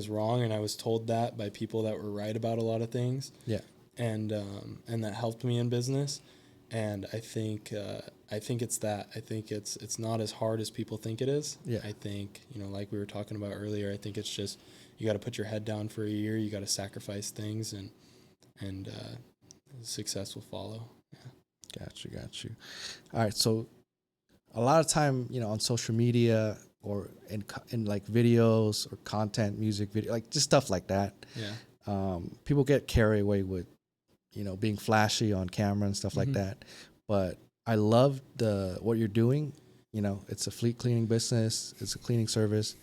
wrong, and I was told that by people that were right about a lot of things. Yeah. And that helped me in business. And I think it's that. I think it's not as hard as people think it is. Yeah. I think, like we were talking about earlier, I think it's just you got to put your head down for a year. You got to sacrifice things, and success will follow. Yeah. Got you. All right. So a lot of time, on social media or in like videos or content, music video, like just stuff like that. Yeah. People get carried away with, being flashy on camera and stuff like that. But I love what you're doing. It's a fleet cleaning business. It's a cleaning service,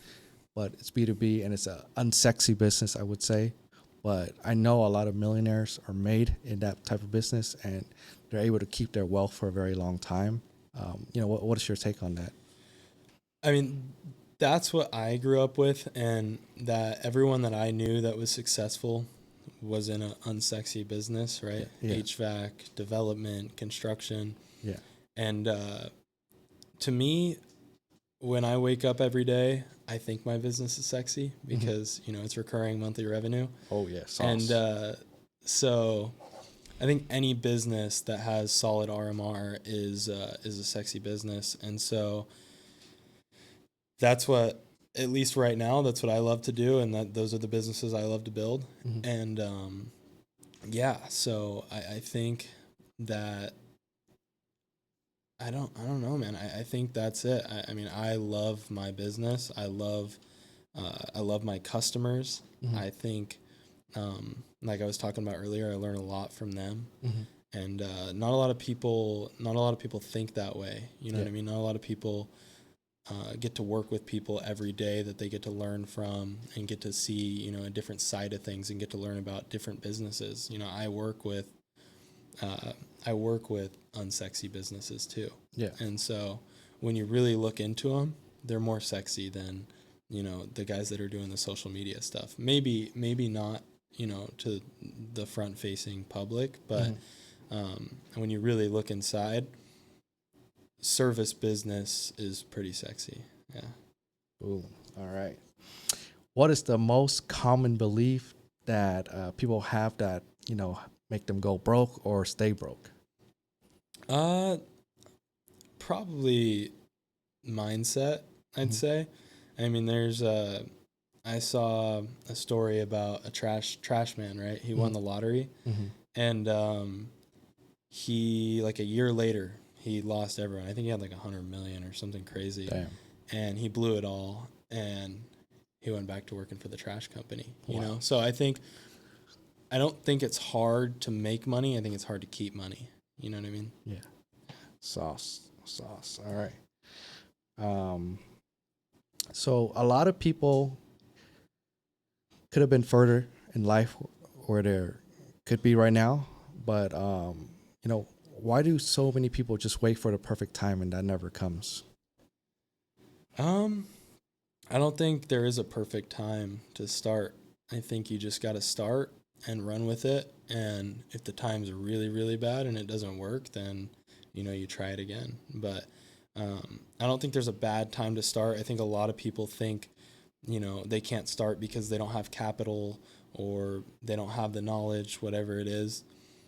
but it's B2B and it's a unsexy business, I would say. But I know a lot of millionaires are made in that type of business, and they're able to keep their wealth for a very long time. What is your take on that? I mean, that's what I grew up with, and that everyone that I knew that was successful was in an unsexy business, right? Yeah. HVAC, development, construction. Yeah. And to me, when I wake up every day, I think my business is sexy because, it's recurring monthly revenue. Oh, yeah. Sauce. And so I think any business that has solid RMR is a sexy business. And so that's what, at least right now, that's what I love to do, and those are the businesses I love to build. And so I think that I don't know, man. I think that's it. I mean, I love my business. I love my customers. I think, like I was talking about earlier, I learn a lot from them. And not a lot of people think that way. You know what I mean? Not a lot of people get to work with people every day that they get to learn from and get to see, a different side of things and get to learn about different businesses. I work with unsexy businesses too. Yeah. And so when you really look into them, they're more sexy than, the guys that are doing the social media stuff. Maybe not, to the front facing public, but when you really look inside, service business is pretty sexy. Yeah. Ooh, all right. What is the most common belief that people have that, make them go broke or stay broke? Probably mindset, I'd say. I mean, I saw a story about a trash man, right? He won the lottery, and he, like, a year later, he lost everyone. I think he had like 100 million or something crazy. Damn. And he blew it all, and he went back to working for the trash company, you know? So I don't think it's hard to make money. I think it's hard to keep money. You know what I mean? Yeah. Sauce. All right. So a lot of people could have been further in life where they could be right now, but, why do so many people just wait for the perfect time and that never comes? I don't think there is a perfect time to start. I think you just got to start and run with it. And if the time's really, really bad and it doesn't work, then, you try it again. But I don't think there's a bad time to start. I think a lot of people think, they can't start because they don't have capital or they don't have the knowledge, whatever it is.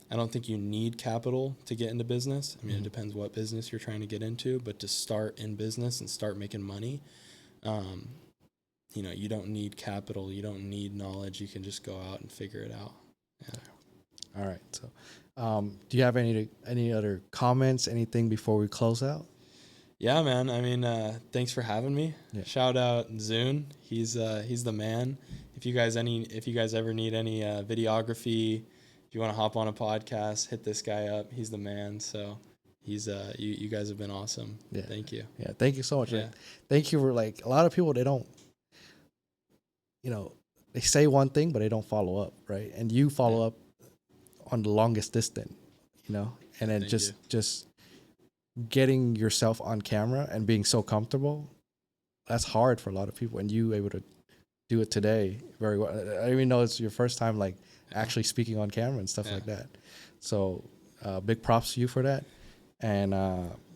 I don't think you need capital to get into business. I mean, it depends what business you're trying to get into, but to start in business and start making money, you don't need capital. You don't need knowledge. You can just go out and figure it out. Yeah. All right. So, do you have any other comments, anything before we close out? Yeah, man. I mean, thanks for having me. Yeah. Shout out Zune. He's the man. If you guys ever need any videography, if you want to hop on a podcast, hit this guy up. He's the man. So he's you guys have been awesome. Yeah. Thank you. Yeah, thank you so much. Yeah. Thank you for, like, a lot of people, they don't, they say one thing but they don't follow up, right? And you follow up on the longest distance, you know, and then Thank just you. just getting yourself on camera and being so comfortable, that's hard for a lot of people, and you able to do it today very well. I even know it's your first time like actually speaking on camera and stuff like that. So big props to you for that. And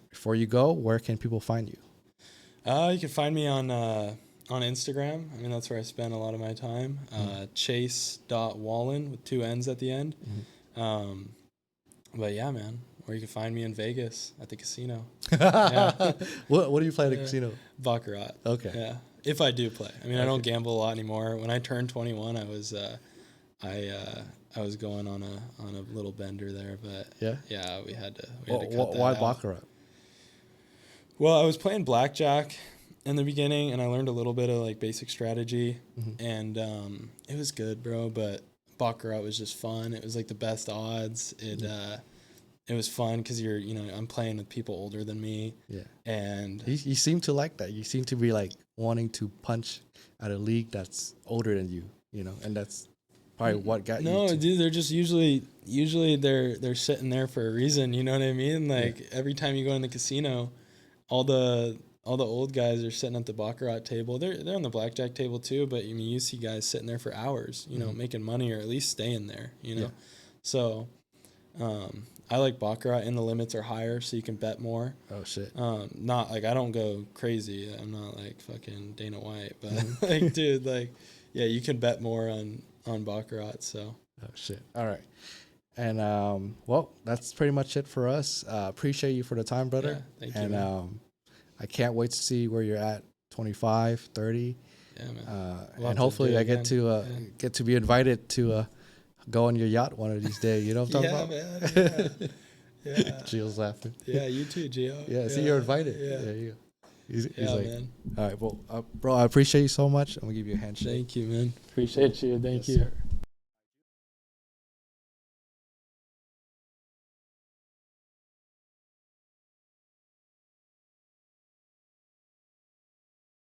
before you go, where can people find you? You can find me on Instagram. I mean, that's where I spend a lot of my time. Chase.Wallin with 2 N's at the end. But yeah, man. Or you can find me in Vegas at the casino. Yeah. What do you play at the casino? Baccarat. Okay. Yeah. If I do play. I mean, I don't gamble a lot anymore. When I turned 21, I was going on a little bender there, but yeah, we had to cut that Why out. Baccarat? Well, I was playing blackjack in the beginning, and I learned a little bit of like basic strategy, and it was good, bro. But Baccarat was just fun. It was like the best odds. It was fun because I'm playing with people older than me. Yeah, and you seem to like that. You seem to be like wanting to punch at a league that's older than you, and that's probably what got you. No, dude, they're just usually they're sitting there for a reason. You know what I mean? Like every time you go in the casino, all the old guys are sitting at the Baccarat table. They're on the blackjack table too, but I mean you see guys sitting there for hours, making money or at least staying there, So I like Baccarat, and the limits are higher, so you can bet more. Oh shit. Not like I don't go crazy. I'm not like fucking Dana White, but like dude, like yeah, you can bet more on Baccarat. So. Oh shit. All right. And well, that's pretty much it for us. Appreciate you for the time, brother. Yeah, thank you. And I can't wait to see where you're at, 25, 30. Yeah, man. And hopefully I get to be invited to go on your yacht one of these days. You know what I'm talking about? Man. Yeah. Gio's laughing. Yeah, you too, Gio. Yeah, see, you're invited. Yeah. There you go. He's like, man. All right, well, bro, I appreciate you so much. I'm going to give you a handshake. Thank you, man. Appreciate you. Thank you. Sir.